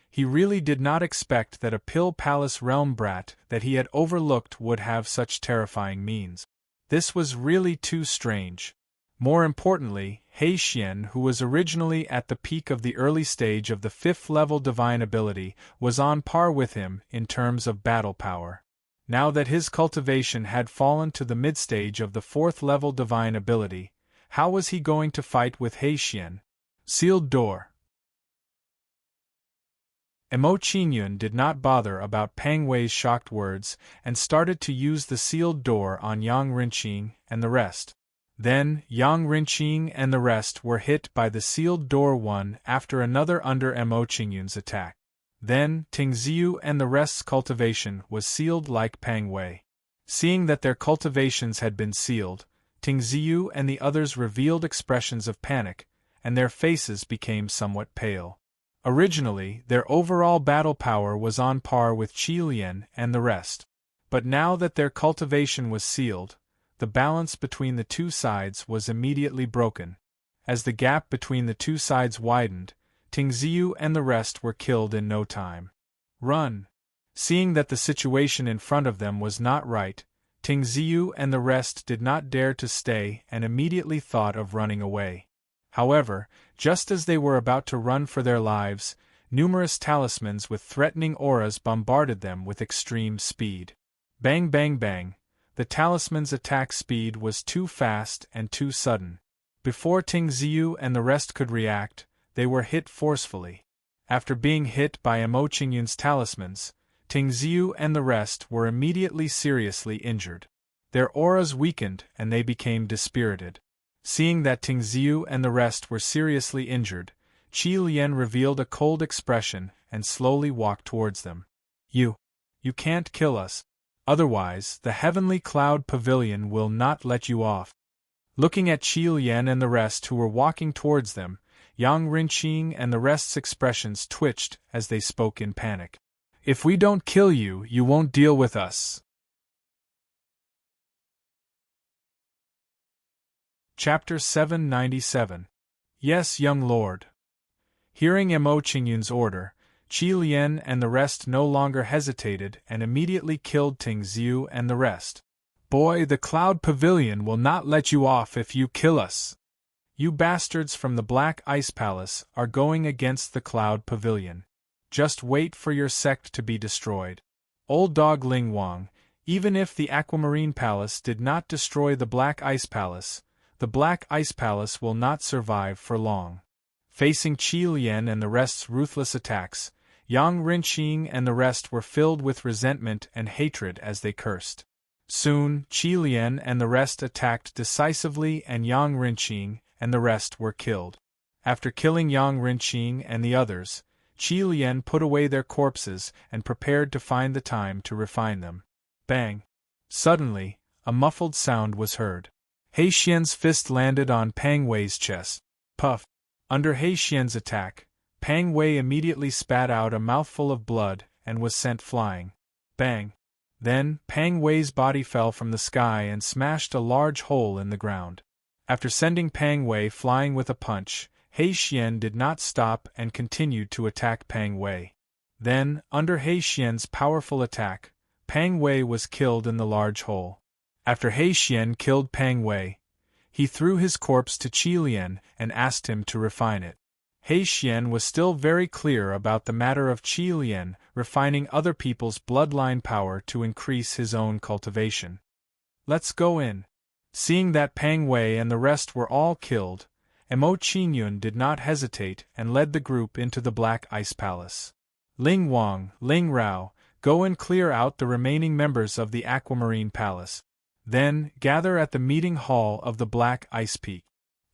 He really did not expect that a Pill Palace realm brat that he had overlooked would have such terrifying means. This was really too strange. More importantly, Heixian, who was originally at the peak of the early stage of the 5th-level divine ability, was on par with him in terms of battle power. Now that his cultivation had fallen to the mid-stage of the 4th-level divine ability, how was he going to fight with Heixian? Sealed door. Emo Qingyun did not bother about Pang Wei's shocked words and started to use the sealed door on Yang Rinqing and the rest. Then, Yang Rinqing and the rest were hit by the sealed door one after another under Emo Qingyun's attack. Then, Tingxiu and the rest's cultivation was sealed like Pang Wei. Seeing that their cultivations had been sealed, Tingxiu and the others revealed expressions of panic, and their faces became somewhat pale. Originally, their overall battle power was on par with Qi Lian and the rest. But now that their cultivation was sealed, the balance between the two sides was immediately broken. As the gap between the two sides widened, Tingxiu and the rest were killed in no time. Run! Seeing that the situation in front of them was not right, Tingxiu and the rest did not dare to stay and immediately thought of running away. However, just as they were about to run for their lives, numerous talismans with threatening auras bombarded them with extreme speed. Bang bang bang! The talisman's attack speed was too fast and too sudden. Before Tingxiu and the rest could react, they were hit forcefully. After being hit by Emo Qingyun's talismans, Tingxiu and the rest were immediately seriously injured. Their auras weakened and they became dispirited. Seeing that Tingxiu and the rest were seriously injured, Qi Lian revealed a cold expression and slowly walked towards them. You can't kill us. Otherwise, the Heavenly Cloud Pavilion will not let you off." Looking at Qi Lian and the rest who were walking towards them, Yang Rinqing and the rest's expressions twitched as they spoke in panic. "If we don't kill you, you won't deal with us." Chapter 797. Yes, young lord. Hearing Emo Qingyun's order, Qi Lian and the rest no longer hesitated and immediately killed Tingxiu and the rest. "Boy, the Cloud Pavilion will not let you off if you kill us. You bastards from the Black Ice Palace are going against the Cloud Pavilion. Just wait for your sect to be destroyed. Old dog Ling Wang, even if the Aquamarine Palace did not destroy the Black Ice Palace, the Black Ice Palace will not survive for long." Facing Qi Lian and the rest's ruthless attacks, Yang Rinqing and the rest were filled with resentment and hatred as they cursed. Soon, Qi Lian and the rest attacked decisively, and Yang Rinqing and the rest were killed. After killing Yang Rinqing and the others, Qi Lian put away their corpses and prepared to find the time to refine them. Bang! Suddenly, a muffled sound was heard. He Xian's fist landed on Pang Wei's chest. Puff! Under He Xian's attack, Pang Wei immediately spat out a mouthful of blood and was sent flying. Bang! Then, Pang Wei's body fell from the sky and smashed a large hole in the ground. After sending Pang Wei flying with a punch, He Xian did not stop and continued to attack Pang Wei. Then, under He Xian's powerful attack, Pang Wei was killed in the large hole. After He Xian killed Pang Wei, he threw his corpse to Qi Lian and asked him to refine it. He Xian was still very clear about the matter of Qi Lian refining other people's bloodline power to increase his own cultivation. Let's go in. Seeing that Pang Wei and the rest were all killed, Mo Qingyun did not hesitate and led the group into the Black Ice Palace. Ling Wang, Ling Rao, go and clear out the remaining members of the Aquamarine Palace. Then, gather at the meeting hall of the Black Ice Peak.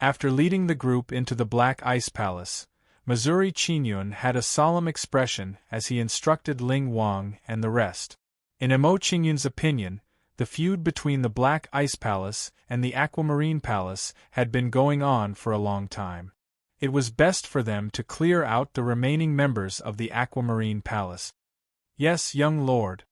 After leading the group into the Black Ice Palace, Missouri Qingyun had a solemn expression as he instructed Ling Wang and the rest. In Mo Qingyun's opinion, the feud between the Black Ice Palace and the Aquamarine Palace had been going on for a long time. It was best for them to clear out the remaining members of the Aquamarine Palace. Yes, young lord.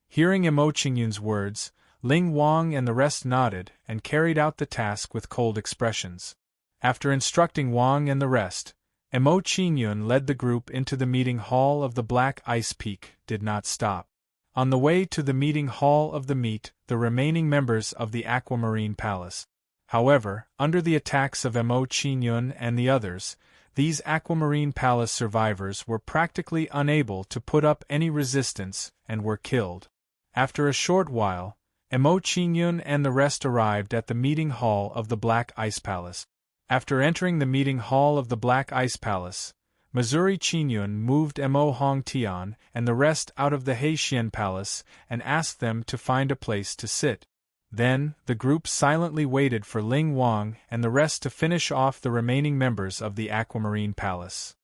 Hearing Mo Qingyun's words, Ling Wang and the rest nodded and carried out the task with cold expressions. After instructing Wang and the rest, Mo Qingyun led the group into the meeting hall of the Black Ice Peak, did not stop. On the way to the meeting hall of the meet, the remaining members of the Aquamarine Palace. However, under the attacks of Mo Qingyun and the others, these Aquamarine Palace survivors were practically unable to put up any resistance and were killed. After a short while, Mo Qingyun and the rest arrived at the meeting hall of the Black Ice Palace. After entering the meeting hall of the Black Ice Palace, Missouri Qingyun moved Mo Hongtian and the rest out of the He Xian Palace and asked them to find a place to sit. Then, the group silently waited for Ling Wang and the rest to finish off the remaining members of the Aquamarine Palace.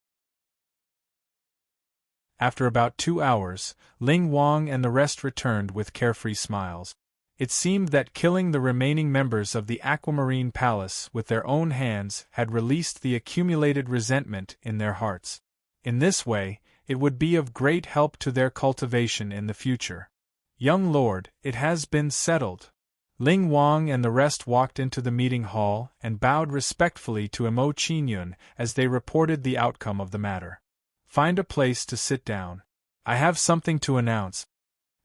After about 2 hours, Ling Wang and the rest returned with carefree smiles. It seemed that killing the remaining members of the Aquamarine Palace with their own hands had released the accumulated resentment in their hearts. In this way, it would be of great help to their cultivation in the future. Young lord, it has been settled. Ling Wang and the rest walked into the meeting hall and bowed respectfully to Mo Qingyun as they reported the outcome of the matter. Find a place to sit down. I have something to announce.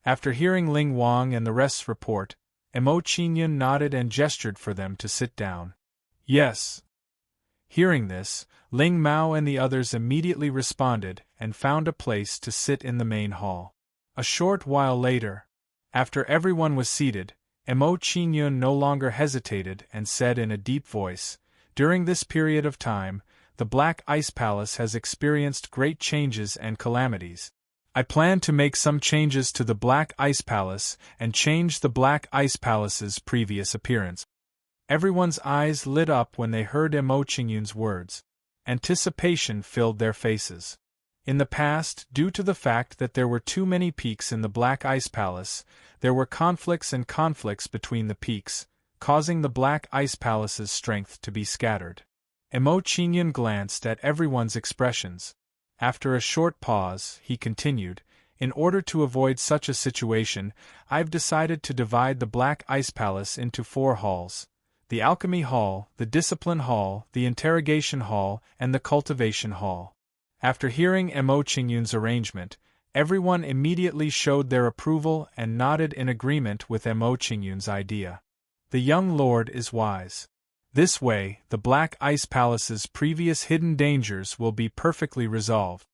After hearing Ling Wang and the rest's report, Mo Qingyun nodded and gestured for them to sit down. Yes. Hearing this, Ling Mao and the others immediately responded and found a place to sit in the main hall. A short while later, after everyone was seated, Mo Qingyun no longer hesitated and said in a deep voice, "During this period of time, the Black Ice Palace has experienced great changes and calamities. I plan to make some changes to the Black Ice Palace and change the Black Ice Palace's previous appearance." Everyone's eyes lit up when they heard Mo Qingyun's words. Anticipation filled their faces. In the past, due to the fact that there were too many peaks in the Black Ice Palace, there were conflicts between the peaks, causing the Black Ice Palace's strength to be scattered. Mo Qingyun glanced at everyone's expressions. After a short pause, he continued, "In order to avoid such a situation, I've decided to divide the Black Ice Palace into 4 halls: the Alchemy Hall, the Discipline Hall, the Interrogation Hall, and the Cultivation Hall." After hearing Mo Qingyun's arrangement, everyone immediately showed their approval and nodded in agreement with Mo Qingyun's idea. The young lord is wise. This way, the Black Ice Palace's previous hidden dangers will be perfectly resolved.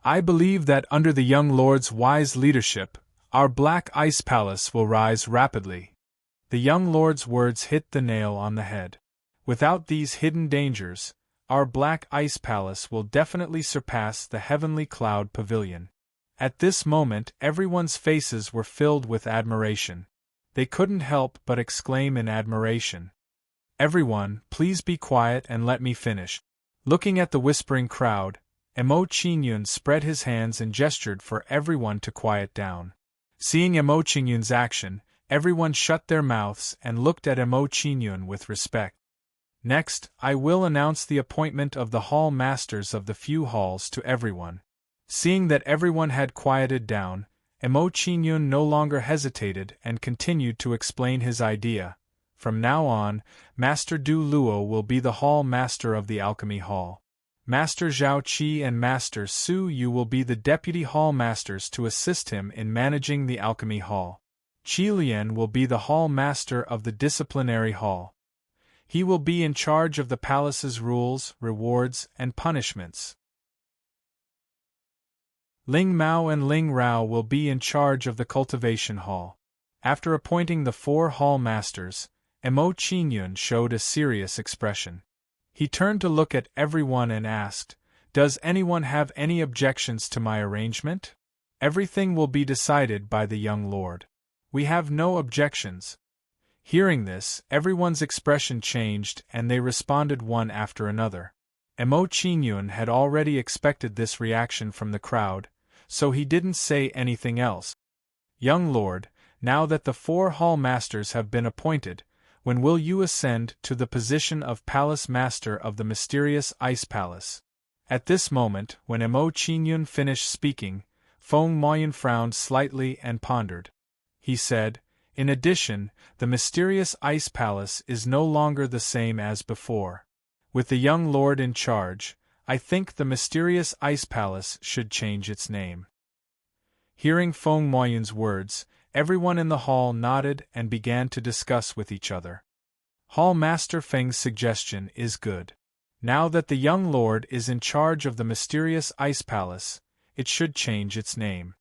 I believe that under the young lord's wise leadership, our Black Ice Palace will rise rapidly. The young lord's words hit the nail on the head. Without these hidden dangers, our black ice palace will definitely surpass the heavenly cloud pavilion. At this moment, everyone's faces were filled with admiration. They couldn't help but exclaim in admiration. Everyone, please be quiet and let me finish. Looking at the whispering crowd, Emo Qingyun spread his hands and gestured for everyone to quiet down. Seeing Emo Qingyun's action, everyone shut their mouths and looked at Emo Qingyun with respect. Next, I will announce the appointment of the hall masters of the few halls to everyone. Seeing that everyone had quieted down, Emo Qingyun no longer hesitated and continued to explain his idea. From now on, Master Du Luo will be the hall master of the Alchemy Hall. Master Zhao Qi and Master Su Yu will be the deputy hall masters to assist him in managing the Alchemy Hall. Qi Lian will be the hall master of the Disciplinary Hall. He will be in charge of the palace's rules, rewards, and punishments. Ling Mao and Ling Rao will be in charge of the Cultivation Hall. After appointing the 4 hall masters, Emo Qingyun showed a serious expression. He turned to look at everyone and asked, "Does anyone have any objections to my arrangement? Everything will be decided by the young lord. We have no objections." Hearing this, everyone's expression changed and they responded one after another. Emo Qingyun had already expected this reaction from the crowd, so he didn't say anything else. "Young lord, now that the 4 hall masters have been appointed, when will you ascend to the position of Palace Master of the Mysterious Ice Palace?" At this moment, when Emo Qingyun finished speaking, Feng Moyun frowned slightly and pondered. He said, "In addition, the Mysterious Ice Palace is no longer the same as before. With the young lord in charge, I think the Mysterious Ice Palace should change its name." Hearing Feng Moyun's words, everyone in the hall nodded and began to discuss with each other. Hall Master Feng's suggestion is good. Now that the young lord is in charge of the Mysterious Ice Palace, it should change its name.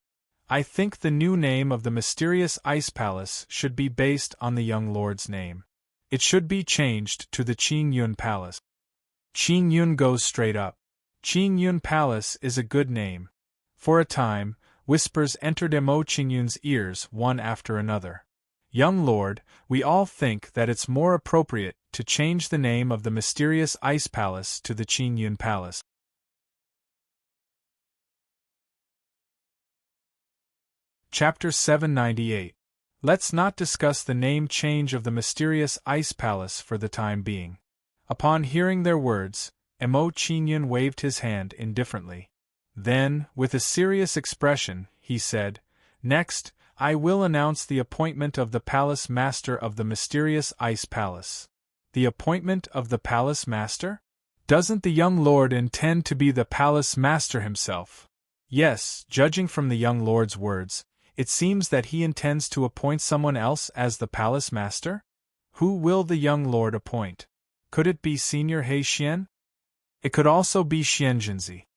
I think the new name of the Mysterious Ice Palace should be based on the young lord's name. It should be changed to the Qingyun Palace. Qingyun goes straight up. Qingyun Palace is a good name. For a time, whispers entered Emo Qingyun's ears one after another. "Young lord, we all think that it's more appropriate to change the name of the Mysterious Ice Palace to the Qingyun Palace." Chapter 798. Let's not discuss the name change of the Mysterious Ice Palace for the time being. Upon hearing their words, Emo Qingyun waved his hand indifferently. Then, with a serious expression, he said, "Next, I will announce the appointment of the Palace Master of the Mysterious Ice Palace." The appointment of the Palace Master? Doesn't the young lord intend to be the Palace Master himself? Yes, judging from the young lord's words, it seems that he intends to appoint someone else as the Palace Master? Who will the young lord appoint? Could it be Senior He Xian? It could also be Xianzhenzi.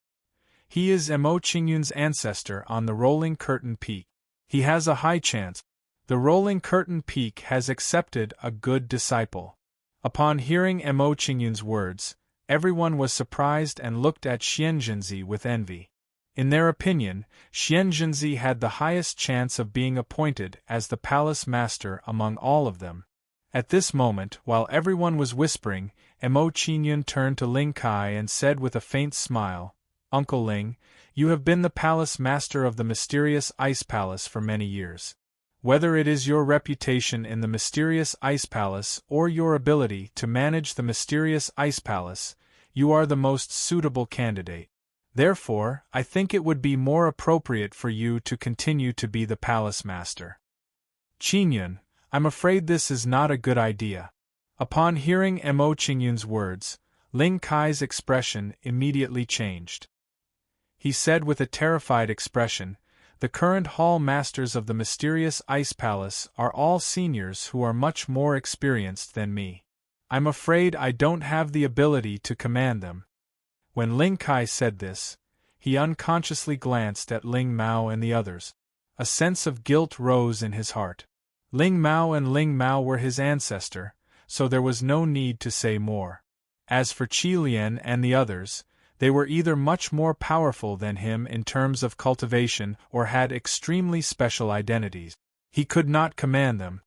He is Emo Qingyun's ancestor on the Rolling Curtain Peak. He has a high chance. The Rolling Curtain Peak has accepted a good disciple. Upon hearing Emo Qingyun's words, everyone was surprised and looked at Xianzhenzi with envy. In their opinion, Xianzhenzi had the highest chance of being appointed as the Palace Master among all of them. At this moment, while everyone was whispering, Emo Qingyun turned to Ling Kai and said with a faint smile, "Uncle Ling, you have been the Palace Master of the Mysterious Ice Palace for many years. Whether it is your reputation in the Mysterious Ice Palace or your ability to manage the Mysterious Ice Palace, you are the most suitable candidate. Therefore, I think it would be more appropriate for you to continue to be the Palace Master." "Qingyun, I'm afraid this is not a good idea." Upon hearing Emo Qingyun's words, Ling Kai's expression immediately changed. He said with a terrified expression, "The current hall masters of the Mysterious Ice Palace are all seniors who are much more experienced than me. I'm afraid I don't have the ability to command them." When Ling Kai said this, he unconsciously glanced at Ling Mao and the others. A sense of guilt rose in his heart. Ling Mao were his ancestor, so there was no need to say more. As for Qi Lian and the others, they were either much more powerful than him in terms of cultivation or had extremely special identities. He could not command them.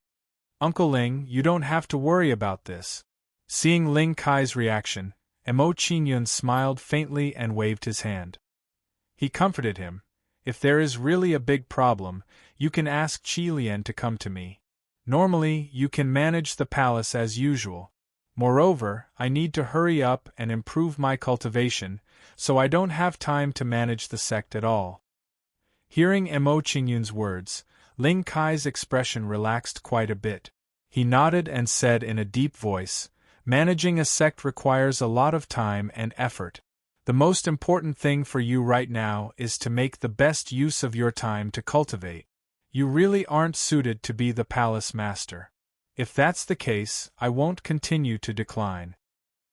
Uncle Ling, you don't have to worry about this. Seeing Ling Kai's reaction, Mo Qingyun smiled faintly and waved his hand. He comforted him. If there is really a big problem, you can ask Qi Lian to come to me. Normally, you can manage the palace as usual. Moreover, I need to hurry up and improve my cultivation, so I don't have time to manage the sect at all. Hearing Mo Qingyun's words, Ling Kai's expression relaxed quite a bit. He nodded and said in a deep voice, "Managing a sect requires a lot of time and effort. The most important thing for you right now is to make the best use of your time to cultivate. You really aren't suited to be the palace master. If that's the case, I won't continue to decline."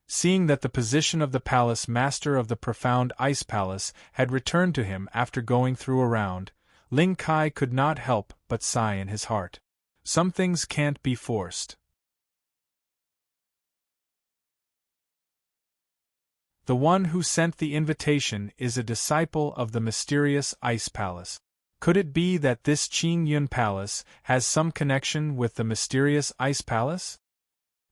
Seeing that the position of the palace master of the profound ice palace had returned to him after going through a round, Ling Kai could not help but sigh in his heart. Some things can't be forced. The one who sent the invitation is a disciple of the mysterious Ice Palace. Could it be that this Qing Yun Palace has some connection with the mysterious Ice Palace?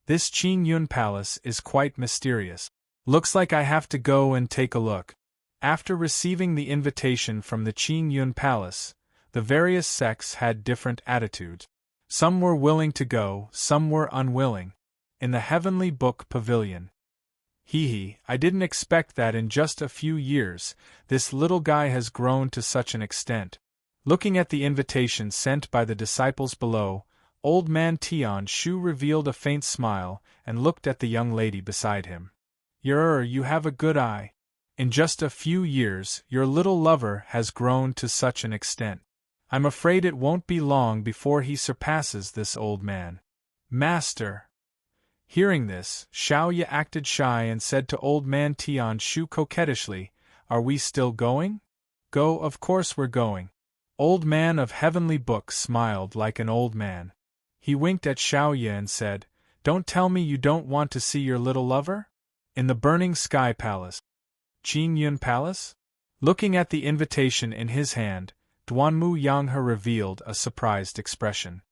This Qing Yun Palace is quite mysterious. Looks like I have to go and take a look. After receiving the invitation from the Qing Yun Palace, the various sects had different attitudes. Some were willing to go, some were unwilling. In the Heavenly Book Pavilion. I didn't expect that in just a few years, this little guy has grown to such an extent. Looking at the invitation sent by the disciples below, old man Tian Shu revealed a faint smile and looked at the young lady beside him. You have a good eye. In just a few years, your little lover has grown to such an extent. I'm afraid it won't be long before he surpasses this old man. Master! Hearing this, Xiao Ye acted shy and said to old man Tian Shu coquettishly, "Are we still going?" "Go, of course we're going." Old man of Heavenly Book smiled like an old man. He winked at Xiao Ye and said, "Don't tell me you don't want to see your little lover? In the Burning Sky Palace." Qing Yun Palace? Looking at the invitation in his hand, Duanmu Yanghe revealed a surprised expression.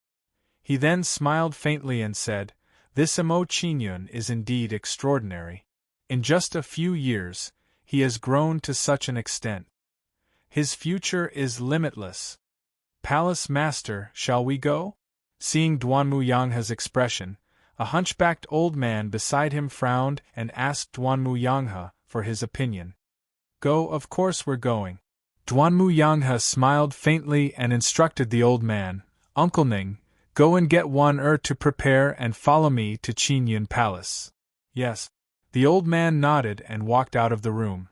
He then smiled faintly and said, "This Mo Qingyun is indeed extraordinary. In just a few years, he has grown to such an extent. His future is limitless. Palace Master, shall we go?" Seeing Duanmu Yanghe's expression, a hunchbacked old man beside him frowned and asked Duanmu Yanghe for his opinion. "Go, of course we're going." Duanmu Yanghe smiled faintly and instructed the old man, "Uncle Ning, go and get to prepare and follow me to Qing Yun Palace." "Yes." The old man nodded and walked out of the room.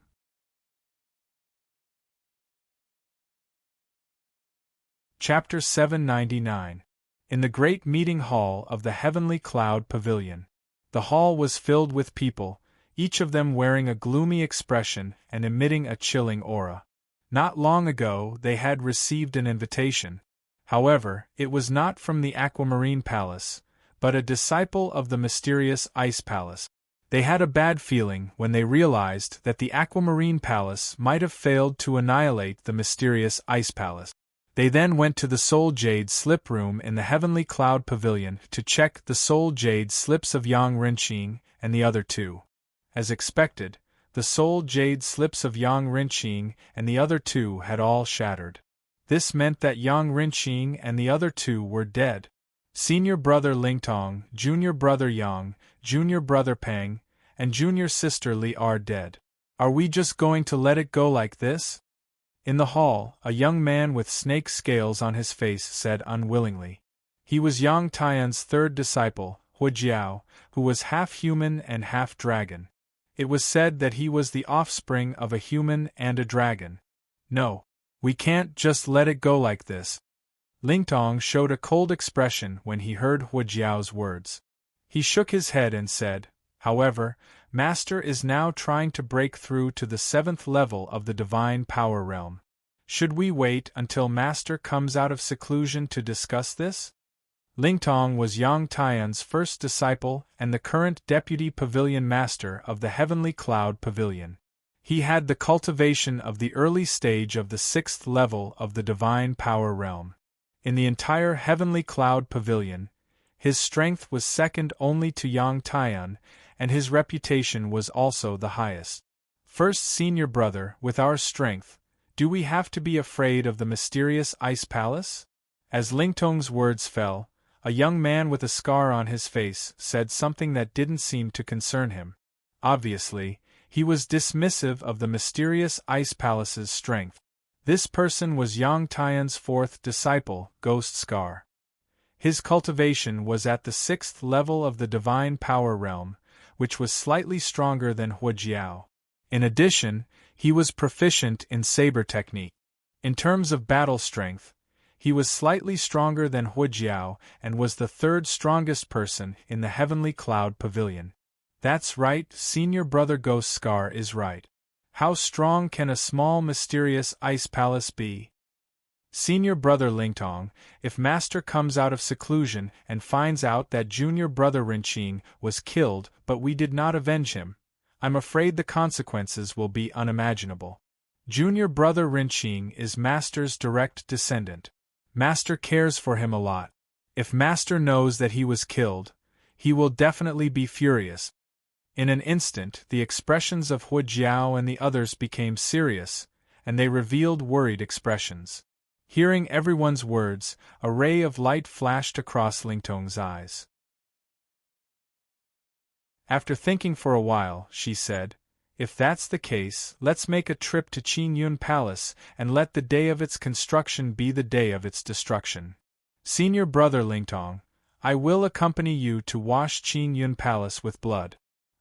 Chapter 799. In the great meeting hall of the Heavenly Cloud Pavilion. The hall was filled with people, each of them wearing a gloomy expression and emitting a chilling aura. Not long ago they had received an invitation. However, it was not from the Aquamarine Palace, but a disciple of the mysterious Ice Palace. They had a bad feeling when they realized that the Aquamarine Palace might have failed to annihilate the mysterious Ice Palace. They then went to the Soul Jade Slip Room in the Heavenly Cloud Pavilion to check the Soul Jade Slips of Yang Rinqing and the other two. As expected, the Soul Jade Slips of Yang Rinqing and the other two had all shattered. This meant that Yang Rinqing and the other two were dead. Senior brother Lingtong, junior brother Yang, junior brother Peng, and junior sister Li are dead. Are we just going to let it go like this? In the hall, a young man with snake scales on his face said unwillingly. He was Yang Tian's third disciple, Huijiao, who was half human and half dragon. It was said that he was the offspring of a human and a dragon. No. We can't just let it go like this. Lingtong showed a cold expression when he heard Huijiao's words. He shook his head and said, "However, Master is now trying to break through to the 7th level of the Divine Power Realm. Should we wait until Master comes out of seclusion to discuss this?" Lingtong was Yang Tian's first disciple and the current deputy pavilion master of the Heavenly Cloud Pavilion. He had the cultivation of the early stage of the 6th level of the Divine Power Realm. In the entire Heavenly Cloud Pavilion, his strength was second only to Yang Tian, and his reputation was also the highest. First senior brother, with our strength, do we have to be afraid of the mysterious Ice Palace? As Lingtong's words fell, a young man with a scar on his face said something that didn't seem to concern him. Obviously, he was dismissive of the mysterious Ice Palace's strength. This person was Yang Tian's 4th disciple, Ghost Scar. His cultivation was at the 6th level of the Divine Power Realm, which was slightly stronger than Huojiao. In addition, he was proficient in saber technique. In terms of battle strength, he was slightly stronger than Huojiao and was the 3rd strongest person in the Heavenly Cloud Pavilion. That's right, senior brother Ghost Scar is right. How strong can a small mysterious ice palace be? Senior brother Lingtong, if master comes out of seclusion and finds out that junior brother Rinqing was killed but we did not avenge him, I'm afraid the consequences will be unimaginable. Junior brother Rinqing is master's direct descendant. Master cares for him a lot. If master knows that he was killed, he will definitely be furious. In an instant, the expressions of Huojiao and the others became serious, and they revealed worried expressions. Hearing everyone's words, a ray of light flashed across Lingtong's eyes. After thinking for a while, she said, "If that's the case, let's make a trip to Qingyun Palace and let the day of its construction be the day of its destruction. Senior brother Lingtong, I will accompany you to wash Qingyun Palace with blood.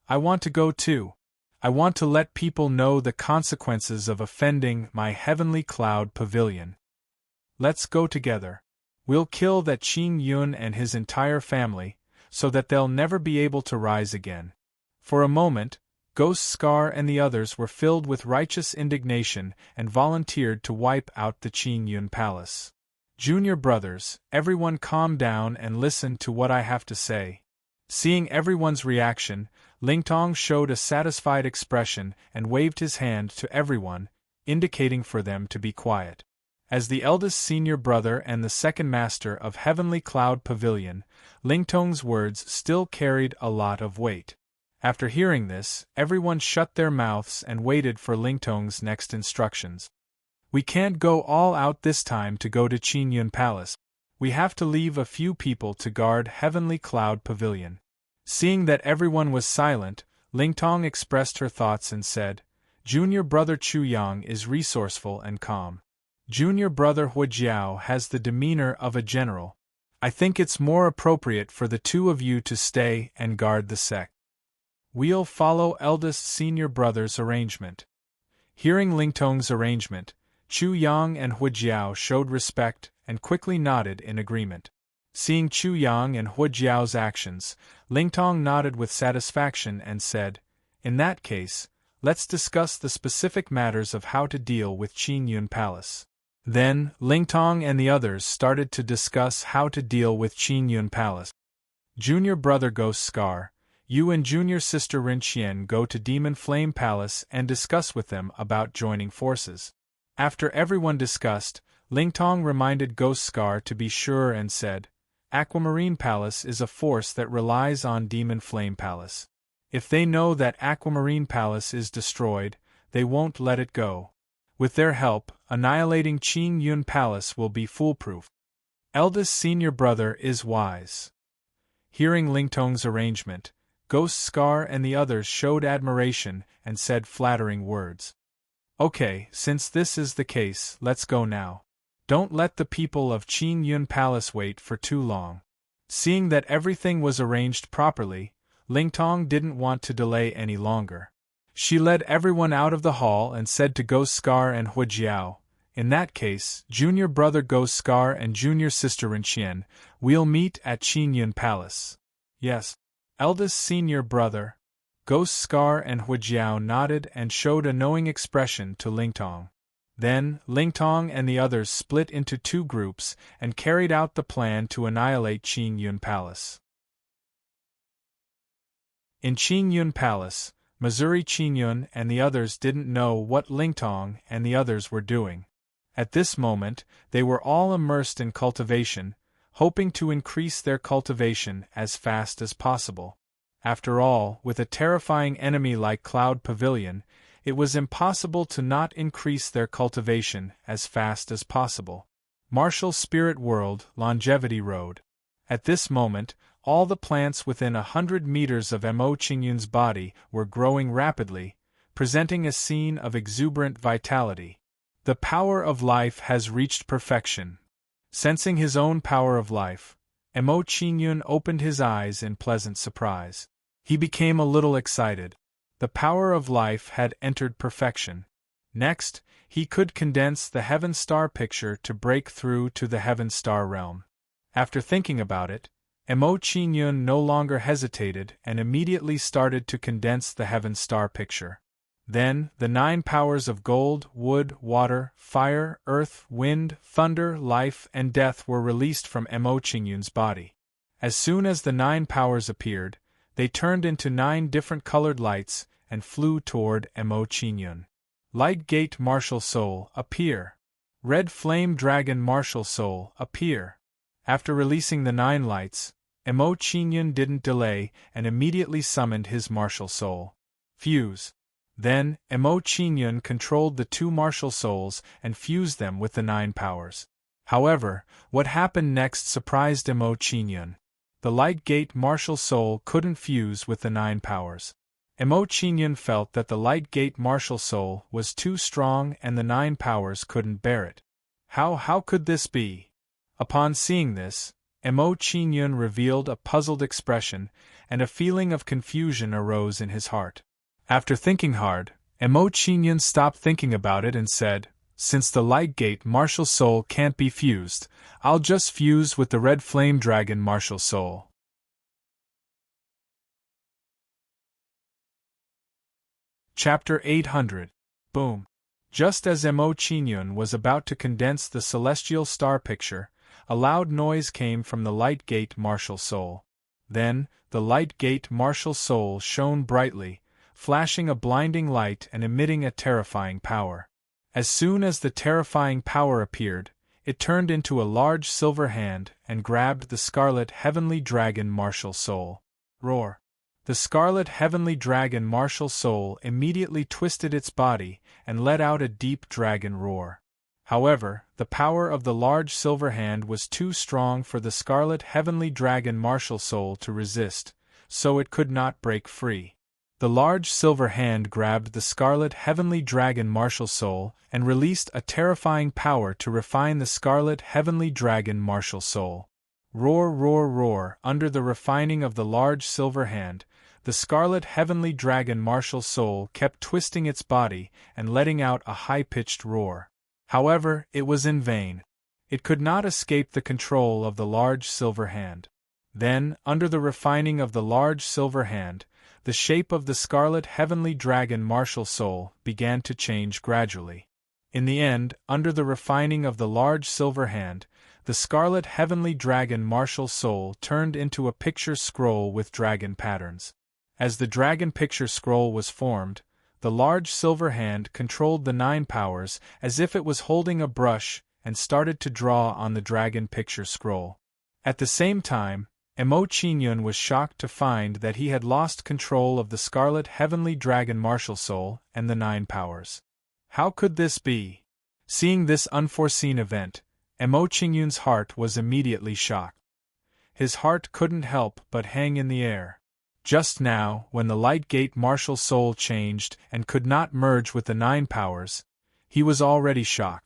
I want to go too. I want to let people know the consequences of offending my Heavenly Cloud Pavilion. Let's go together. We'll kill that Qin Yun and his entire family, so that they'll never be able to rise again." For a moment, Ghost Scar and the others were filled with righteous indignation and volunteered to wipe out the Qin Yun Palace. "Junior brothers, everyone calm down and listen to what I have to say." Seeing everyone's reaction, Lingtong showed a satisfied expression and waved his hand to everyone, indicating for them to be quiet. As the eldest senior brother and the second master of Heavenly Cloud Pavilion, Lingtong's words still carried a lot of weight. After hearing this, everyone shut their mouths and waited for Lingtong's next instructions. "We can't go all out this time to go to Qingyun Palace. We have to leave a few people to guard Heavenly Cloud Pavilion." Seeing that everyone was silent, Lingtong expressed her thoughts and said, "Junior brother Chu Yang is resourceful and calm. Junior brother Huojiao has the demeanor of a general. I think it's more appropriate for the two of you to stay and guard the sect. We'll follow eldest senior brother's arrangement." Hearing Lingtong's arrangement, Chu Yang and Huojiao showed respect and quickly nodded in agreement. Seeing Chu Yang and Huojiao's actions, Lingtong nodded with satisfaction and said, "In that case, let's discuss the specific matters of how to deal with Qingyun Palace." Then, Lingtong and the others started to discuss how to deal with Qingyun Palace. "Junior brother Ghost Scar, you and junior sister Rinqian go to Demon Flame Palace and discuss with them about joining forces." After everyone discussed, Lingtong reminded Ghost Scar to be sure and said, "Aquamarine Palace is a force that relies on Demon Flame Palace. If they know that Aquamarine Palace is destroyed, they won't let it go. With their help, annihilating Qin Yun Palace will be foolproof. Eldest senior brother is wise." Hearing Lingtong's arrangement, Ghost Scar and the others showed admiration and said flattering words. "Okay, since this is the case, let's go now. Don't let the people of Qin Yun Palace wait for too long." Seeing that everything was arranged properly, Lingtong didn't want to delay any longer. She led everyone out of the hall and said to Ghost Scar and Huojiao, "In that case, junior brother Ghost Scar and junior sister Rinqian, we'll meet at Qin Yun Palace." "Yes, eldest senior brother." Ghost Scar and Huojiao nodded and showed a knowing expression to Lingtong. Then, Lingtong and the others split into two groups and carried out the plan to annihilate Qingyun Palace. In Qingyun Palace, Missouri Qingyun and the others didn't know what Lingtong and the others were doing. At this moment, they were all immersed in cultivation, hoping to increase their cultivation as fast as possible. After all, with a terrifying enemy like Cloud Pavilion, it was impossible to not increase their cultivation as fast as possible. Martial Spirit World, Longevity Road. At this moment, all the plants within 100 meters of Mo Qingyun's body were growing rapidly, presenting a scene of exuberant vitality. The power of life has reached perfection. Sensing his own power of life, Mo Qingyun opened his eyes in pleasant surprise. He became a little excited. The power of life had entered perfection. Next, he could condense the Heaven Star picture to break through to the Heaven Star realm. After thinking about it, Mo Qingyun no longer hesitated and immediately started to condense the Heaven Star picture. Then, the 9 powers of gold, wood, water, fire, earth, wind, thunder, life, and death were released from Mo Qingyun's body. As soon as the 9 powers appeared, they turned into 9 different colored lights and flew toward Mo Qingyun. Light Gate Martial Soul, appear. Red Flame Dragon Martial Soul, appear. After releasing the 9 lights, Mo Qingyun didn't delay and immediately summoned his martial soul. Fuse. Then, Mo Qingyun controlled the 2 martial souls and fused them with the 9 powers. However, what happened next surprised Mo Qingyun. The Light Gate martial soul couldn't fuse with the 9 powers. Mo Qingyun felt that the Light Gate martial soul was too strong and the 9 powers couldn't bear it. How could this be? Upon seeing this, Mo Qingyun revealed a puzzled expression, and a feeling of confusion arose in his heart. After thinking hard, Mo Qingyun stopped thinking about it and said, "Since the Light Gate martial soul can't be fused, I'll just fuse with the Red Flame Dragon martial soul." Chapter 800. Boom. Just as Mo Qingyun was about to condense the celestial star picture, a loud noise came from the Light Gate martial soul. Then, the Light Gate martial soul shone brightly, flashing a blinding light and emitting a terrifying power. As soon as the terrifying power appeared, it turned into a large silver hand and grabbed the Scarlet Heavenly Dragon martial soul. Roar. The Scarlet Heavenly Dragon martial soul immediately twisted its body and let out a deep dragon roar. However, the power of the large silver hand was too strong for the Scarlet Heavenly Dragon martial soul to resist, so it could not break free. The large silver hand grabbed the Scarlet Heavenly Dragon martial soul and released a terrifying power to refine the Scarlet Heavenly Dragon martial soul. Roar, roar, roar. Under the refining of the large silver hand, the Scarlet Heavenly Dragon martial soul kept twisting its body and letting out a high-pitched roar. However, it was in vain. It could not escape the control of the large silver hand. Then, under the refining of the large silver hand, the shape of the Scarlet Heavenly Dragon martial soul began to change gradually. In the end, under the refining of the large silver hand, the Scarlet Heavenly Dragon martial soul turned into a picture scroll with dragon patterns. As the dragon picture scroll was formed, the large silver hand controlled the 9 powers as if it was holding a brush and started to draw on the dragon picture scroll. At the same time, Mo Qingyun was shocked to find that he had lost control of the Scarlet Heavenly Dragon martial soul and the 9 powers. How could this be? Seeing this unforeseen event, Mo Qingyun's heart was immediately shocked. His heart couldn't help but hang in the air. Just now, when the Light Gate martial soul changed and could not merge with the 9 powers, he was already shocked.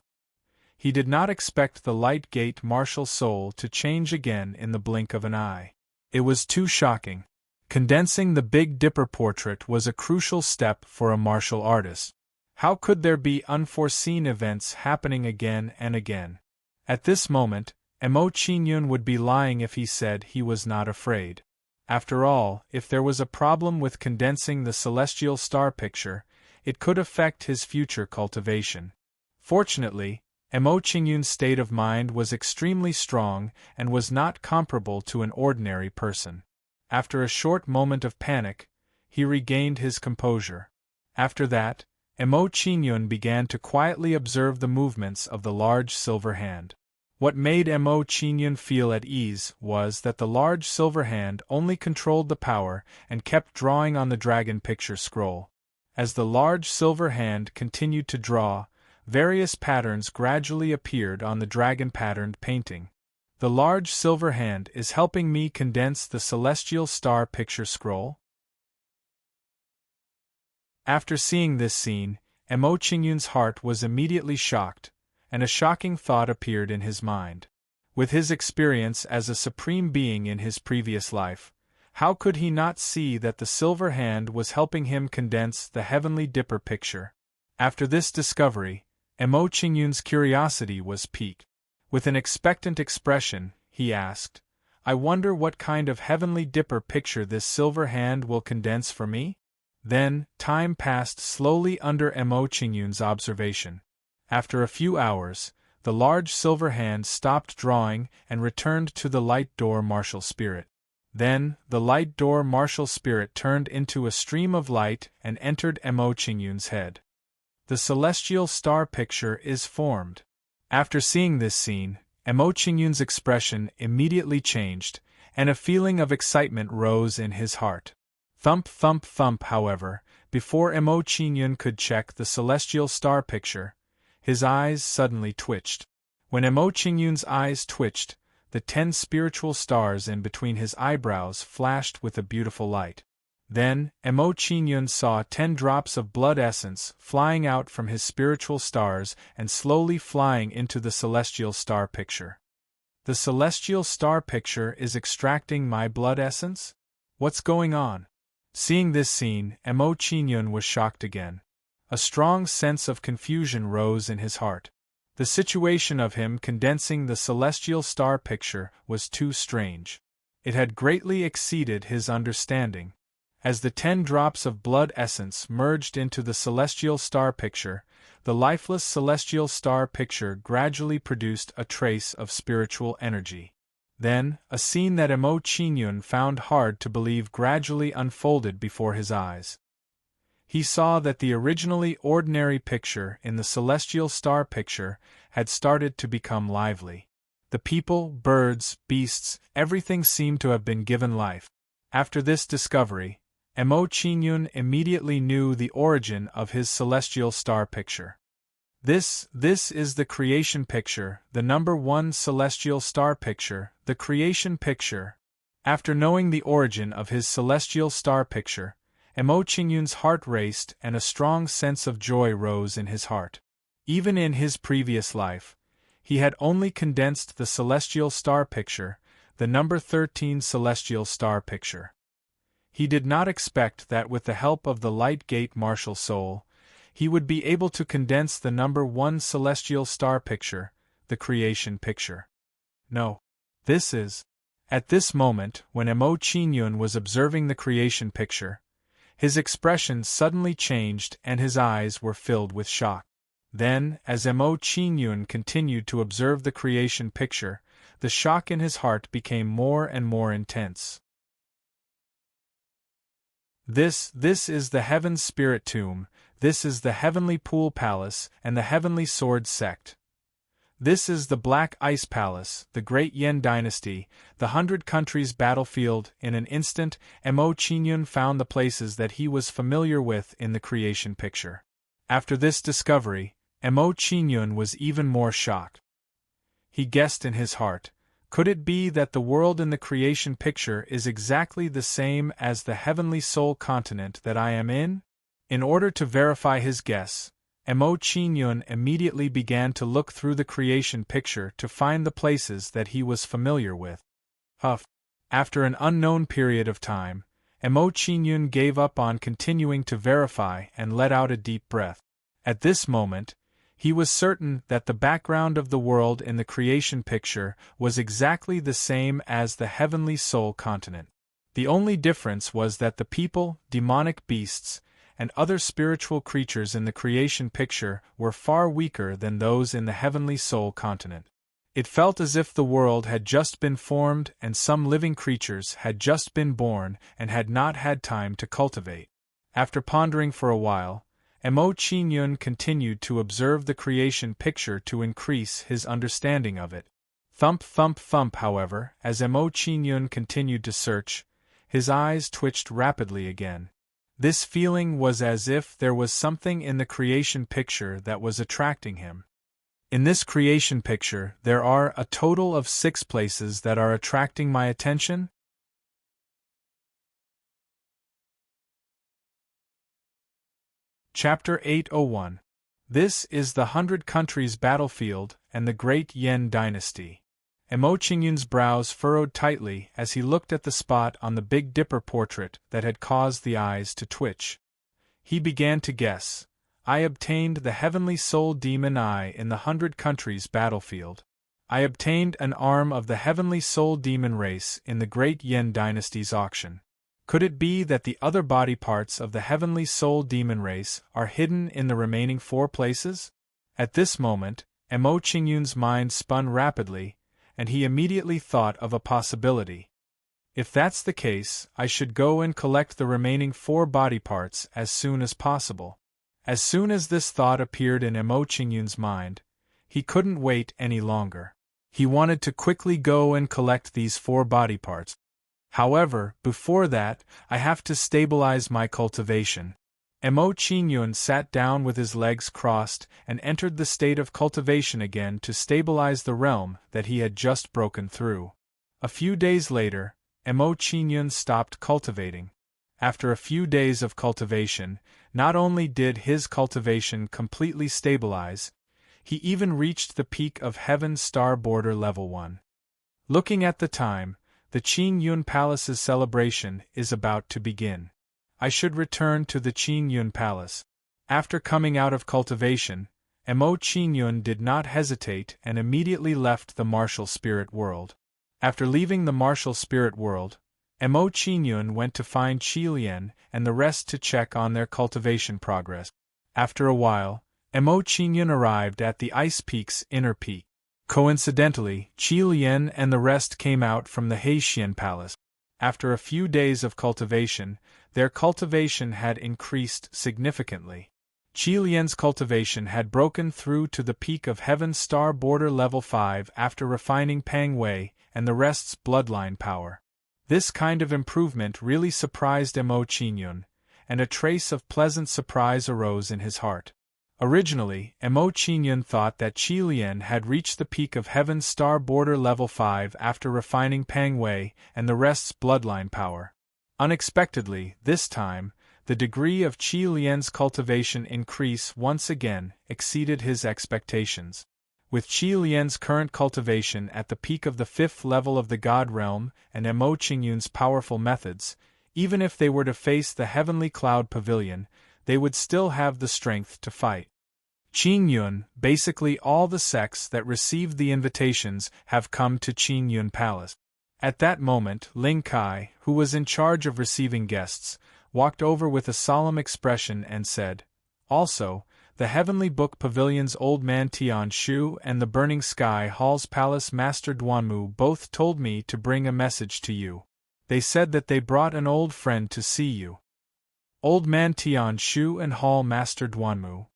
He did not expect the Light Gate martial soul to change again in the blink of an eye. It was too shocking. Condensing the Big Dipper portrait was a crucial step for a martial artist. How could there be unforeseen events happening again and again? At this moment, Mo Qingyun would be lying if he said he was not afraid. After all, if there was a problem with condensing the celestial star picture, it could affect his future cultivation. Fortunately, Mo Qingyun's state of mind was extremely strong and was not comparable to an ordinary person. After a short moment of panic, he regained his composure. After that, Mo Qingyun began to quietly observe the movements of the large silver hand. What made Mo Qingyun feel at ease was that the large silver hand only controlled the power and kept drawing on the dragon picture scroll. As the large silver hand continued to draw, various patterns gradually appeared on the dragon-patterned painting. The large silver hand is helping me condense the celestial star picture scroll? After seeing this scene, Mo Qingyun's heart was immediately shocked, and a shocking thought appeared in his mind. With his experience as a supreme being in his previous life, how could he not see that the silver hand was helping him condense the heavenly dipper picture? After this discovery, Mo Qingyun's curiosity was piqued. With an expectant expression, he asked, "I wonder what kind of heavenly dipper picture this silver hand will condense for me?" Then, time passed slowly under Mo Qingyun's observation. After a few hours, the large silver hand stopped drawing and returned to the light door martial spirit. Then, the light door martial spirit turned into a stream of light and entered Mo Qingyun's head. The celestial star picture is formed. After seeing this scene, Mo Qingyun's expression immediately changed, and a feeling of excitement rose in his heart. Thump thump thump, however, before Mo Qingyun could check the celestial star picture, his eyes suddenly twitched. When Mo Qingyun's eyes twitched, the 10 spiritual stars in between his eyebrows flashed with a beautiful light. Then, Mo Qingyun saw 10 drops of blood essence flying out from his spiritual stars and slowly flying into the celestial star picture. The celestial star picture is extracting my blood essence? What's going on? Seeing this scene, Mo Qingyun was shocked again. A strong sense of confusion rose in his heart. The situation of him condensing the celestial star picture was too strange. It had greatly exceeded his understanding. As the 10 drops of blood essence merged into the celestial star picture, the lifeless celestial star picture gradually produced a trace of spiritual energy. Then, a scene that Mo Qingyun found hard to believe gradually unfolded before his eyes. He saw that the originally ordinary picture in the celestial star picture had started to become lively. The people, birds, beasts, everything seemed to have been given life. After this discovery, Mo Qingyun immediately knew the origin of his celestial star picture. This is the creation picture, the number 1 celestial star picture, the creation picture. After knowing the origin of his celestial star picture, Mo Qingyun's heart raced and a strong sense of joy rose in his heart. Even in his previous life, he had only condensed the celestial star picture, the number 13 celestial star picture. He did not expect that with the help of the Light Gate martial soul, he would be able to condense the number 1 celestial star picture, the creation picture. No. This is. At this moment, when Mo Qingyun was observing the creation picture, his expression suddenly changed and his eyes were filled with shock. Then, as Mo Qingyun continued to observe the creation picture, the shock in his heart became more and more intense. This is the Heaven Spirit Tomb, this is the Heavenly Pool Palace and the Heavenly Sword Sect. This is the Black Ice Palace, the Great Yen Dynasty, the 100 Countries battlefield. In an instant, Mo Qingyun found the places that he was familiar with in the creation picture. After this discovery, Mo Qingyun was even more shocked. He guessed in his heart, could it be that the world in the creation picture is exactly the same as the heavenly soul continent that I am in? In order to verify his guess, Mo Qingyun immediately began to look through the creation picture to find the places that he was familiar with. After an unknown period of time, Mo Qingyun gave up on continuing to verify and let out a deep breath. At this moment, he was certain that the background of the world in the creation picture was exactly the same as the heavenly soul continent. The only difference was that the people, demonic beasts, and other spiritual creatures in the creation picture were far weaker than those in the heavenly soul continent. It felt as if the world had just been formed and some living creatures had just been born and had not had time to cultivate. After pondering for a while, Mo Qin-yun continued to observe the creation picture to increase his understanding of it. Thump thump thump, however, as Mo Qin-yun continued to search, his eyes twitched rapidly again. This feeling was as if there was something in the creation picture that was attracting him. In this creation picture, there are a total of 6 places that are attracting my attention. Chapter 801. This is the 100 Countries battlefield and the Great Yen Dynasty. Mo Qingyun's brows furrowed tightly as he looked at the spot on the Big Dipper portrait that had caused the eyes to twitch. He began to guess. I obtained the Heavenly Soul Demon Eye in the 100 Countries battlefield. I obtained an arm of the Heavenly Soul Demon race in the Great Yen Dynasty's auction. Could it be that the other body parts of the Heavenly Soul Demon race are hidden in the remaining 4 places? At this moment, Mo Qingyun's mind spun rapidly, and he immediately thought of a possibility. If that's the case, I should go and collect the remaining 4 body parts as soon as possible. As soon as this thought appeared in Mo Qingyun's mind, he couldn't wait any longer. He wanted to quickly go and collect these 4 body parts. However, before that, I have to stabilize my cultivation. Mo Qingyun sat down with his legs crossed and entered the state of cultivation again to stabilize the realm that he had just broken through. A few days later, Mo Qingyun stopped cultivating. After a few days of cultivation, not only did his cultivation completely stabilize, he even reached the peak of Heaven's Star Border Level 1. Looking at the time, the Qin Yun Palace's celebration is about to begin. I should return to the Qin Yun Palace. After coming out of cultivation, Mo Qingyun did not hesitate and immediately left the martial spirit world. After leaving the martial spirit world, Mo Qingyun went to find Qi Lian and the rest to check on their cultivation progress. After a while, Mo Qingyun arrived at the Ice Peak's inner peak. Coincidentally, Qi Lian and the rest came out from the Heixian Palace. After a few days of cultivation, their cultivation had increased significantly. Qi Lian's cultivation had broken through to the peak of Heaven's Star Border Level 5 after refining Pang Wei and the rest's bloodline power. This kind of improvement really surprised Mo Qingyun, and a trace of pleasant surprise arose in his heart. Originally, Mo Qingyun thought that Qi Lian had reached the peak of Heaven's Star Border Level 5 after refining Pang Wei and the rest's bloodline power. Unexpectedly, this time, the degree of Qi Lian's cultivation increase once again exceeded his expectations. With Qi Lian's current cultivation at the peak of the 5th level of the God Realm and Mo Qingyun's powerful methods, even if they were to face the Heavenly Cloud Pavilion, they would still have the strength to fight. Qin Yun, basically all the sects that received the invitations have come to Qin Yun Palace. At that moment, Ling Kai, who was in charge of receiving guests, walked over with a solemn expression and said, "Also, the Heavenly Book Pavilion's Old Man Tian Shu and the Burning Sky Hall's Palace Master Duanmu both told me to bring a message to you. They said that they brought an old friend to see you." Old Man Tian Shu and Hall Master Duanmu.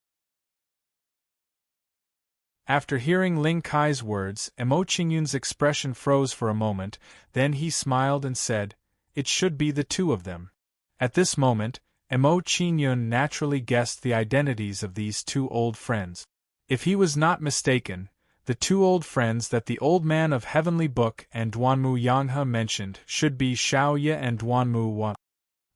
After hearing Ling Kai's words, Mo Qingyun's expression froze for a moment, then he smiled and said, "It should be the 2 of them." At this moment, Mo Qingyun naturally guessed the identities of these 2 old friends. If he was not mistaken, the 2 old friends that the Old Man of Heavenly Book and Duanmu Yanghe mentioned should be Xiao Ye and Duanmu Wan.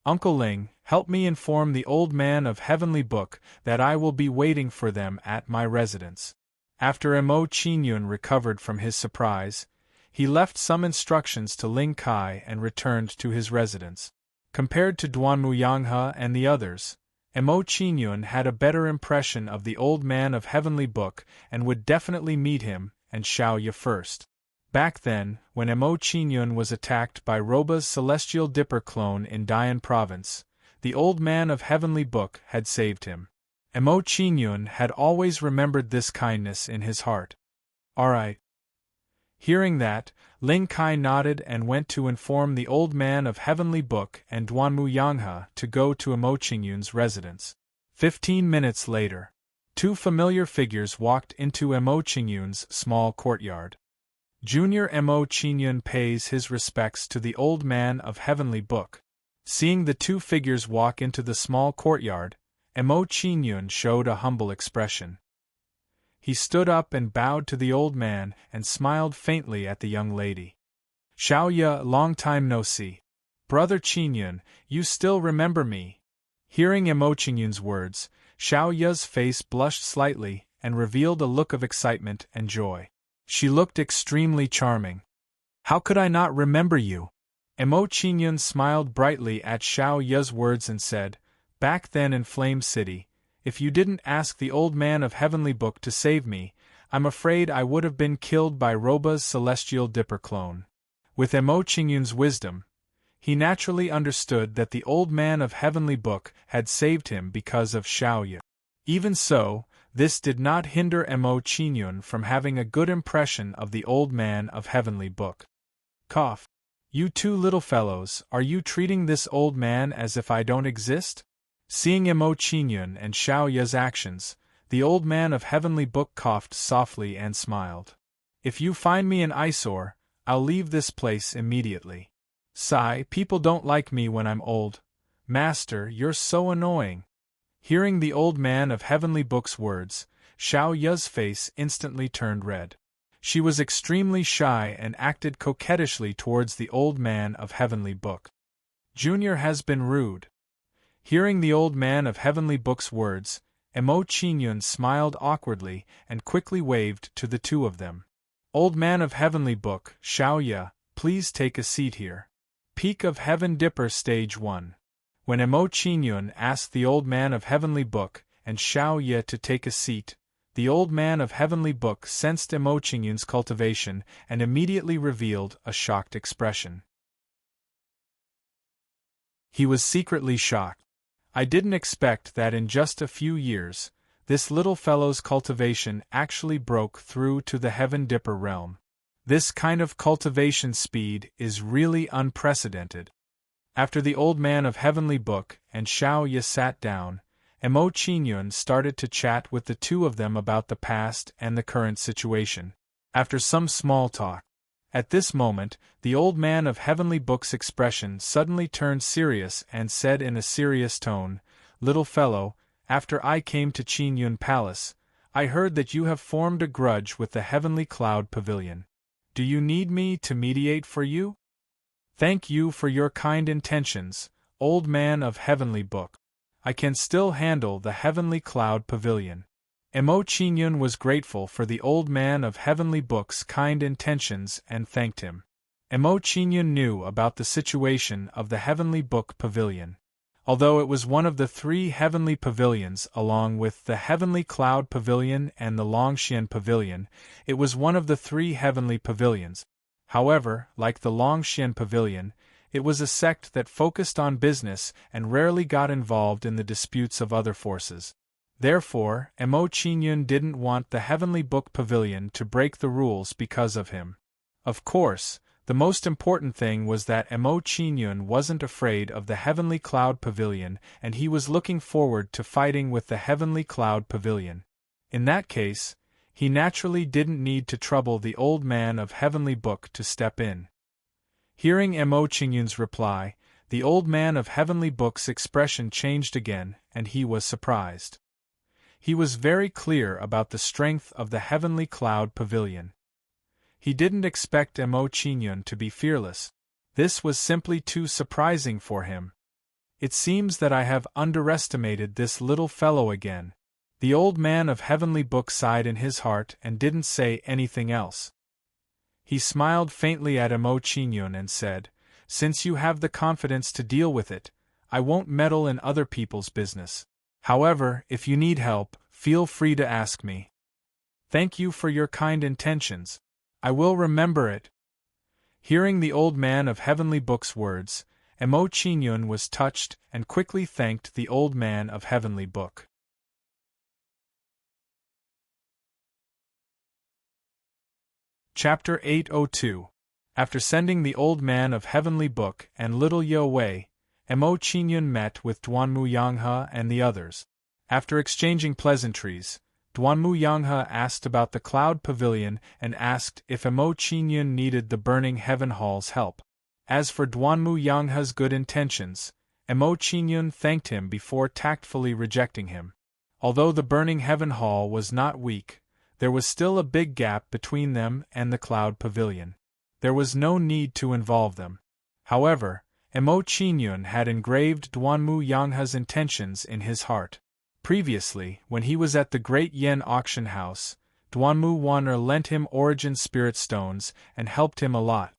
"Uncle Ling, help me inform the Old Man of Heavenly Book that I will be waiting for them at my residence." After Mo Qingyun recovered from his surprise, he left some instructions to Ling Kai and returned to his residence. Compared to Duanmu Yanghe and the others, Mo Qingyun had a better impression of the Old Man of Heavenly Book and would definitely meet him and Xiao Ye first. Back then, when Mo Qingyun was attacked by Roba's Celestial Dipper clone in Dian Province, The old man of Heavenly Book had saved him. Emo Qingyun had always remembered this kindness in his heart. Alright. Hearing that, Ling Kai nodded and went to inform the old man of Heavenly Book and Duanmu Yanghe to go to Emo Qingyun's residence. 15 minutes later, two familiar figures walked into Emo Qingyun's small courtyard. Junior Emo Qingyun pays his respects to the old man of Heavenly Book. Seeing the two figures walk into the small courtyard, Emo Qingyun showed a humble expression. He stood up and bowed to the old man and smiled faintly at the young lady. Xiao Ye, long time no see. Brother Qingyun, you still remember me? Hearing Emo Qingyun's words, Xiao Ye's face blushed slightly and revealed a look of excitement and joy. She looked extremely charming. How could I not remember you? Emo Qingyun smiled brightly at Xiao Ye's words and said, back then in Flame City, if you didn't ask the old man of Heavenly Book to save me, I'm afraid I would have been killed by Roba's celestial dipper clone. With Emo Qingyun's wisdom, he naturally understood that the old man of Heavenly Book had saved him because of Xiao Ye. Even so, this did not hinder Emo Qingyun from having a good impression of the old man of Heavenly Book. Cough. You two little fellows, are you treating this old man as if I don't exist? Seeing Emo Qingyun and Xiao Ye's actions, the old man of Heavenly Book coughed softly and smiled. If you find me an eyesore, I'll leave this place immediately. Sigh, people don't like me when I'm old. Master, you're so annoying. Hearing the old man of Heavenly Book's words, Xiao Ye's face instantly turned red. She was extremely shy and acted coquettishly towards the old man of Heavenly Book. Junior has been rude. Hearing the old man of Heavenly Book's words, Emo Qingyun smiled awkwardly and quickly waved to the two of them. Old man of Heavenly Book, Xiao Ye, please take a seat here. Peak of Heaven Dipper Stage 1. When Emo Qingyun asked the old man of Heavenly Book and Xiao Ye to take a seat, the old man of Heavenly Book sensed Emo Qingyun's cultivation and immediately revealed a shocked expression. He was secretly shocked. I didn't expect that in just a few years, this little fellow's cultivation actually broke through to the Heaven Dipper realm. This kind of cultivation speed is really unprecedented. After the old man of Heavenly Book and Xiao Ye sat down, Emo Qingyun started to chat with the two of them about the past and the current situation. After some small talk, at this moment, the old man of Heavenly Book's expression suddenly turned serious and said in a serious tone, Little fellow, after I came to Qingyun Palace, I heard that you have formed a grudge with the Heavenly Cloud Pavilion. Do you need me to mediate for you? Thank you for your kind intentions, old man of Heavenly Book. I can still handle the Heavenly Cloud Pavilion. Emo Qingyun was grateful for the old man of Heavenly Book's kind intentions and thanked him. Emo Qingyun knew about the situation of the Heavenly Book Pavilion. Although it was one of the 3 heavenly pavilions along with the Heavenly Cloud Pavilion and the Longxian Pavilion, it was one of the 3 heavenly pavilions. However, like the Longxian Pavilion, it was a sect that focused on business and rarely got involved in the disputes of other forces. Therefore, Emo Qingyun didn't want the Heavenly Book Pavilion to break the rules because of him. Of course, the most important thing was that Emo Qingyun wasn't afraid of the Heavenly Cloud Pavilion and he was looking forward to fighting with the Heavenly Cloud Pavilion. In that case, he naturally didn't need to trouble the old man of Heavenly Book to step in. Hearing Emo Qingyun's reply, the old man of Heavenly Book's expression changed again and he was surprised. He was very clear about the strength of the Heavenly Cloud Pavilion. He didn't expect Emo Qingyun to be fearless. This was simply too surprising for him. It seems that I have underestimated this little fellow again. The old man of Heavenly Book sighed in his heart and didn't say anything else. He smiled faintly at Emo Qingyun and said, Since you have the confidence to deal with it, I won't meddle in other people's business. However, if you need help, feel free to ask me. Thank you for your kind intentions. I will remember it. Hearing the old man of Heavenly Book's words, Emo Qingyun was touched and quickly thanked the old man of Heavenly Book. Chapter 802. After sending the old man of Heavenly Book and little Ye away, Emo Qingyun met with Duanmu Yanghe and the others. After exchanging pleasantries, Duanmu Yanghe asked about the Cloud Pavilion and asked if Emo Qingyun needed the Burning Heaven Hall's help. As for Duanmu Yanghe's good intentions, Emo Qingyun thanked him before tactfully rejecting him. Although the Burning Heaven Hall was not weak, there was still a big gap between them and the Cloud Pavilion. There was no need to involve them. However, Emo Qingyun had engraved Duanmu Yanghe's intentions in his heart. Previously, when he was at the Great Yen Auction House, Duanmu Wan'er lent him Origin Spirit Stones and helped him a lot.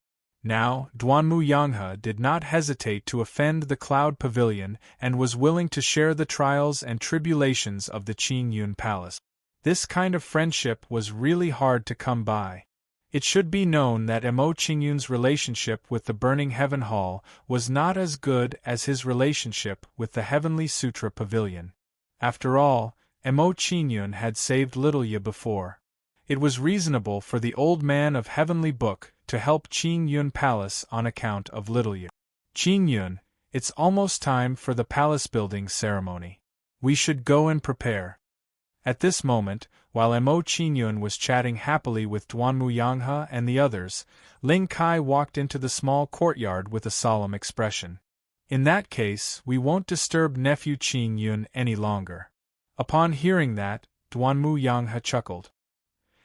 Now, Duanmu Yanghe did not hesitate to offend the Cloud Pavilion and was willing to share the trials and tribulations of the Qingyun Palace. This kind of friendship was really hard to come by. It should be known that Emo Qingyun's relationship with the Burning Heaven Hall was not as good as his relationship with the Heavenly Sutra Pavilion. After all, Emo Qingyun had saved Little Ye before. It was reasonable for the old man of Heavenly Book to help Qingyun Palace on account of Little Ye. Qingyun, it's almost time for the palace building ceremony. We should go and prepare. At this moment, while Emo Qingyun was chatting happily with Duanmu Yanghe and the others, Ling Kai walked into the small courtyard with a solemn expression. In that case, we won't disturb nephew Qingyun any longer. Upon hearing that, Duanmu Yanghe chuckled.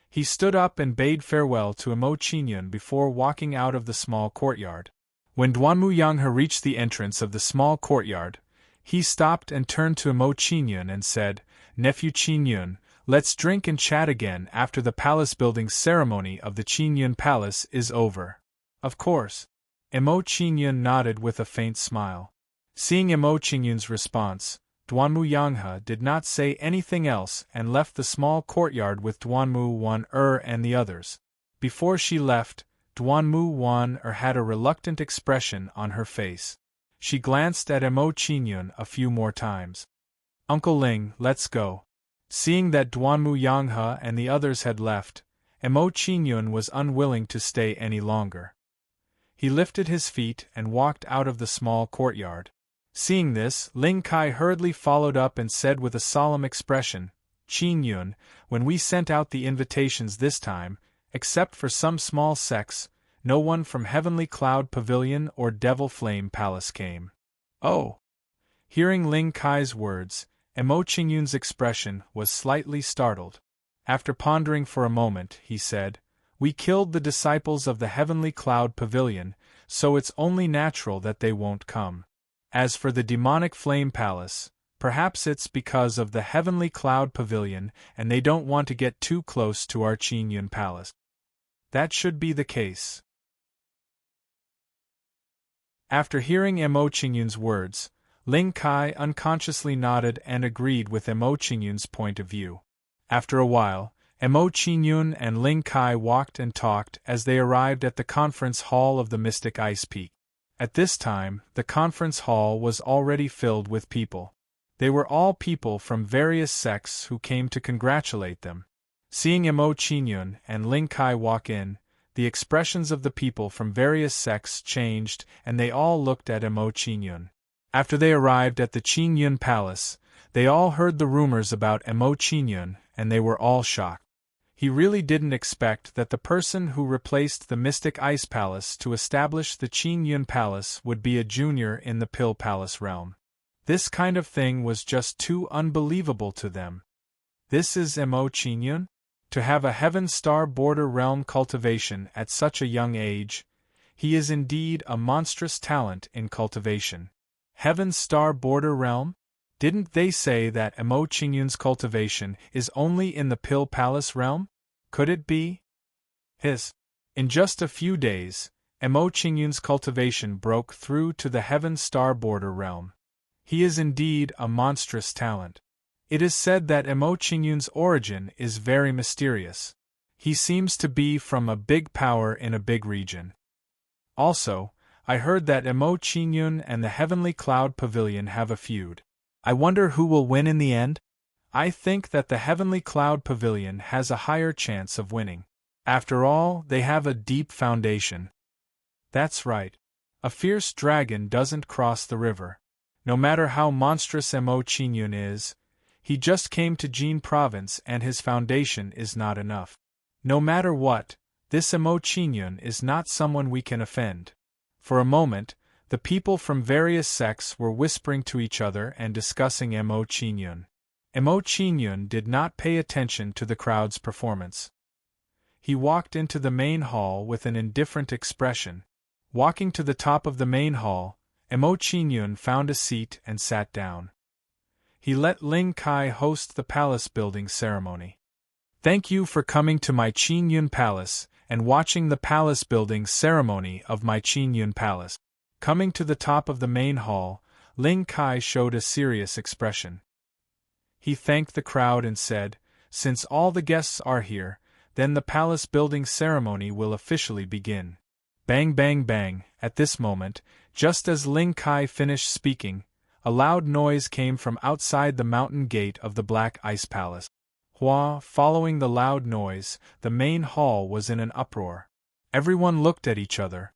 He stood up and bade farewell to Emo Qingyun before walking out of the small courtyard. When Duanmu Yanghe reached the entrance of the small courtyard, he stopped and turned to Emo Qingyun and said, "Nephew Qingyun, let's drink and chat again after the palace building ceremony of the Qingyun Palace is over." Of course. Emo Qingyun nodded with a faint smile. Seeing Emo Qingyun's response, Duanmu Yanghe did not say anything else and left the small courtyard with Duanmu Wan'er and the others. Before she left, Duanmu Wan'er had a reluctant expression on her face. She glanced at Emo Qingyun a few more times. "Uncle Ling, let's go." Seeing that Duanmu Yanghe and the others had left, Emo Qingyun was unwilling to stay any longer. He lifted his feet and walked out of the small courtyard. Seeing this, Ling Kai hurriedly followed up and said with a solemn expression, "Qingyun, when we sent out the invitations this time, except for some small sects, no one from Heavenly Cloud Pavilion or Devil Flame Palace came." "Oh!" Hearing Ling Kai's words, Emo Qingyun's expression was slightly startled. After pondering for a moment, he said, "We killed the disciples of the Heavenly Cloud Pavilion, so it's only natural that they won't come. As for the Demonic Flame Palace, perhaps it's because of the Heavenly Cloud Pavilion and they don't want to get too close to our Qingyun Palace." That should be the case. After hearing Emo Qingyun's words, Ling Kai unconsciously nodded and agreed with Emo Qingyun's point of view. After a while, Emo Qingyun and Ling Kai walked and talked as they arrived at the conference hall of the Mystic Ice Peak. At this time, the conference hall was already filled with people. They were all people from various sects who came to congratulate them. Seeing Emo Qingyun and Ling Kai walk in, the expressions of the people from various sects changed and they all looked at Emo Qingyun. After they arrived at the Qingyun Palace, they all heard the rumors about Emo Qingyun and they were all shocked. He really didn't expect that the person who replaced the Mystic Ice Palace to establish the Qingyun Palace would be a junior in the Pill Palace realm. This kind of thing was just too unbelievable to them. This is Emo Qingyun? To have a Heaven Star Border realm cultivation at such a young age, he is indeed a monstrous talent in cultivation. Heaven Star Border realm? Didn't they say that Emo Qingyun's cultivation is only in the Pill Palace realm? Could it be? In just a few days, Emo Qingyun's cultivation broke through to the Heaven Star Border realm. He is indeed a monstrous talent. It is said that Emo Qingyun's origin is very mysterious. He seems to be from a big power in a big region. Also, I heard that Emo Qingyun and the Heavenly Cloud Pavilion have a feud. I wonder who will win in the end? I think that the Heavenly Cloud Pavilion has a higher chance of winning. After all, they have a deep foundation. That's right. A fierce dragon doesn't cross the river. No matter how monstrous Emo Qingyun is, he just came to Jin Province and his foundation is not enough. No matter what, this Emo Qingyun is not someone we can offend. For a moment, the people from various sects were whispering to each other and discussing Emo Qingyun. Emo Qingyun did not pay attention to the crowd's performance. He walked into the main hall with an indifferent expression. Walking to the top of the main hall, Emo Qingyun found a seat and sat down. He let Ling Kai host the palace building ceremony. Thank you for coming to my Qingyun Palace and watching the palace building ceremony of my Qingyun Palace. Coming to the top of the main hall, Ling Kai showed a serious expression. He thanked the crowd and said, "Since all the guests are here, then the palace building ceremony will officially begin." Bang bang bang, at this moment, just as Ling Kai finished speaking, a loud noise came from outside the mountain gate of the Black Ice Palace. Following the loud noise, the main hall was in an uproar. Everyone looked at each other.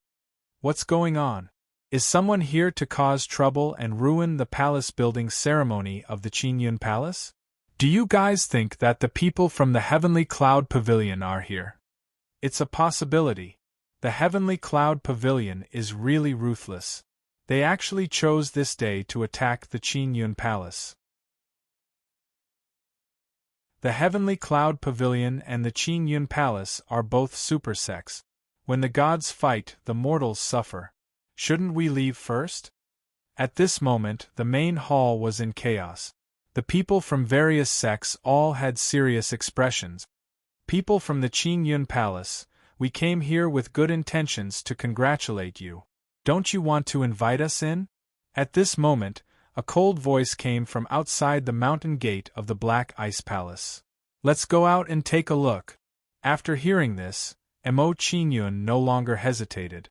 What's going on? Is someone here to cause trouble and ruin the palace building ceremony of the Qingyun Palace? Do you guys think that the people from the Heavenly Cloud Pavilion are here? It's a possibility. The Heavenly Cloud Pavilion is really ruthless. They actually chose this day to attack the Qingyun Palace. The Heavenly Cloud Pavilion and the Qingyun Palace are both super sects. When the gods fight, the mortals suffer. Shouldn't we leave first? At this moment, the main hall was in chaos. The people from various sects all had serious expressions. People from the Qingyun Palace, we came here with good intentions to congratulate you. Don't you want to invite us in? At this moment, a cold voice came from outside the mountain gate of the Black Ice Palace. Let's go out and take a look. After hearing this, Emo Qingyun no longer hesitated.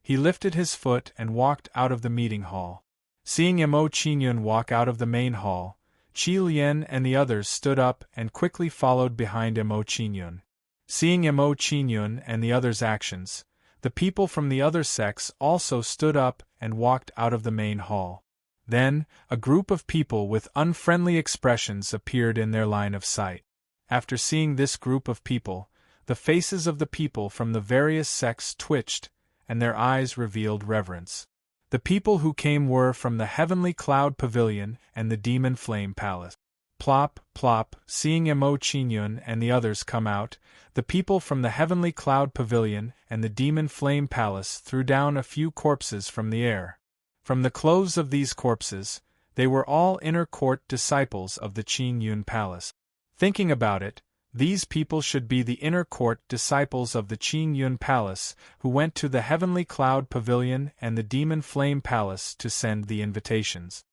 He lifted his foot and walked out of the meeting hall. Seeing Emo Qingyun walk out of the main hall, Qi Lian and the others stood up and quickly followed behind Emo Qingyun. Seeing Emo Qingyun and the others' actions, the people from the other sects also stood up and walked out of the main hall. Then, a group of people with unfriendly expressions appeared in their line of sight. After seeing this group of people, the faces of the people from the various sects twitched, and their eyes revealed reverence. The people who came were from the Heavenly Cloud Pavilion and the Demon Flame Palace. Plop, plop, seeing Emo Qingyun and the others come out, the people from the Heavenly Cloud Pavilion and the Demon Flame Palace threw down a few corpses from the air. From the clothes of these corpses, they were all inner court disciples of the Qingyun Palace. Thinking about it, these people should be the inner court disciples of the Qingyun Palace who went to the Heavenly Cloud Pavilion and the Demon Flame Palace to send the invitations.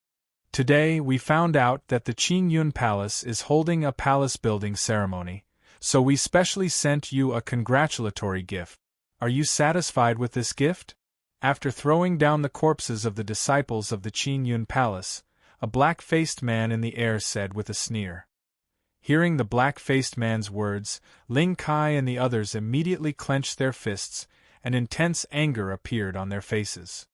Today we found out that the Qingyun Palace is holding a palace building ceremony, so we specially sent you a congratulatory gift. Are you satisfied with this gift? After throwing down the corpses of the disciples of the Qingyun Palace, a black-faced man in the air said with a sneer. Hearing the black-faced man's words, Ling Kai and the others immediately clenched their fists, and intense anger appeared on their faces.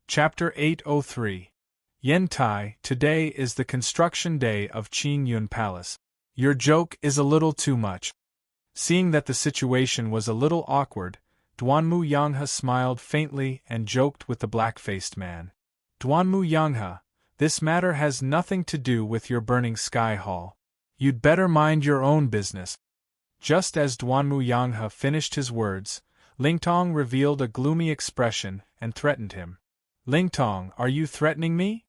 Chapter 803. Yantai, today is the construction day of Qingyun Palace. Your joke is a little too much. Seeing that the situation was a little awkward, Duanmu Yanghe smiled faintly and joked with the black-faced man. Duanmu Yanghe, this matter has nothing to do with your burning sky hall. You'd better mind your own business. Just as Duanmu Yanghe finished his words, Lingtong revealed a gloomy expression and threatened him. Lingtong, are you threatening me?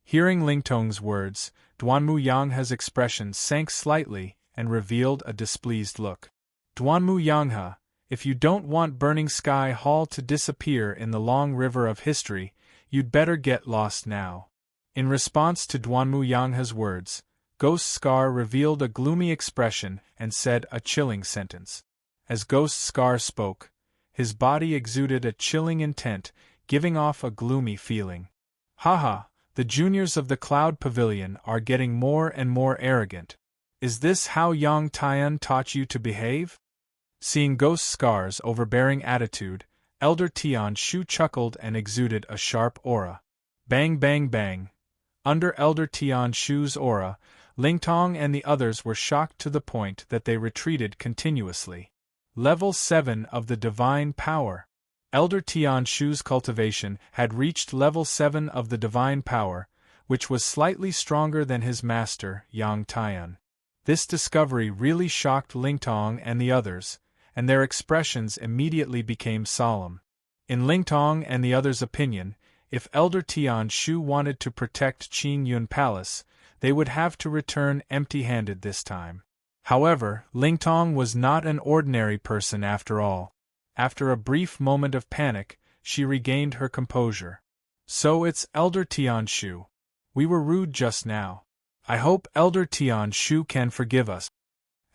Hearing Lingtong's words, Duanmu Yanghe's expression sank slightly and revealed a displeased look. Duanmu Yanghe, if you don't want Burning Sky Hall to disappear in the long river of history, you'd better get lost now. In response to Duanmu Yanghe's words, Ghost Scar revealed a gloomy expression and said a chilling sentence. As Ghost Scar spoke, his body exuded a chilling intent, giving off a gloomy feeling. Haha, the juniors of the Cloud Pavilion are getting more and more arrogant. Is this how Yang Tian taught you to behave? Seeing Ghost Scar's overbearing attitude, Elder Tian Shu chuckled and exuded a sharp aura. Bang bang bang. Under Elder Tian Shu's aura, Lingtong and the others were shocked to the point that they retreated continuously. Level 7 of the Divine Power. Elder Tian Shu's cultivation had reached level 7 of the Divine Power, which was slightly stronger than his master, Yang Tian. This discovery really shocked Lingtong and the others, and their expressions immediately became solemn. In Lingtong and the others' opinion, if Elder Tian Shu wanted to protect Qin Yun Palace, they would have to return empty-handed this time. However, Lingtong was not an ordinary person after all. After a brief moment of panic, she regained her composure. So it's Elder Tian Shu. We were rude just now. I hope Elder Tian Shu can forgive us.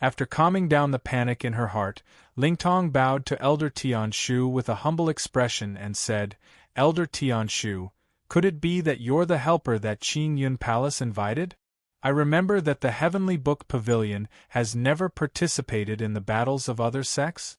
After calming down the panic in her heart, Lingtong bowed to Elder Tian Shu with a humble expression and said, Elder Tian Shu, could it be that you're the helper that Qin Yun Palace invited? I remember that the Heavenly Book Pavilion has never participated in the battles of other sects.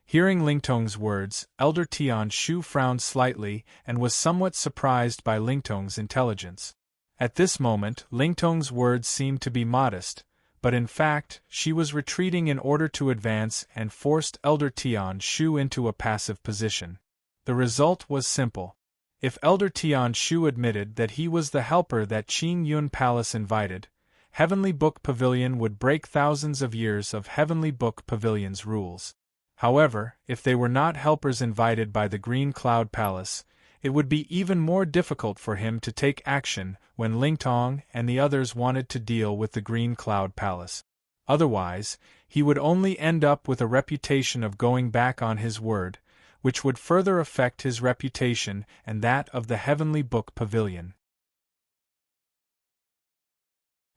Hearing Lingtong's words, Elder Tian Shu frowned slightly and was somewhat surprised by Lingtong's intelligence. At this moment, Lingtong's words seemed to be modest, but in fact, she was retreating in order to advance and forced Elder Tian Shu into a passive position. The result was simple. If Elder Tian Shu admitted that he was the helper that Qin Yun Palace invited, Heavenly Book Pavilion would break thousands of years of Heavenly Book Pavilion's rules. However, if they were not helpers invited by the Green Cloud Palace, it would be even more difficult for him to take action when Lingtong and the others wanted to deal with the Green Cloud Palace. Otherwise, he would only end up with a reputation of going back on his word, which would further affect his reputation and that of the Heavenly Book Pavilion.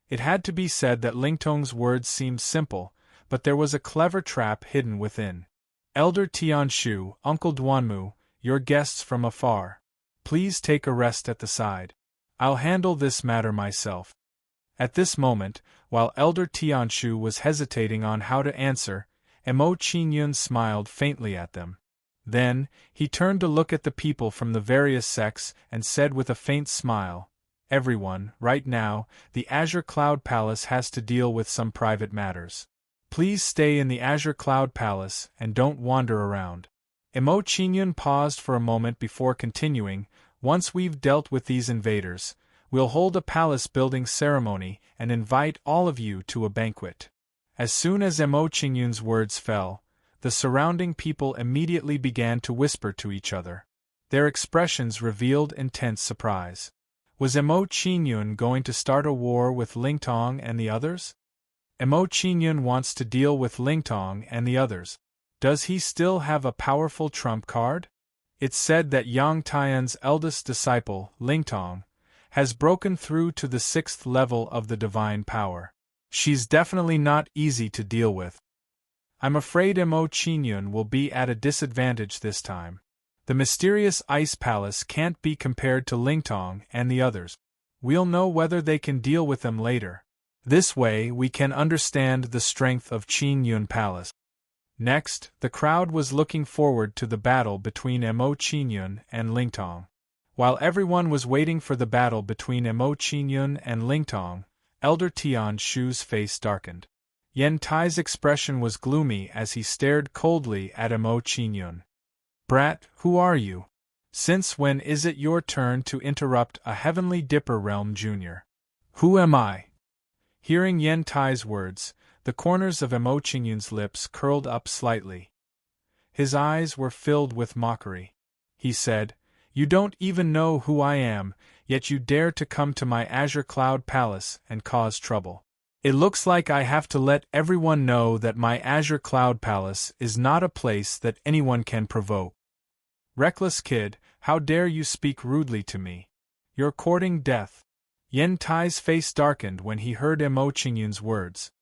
It had to be said that Lingtong's words seemed simple, but there was a clever trap hidden within. Elder Tian Shu, Uncle Duanmu, your guests from afar. Please take a rest at the side. I'll handle this matter myself. At this moment, while Elder Tian Shu was hesitating on how to answer, Mo Qinyun smiled faintly at them. Then, he turned to look at the people from the various sects and said with a faint smile, Everyone, right now, the Azure Cloud Palace has to deal with some private matters. Please stay in the Azure Cloud Palace and don't wander around. Mo Qinyun paused for a moment before continuing, Once we've dealt with these invaders, we'll hold a palace-building ceremony and invite all of you to a banquet. As soon as Mo Qinyun's words fell, the surrounding people immediately began to whisper to each other. Their expressions revealed intense surprise. Was Mo Qinyun going to start a war with Lingtong and the others? Mo Qinyun wants to deal with Lingtong and the others. Does he still have a powerful trump card? It's said that Yang Tian's eldest disciple, Lingtong, has broken through to the 6th level of the divine power. She's definitely not easy to deal with. I'm afraid Mo Qinyun will be at a disadvantage this time. The mysterious ice palace can't be compared to Lingtong and the others. We'll know whether they can deal with them later. This way we can understand the strength of Qin Yun Palace. Next, the crowd was looking forward to the battle between Mo Qinyun and Lingtong. While everyone was waiting for the battle between Mo Qinyun and Lingtong, Elder Tian Shu's face darkened. Yen Tai's expression was gloomy as he stared coldly at Mo Qinyun. Brat, who are you? Since when is it your turn to interrupt a Heavenly Dipper Realm Junior? Who am I? Hearing Yen Tai's words, the corners of Mo Qinyun's lips curled up slightly. His eyes were filled with mockery. He said, You don't even know who I am, yet you dare to come to my Azure Cloud Palace and cause trouble. It looks like I have to let everyone know that my Azure Cloud Palace is not a place that anyone can provoke. Reckless kid, how dare you speak rudely to me? You're courting death. Yen Tai's face darkened when he heard Mo Qingyun's words.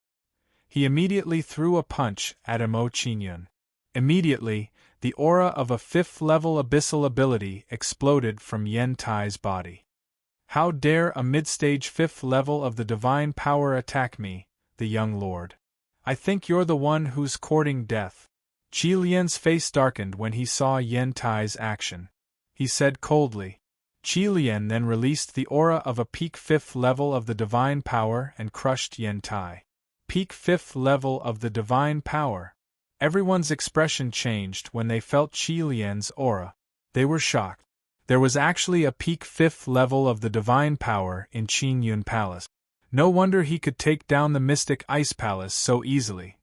He immediately threw a punch at Mo Qingyun. Immediately, the aura of a 5th-level abyssal ability exploded from Yen Tai's body. How dare a mid-stage 5th level of the divine power attack me, the young lord? I think you're the one who's courting death. Qi Lian's face darkened when he saw Yen Tai's action. He said coldly. Qi Lian then released the aura of a peak 5th level of the divine power and crushed Yen Tai. Peak 5th level of the divine power. Everyone's expression changed when they felt Qi Lian's aura. They were shocked. There was actually a peak 5th level of the divine power in Qingyun Palace. No wonder he could take down the Mystic Ice Palace so easily.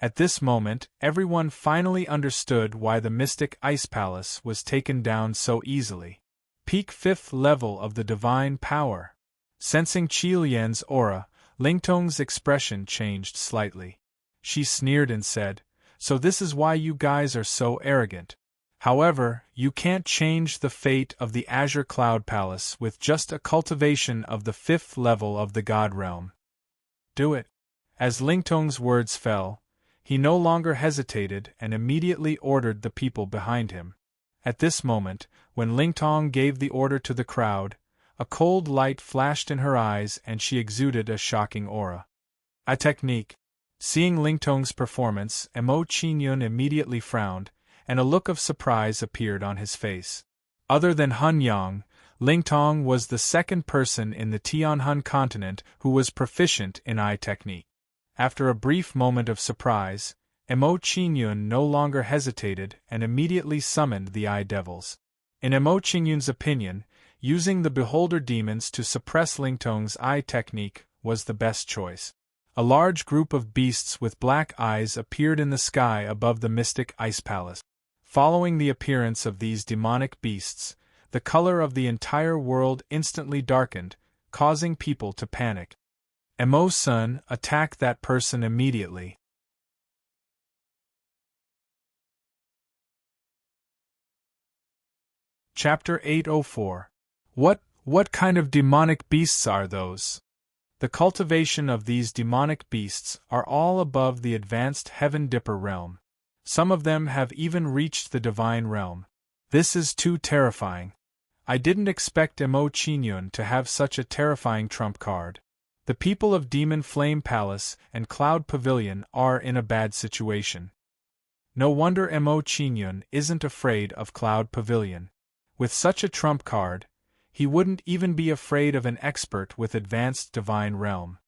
At this moment, everyone finally understood why the Mystic Ice Palace was taken down so easily. Peak 5th level of the divine power. Sensing Qi Lian's aura, Lingtong's expression changed slightly. She sneered and said, "So this is why you guys are so arrogant. However, you can't change the fate of the Azure Cloud Palace with just a cultivation of the 5th level of the God Realm. Do it." As Lingtong's words fell, he no longer hesitated and immediately ordered the people behind him. At this moment, when Lingtong gave the order to the crowd, a cold light flashed in her eyes and she exuded a shocking aura. A technique. Seeing Lingtong's performance, Mo Qingyun immediately frowned, and a look of surprise appeared on his face. Other than Hun Yang, Lingtong was the second person in the Tianhun continent who was proficient in eye technique. After a brief moment of surprise, Mo Qingyun no longer hesitated and immediately summoned the Eye Devils. In Mo Qingyun's opinion, using the Beholder Demons to suppress Lingtong's eye technique was the best choice. A large group of beasts with black eyes appeared in the sky above the Mystic Ice Palace. Following the appearance of these demonic beasts, the color of the entire world instantly darkened, causing people to panic. Mo-sun, attack that person immediately. Chapter 804. What kind of demonic beasts are those? The cultivation of these demonic beasts are all above the advanced Heaven Dipper realm. Some of them have even reached the divine realm. This is too terrifying. I didn't expect Mo Qingyun to have such a terrifying trump card. The people of Demon Flame Palace and Cloud Pavilion are in a bad situation. No wonder Mo Qingyun isn't afraid of Cloud Pavilion. With such a trump card, he wouldn't even be afraid of an expert with advanced divine realm.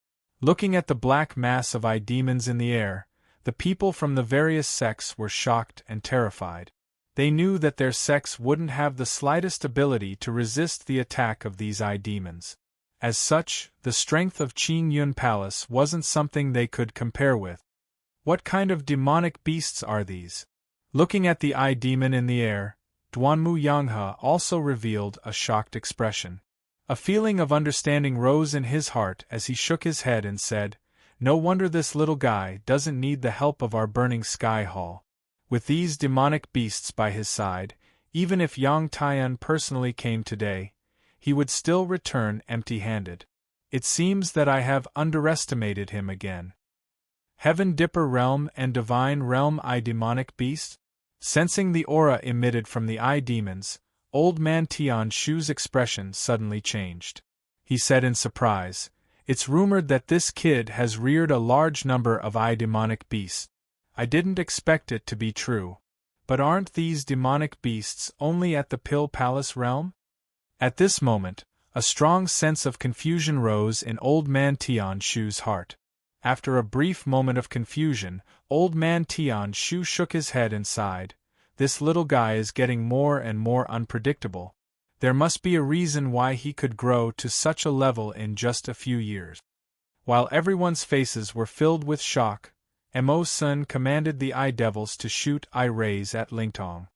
Looking at the black mass of eye demons in the air, the people from the various sects were shocked and terrified. They knew that their sects wouldn't have the slightest ability to resist the attack of these eye demons. As such, the strength of Qingyun Palace wasn't something they could compare with. What kind of demonic beasts are these? Looking at the eye demon in the air, Duanmu Yanghe also revealed a shocked expression. A feeling of understanding rose in his heart as he shook his head and said, "No wonder this little guy doesn't need the help of our burning sky hall." With these demonic beasts by his side, even if Yang Taiyan personally came today, he would still return empty-handed. It seems that I have underestimated him again. Heaven Dipper Realm and Divine Realm Eye Demonic Beast? Sensing the aura emitted from the eye demons, Old Man Tian Shu's expression suddenly changed. He said in surprise, "It's rumored that this kid has reared a large number of eye demonic beasts. I didn't expect it to be true. But aren't these demonic beasts only at the Pill Palace realm?" At this moment, a strong sense of confusion rose in Old Man Tian Shu's heart. After a brief moment of confusion, Old Man Tian Shu shook his head and sighed. This little guy is getting more and more unpredictable. There must be a reason why he could grow to such a level in just a few years. While everyone's faces were filled with shock, Mo-sun commanded the eye devils to shoot eye rays at Lingtong.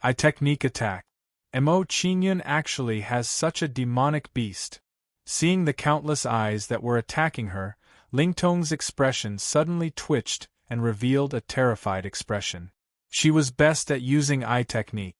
Eye technique attack. Mo Qingyun actually has such a demonic beast. Seeing the countless eyes that were attacking her, Lingtong's expression suddenly twitched and revealed a terrified expression. She was best at using eye technique.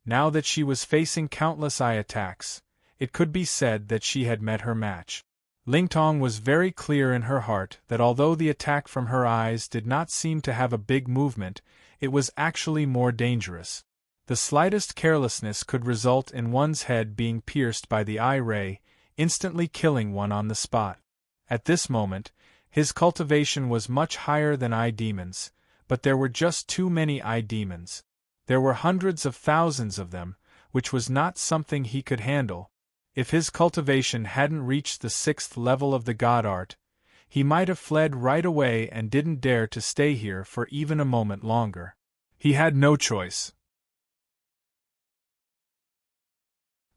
Now that she was facing countless eye attacks, it could be said that she had met her match. Lingtong was very clear in her heart that although the attack from her eyes did not seem to have a big movement, it was actually more dangerous. The slightest carelessness could result in one's head being pierced by the eye ray, instantly killing one on the spot. At this moment, his cultivation was much higher than eye demons, but there were just too many eye demons. There were hundreds of thousands of them, which was not something he could handle. If his cultivation hadn't reached the 6th level of the god art, he might have fled right away and didn't dare to stay here for even a moment longer. He had no choice.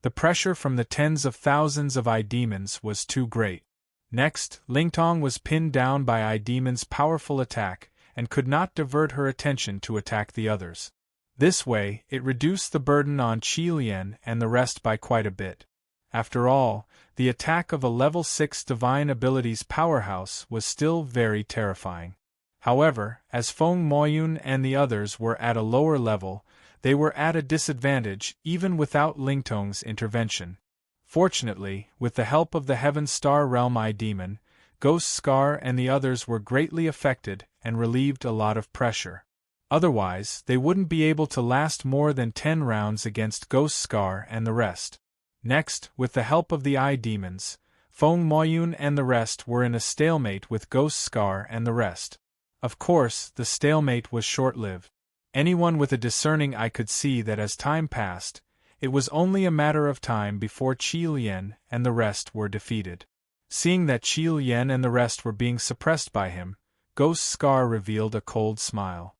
The pressure from the tens of thousands of eye demons was too great. Next, Lingtong was pinned down by eye demon's powerful attack and could not divert her attention to attack the others. This way, it reduced the burden on Qi Lian and the rest by quite a bit. After all, the attack of a level 6 divine abilities powerhouse was still very terrifying. However, as Feng Moyun and the others were at a lower level, they were at a disadvantage even without Lingtong's intervention. Fortunately, with the help of the Heaven Star Realm Eye Demon, Ghost Scar and the others were greatly affected and relieved a lot of pressure. Otherwise, they wouldn't be able to last more than 10 rounds against Ghost Scar and the rest. Next, with the help of the Eye Demons, Feng Moyun and the rest were in a stalemate with Ghost Scar and the rest. Of course, the stalemate was short-lived. Anyone with a discerning eye could see that as time passed, it was only a matter of time before Qi Lian and the rest were defeated. Seeing that Qi Lian and the rest were being suppressed by him, Ghost Scar revealed a cold smile.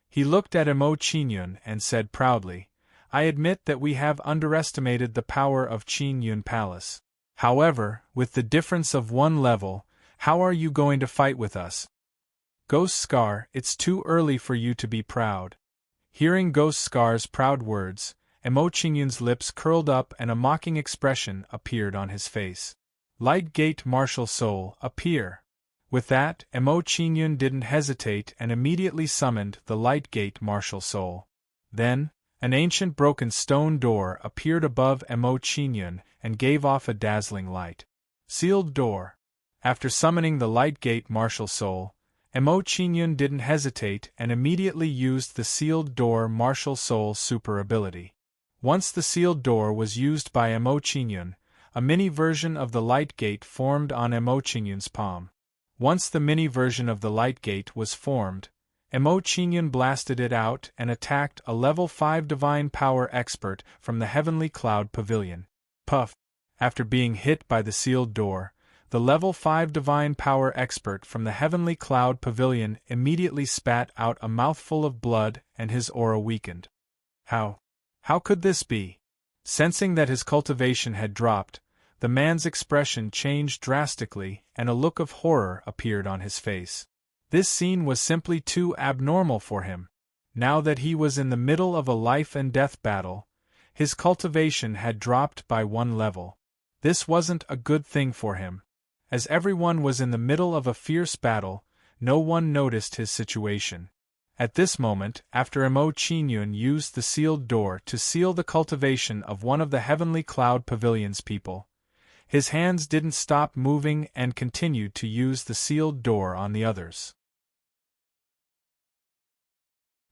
He looked at Mo Qingyun and said proudly, "I admit that we have underestimated the power of Qingyun Palace. However, with the difference of 1 level, how are you going to fight with us?" "Ghost Scar, it's too early for you to be proud." Hearing Ghost Scar's proud words, Mo Qingyun's lips curled up and a mocking expression appeared on his face. "Light Gate Martial Soul, appear." With that, Mo Qingyun didn't hesitate and immediately summoned the Light Gate Martial Soul. Then, an ancient broken stone door appeared above Mo Qingyun and gave off a dazzling light. Sealed door. After summoning the Light Gate Martial Soul, Mo Qingyun didn't hesitate and immediately used the Sealed Door Martial Soul super ability. Once the sealed door was used by Mo Qingyun, a mini version of the Light Gate formed on Mo Qingyun's palm. Once the mini version of the Light Gate was formed, Mo Qingyun blasted it out and attacked a level 5 divine power expert from the Heavenly Cloud Pavilion. Puff! After being hit by the sealed door, the level 5 divine power expert from the Heavenly Cloud Pavilion immediately spat out a mouthful of blood and his aura weakened. How could this be? Sensing that his cultivation had dropped, the man's expression changed drastically and a look of horror appeared on his face. This scene was simply too abnormal for him. Now that he was in the middle of a life-and-death battle, his cultivation had dropped by 1 level. This wasn't a good thing for him. As everyone was in the middle of a fierce battle, no one noticed his situation. At this moment, after Mo Qingyun used the sealed door to seal the cultivation of one of the Heavenly Cloud Pavilion's people, his hands didn't stop moving and continued to use the sealed door on the others.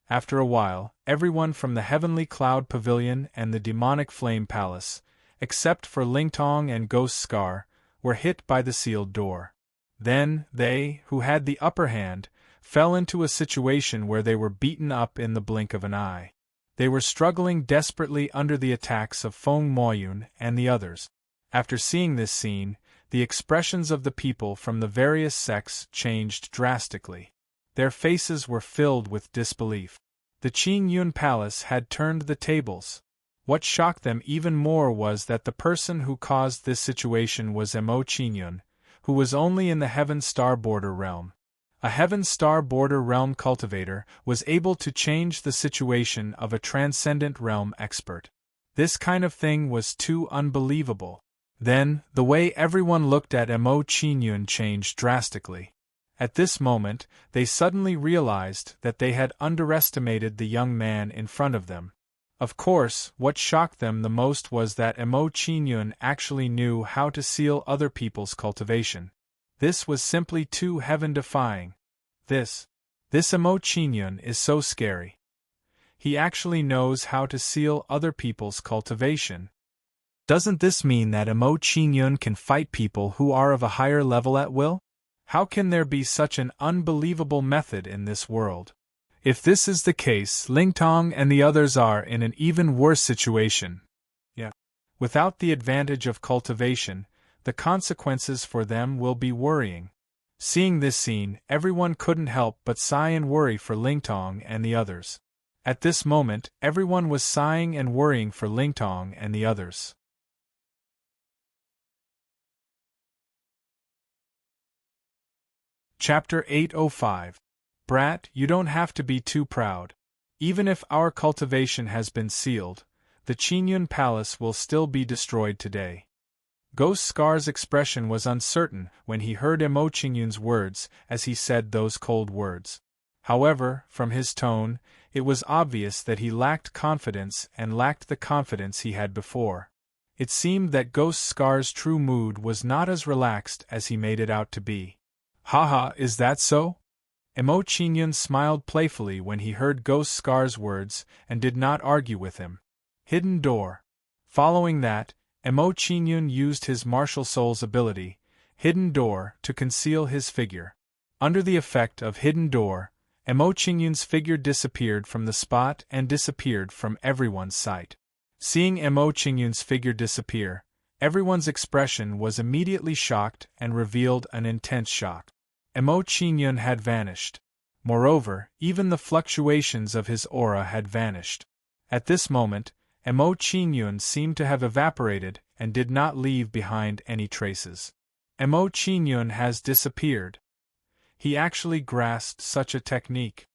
After a while, everyone from the Heavenly Cloud Pavilion and the Demonic Flame Palace, except for Lingtong and Ghost Scar, were hit by the sealed door. Then, they, who had the upper hand, fell into a situation where they were beaten up in the blink of an eye. They were struggling desperately under the attacks of Feng Moyun and the others. After seeing this scene, the expressions of the people from the various sects changed drastically. Their faces were filled with disbelief. The Qingyun Palace had turned the tables. What shocked them even more was that the person who caused this situation was Mo Qingyun, who was only in the Heaven Star Border realm. A Heaven Star Border realm cultivator was able to change the situation of a transcendent realm expert. This kind of thing was too unbelievable. Then, the way everyone looked at Mo Qingyun changed drastically. At this moment, they suddenly realized that they had underestimated the young man in front of them. Of course, what shocked them the most was that Emo Qingyun actually knew how to seal other people's cultivation. This was simply too heaven-defying. This Emo Qingyun is so scary. He actually knows how to seal other people's cultivation. Doesn't this mean that Emo Qingyun can fight people who are of a higher level at will? How can there be such an unbelievable method in this world? If this is the case, Lingtong and the others are in an even worse situation. Without the advantage of cultivation, the consequences for them will be worrying. Seeing this scene, everyone couldn't help but sigh and worry for Lingtong and the others. At this moment, everyone was sighing and worrying for Lingtong and the others. Chapter 805. Brat, you don't have to be too proud. Even if our cultivation has been sealed, the Qingyun Palace will still be destroyed today. Ghost Scar's expression was uncertain when he heard Emo Qingyun's words as he said those cold words. However, from his tone, it was obvious that he lacked confidence and lacked the confidence he had before. It seemed that Ghost Scar's true mood was not as relaxed as he made it out to be. Haha, is that so? Emo Qingyun smiled playfully when he heard Ghost Scar's words and did not argue with him. Hidden Door. Following that, Emo Qingyun used his martial soul's ability, Hidden Door, to conceal his figure. Under the effect of Hidden Door, Emo Qingyun's figure disappeared from the spot and disappeared from everyone's sight. Seeing Emo Qingyun's figure disappear, everyone's expression was immediately shocked and revealed an intense shock. Emo Qingyun had vanished. Moreover, even the fluctuations of his aura had vanished. At this moment, Emo Qingyun seemed to have evaporated and did not leave behind any traces. Emo Qingyun has disappeared. He actually grasped such a technique.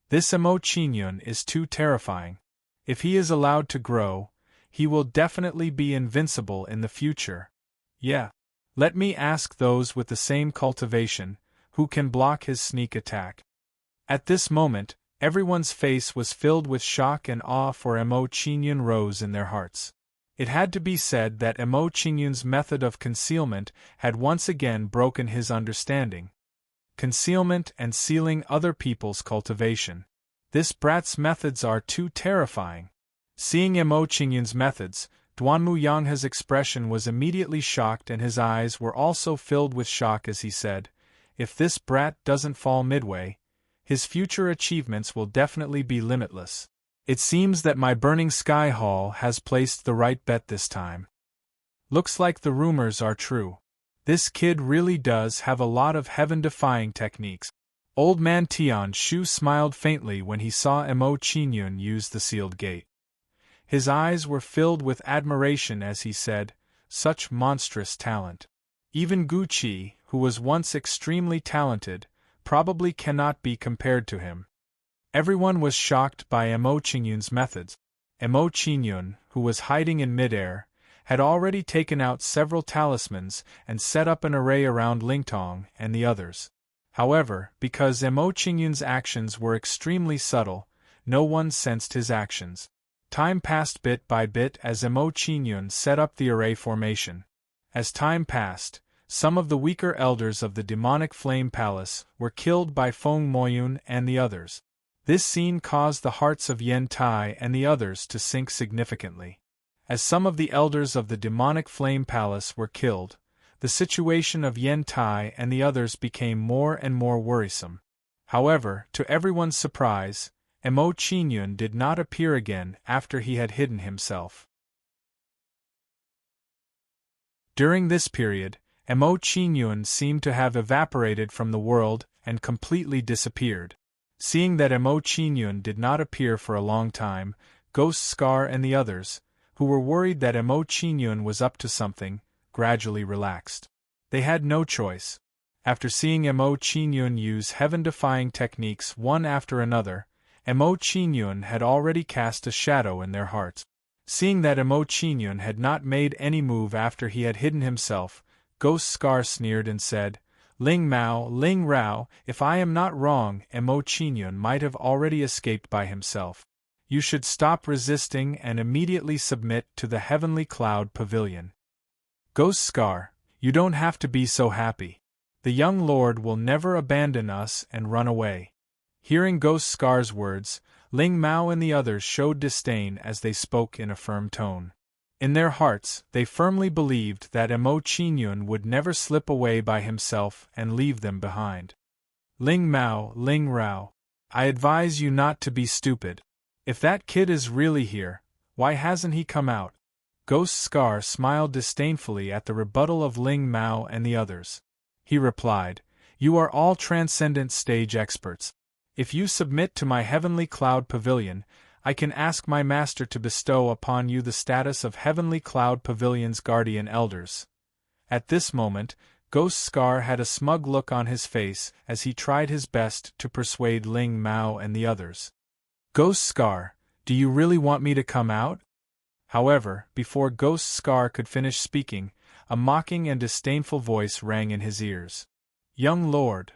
This Emo Qingyun is too terrifying. If he is allowed to grow, he will definitely be invincible in the future. Let me ask those with the same cultivation, who can block his sneak attack. At this moment, everyone's face was filled with shock and awe, for Emo Qingyun rose in their hearts. It had to be said that Emo Qingyun's method of concealment had once again broken his understanding. Concealment and sealing other people's cultivation. This brat's methods are too terrifying. Seeing Emo Qingyun's methods, Duanmu Yanghe's expression was immediately shocked and his eyes were also filled with shock as he said, "If this brat doesn't fall midway, his future achievements will definitely be limitless. It seems that my Burning Sky Hall has placed the right bet this time. Looks like the rumors are true. This kid really does have a lot of heaven-defying techniques." Old man Tian Shu smiled faintly when he saw Emo Qingyun use the sealed gate. His eyes were filled with admiration as he said, "Such monstrous talent. Even Gu Qi, who was once extremely talented, probably cannot be compared to him." Everyone was shocked by Emo Qingyun's methods. Emo Qingyun, who was hiding in midair, had already taken out several talismans and set up an array around Lingtong and the others. However, because Emo Qingyun's actions were extremely subtle, no one sensed his actions. Time passed bit by bit as Emo Qingyun set up the array formation. As time passed, some of the weaker elders of the demonic flame palace were killed by Feng Moyun and the others. This scene caused the hearts of Yen Tai and the others to sink significantly. As some of the elders of the demonic flame palace were killed, the situation of Yen Tai and the others became more and more worrisome. However, to everyone's surprise, Emo Qingyun did not appear again after he had hidden himself. During this period, Emo Qingyun seemed to have evaporated from the world and completely disappeared. Seeing that Emo Qingyun did not appear for a long time, Ghost Scar and the others, who were worried that Emo Qingyun was up to something, gradually relaxed. They had no choice. After seeing Emo Qingyun use heaven-defying techniques one after another, Emo Qingyun had already cast a shadow in their hearts. Seeing that Emo Qingyun had not made any move after he had hidden himself, Ghost Scar sneered and said, "Ling Mao, Ling Rao, if I am not wrong, Emo Qingyun might have already escaped by himself. You should stop resisting and immediately submit to the Heavenly Cloud Pavilion. Ghost Scar, you don't have to be so happy. The young lord will never abandon us and run away. Hearing Ghost Scar's words, Ling Mao and the others showed disdain as they spoke in a firm tone. In their hearts, they firmly believed that Mo Qingyun would never slip away by himself and leave them behind. Ling Mao, Ling Rao, I advise you not to be stupid. If that kid is really here, why hasn't he come out? Ghost Scar smiled disdainfully at the rebuttal of Ling Mao and the others. He replied, You are all transcendent stage experts. If you submit to my Heavenly Cloud Pavilion, I can ask my master to bestow upon you the status of Heavenly Cloud Pavilion's guardian elders. At this moment, Ghost Scar had a smug look on his face as he tried his best to persuade Ling Mao and the others. Ghost Scar, do you really want me to come out? However, before Ghost Scar could finish speaking, a mocking and disdainful voice rang in his ears. Young lord.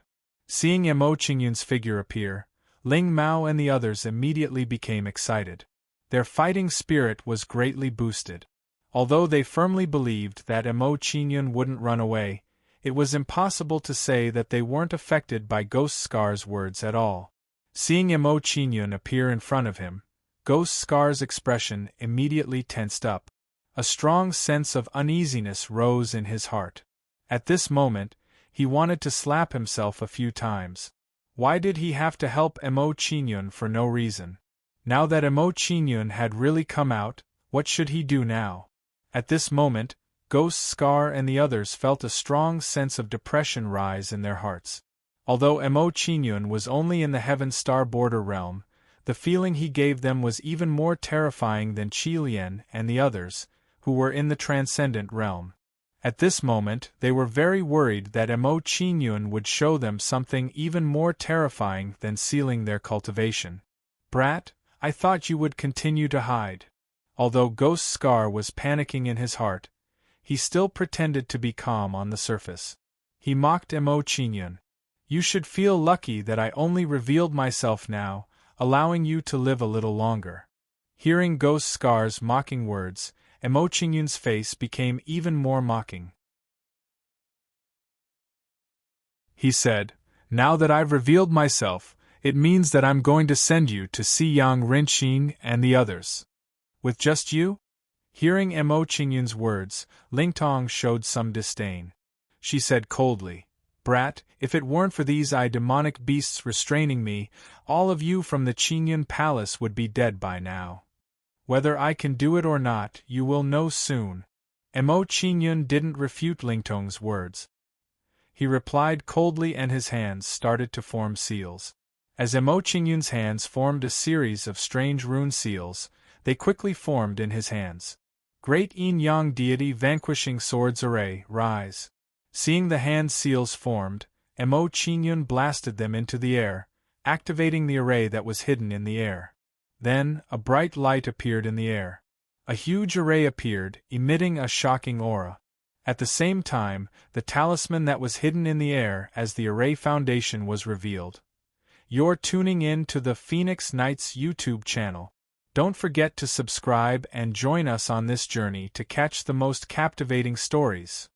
Seeing Mo Qingyun's figure appear, Ling Mao and the others immediately became excited. Their fighting spirit was greatly boosted. Although they firmly believed that Mo Qingyun wouldn't run away, it was impossible to say that they weren't affected by Ghost Scar's words at all. Seeing Mo Qingyun appear in front of him, Ghost Scar's expression immediately tensed up. A strong sense of uneasiness rose in his heart. At this moment, he wanted to slap himself a few times. Why did he have to help Mo Qingyun for no reason? Now that Mo Qingyun had really come out, what should he do now? At this moment, Ghost Scar and the others felt a strong sense of depression rise in their hearts. Although Mo Qingyun was only in the Heaven Star border realm, the feeling he gave them was even more terrifying than Qi Lian and the others, who were in the transcendent realm. At this moment, they were very worried that Mo Qingyun would show them something even more terrifying than sealing their cultivation. Brat, I thought you would continue to hide. Although Ghost Scar was panicking in his heart, he still pretended to be calm on the surface. He mocked Mo Qingyun. You should feel lucky that I only revealed myself now, allowing you to live a little longer. Hearing Ghost Scar's mocking words, Mo Qingyun's face became even more mocking. He said, Now that I've revealed myself, it means that I'm going to send you to see Yang Rinqing and the others. With just you? Hearing Mo Qingyun's words, Lingtong showed some disdain. She said coldly, Brat, if it weren't for these demonic beasts restraining me, all of you from the Qingyun Palace would be dead by now. Whether I can do it or not, you will know soon. Mo Qingyun didn't refute Lingtong's words. He replied coldly and his hands started to form seals. As Mo Qingyun's hands formed a series of strange rune seals, they quickly formed in his hands. Great Yin-Yang Deity Vanquishing Swords Array, rise. Seeing the hand seals formed, Mo Qingyun blasted them into the air, activating the array that was hidden in the air. Then, a bright light appeared in the air. A huge array appeared, emitting a shocking aura. At the same time, the talisman that was hidden in the air as the array foundation was revealed. You're tuning in to the Phoenix Knights YouTube channel. Don't forget to subscribe and join us on this journey to catch the most captivating stories.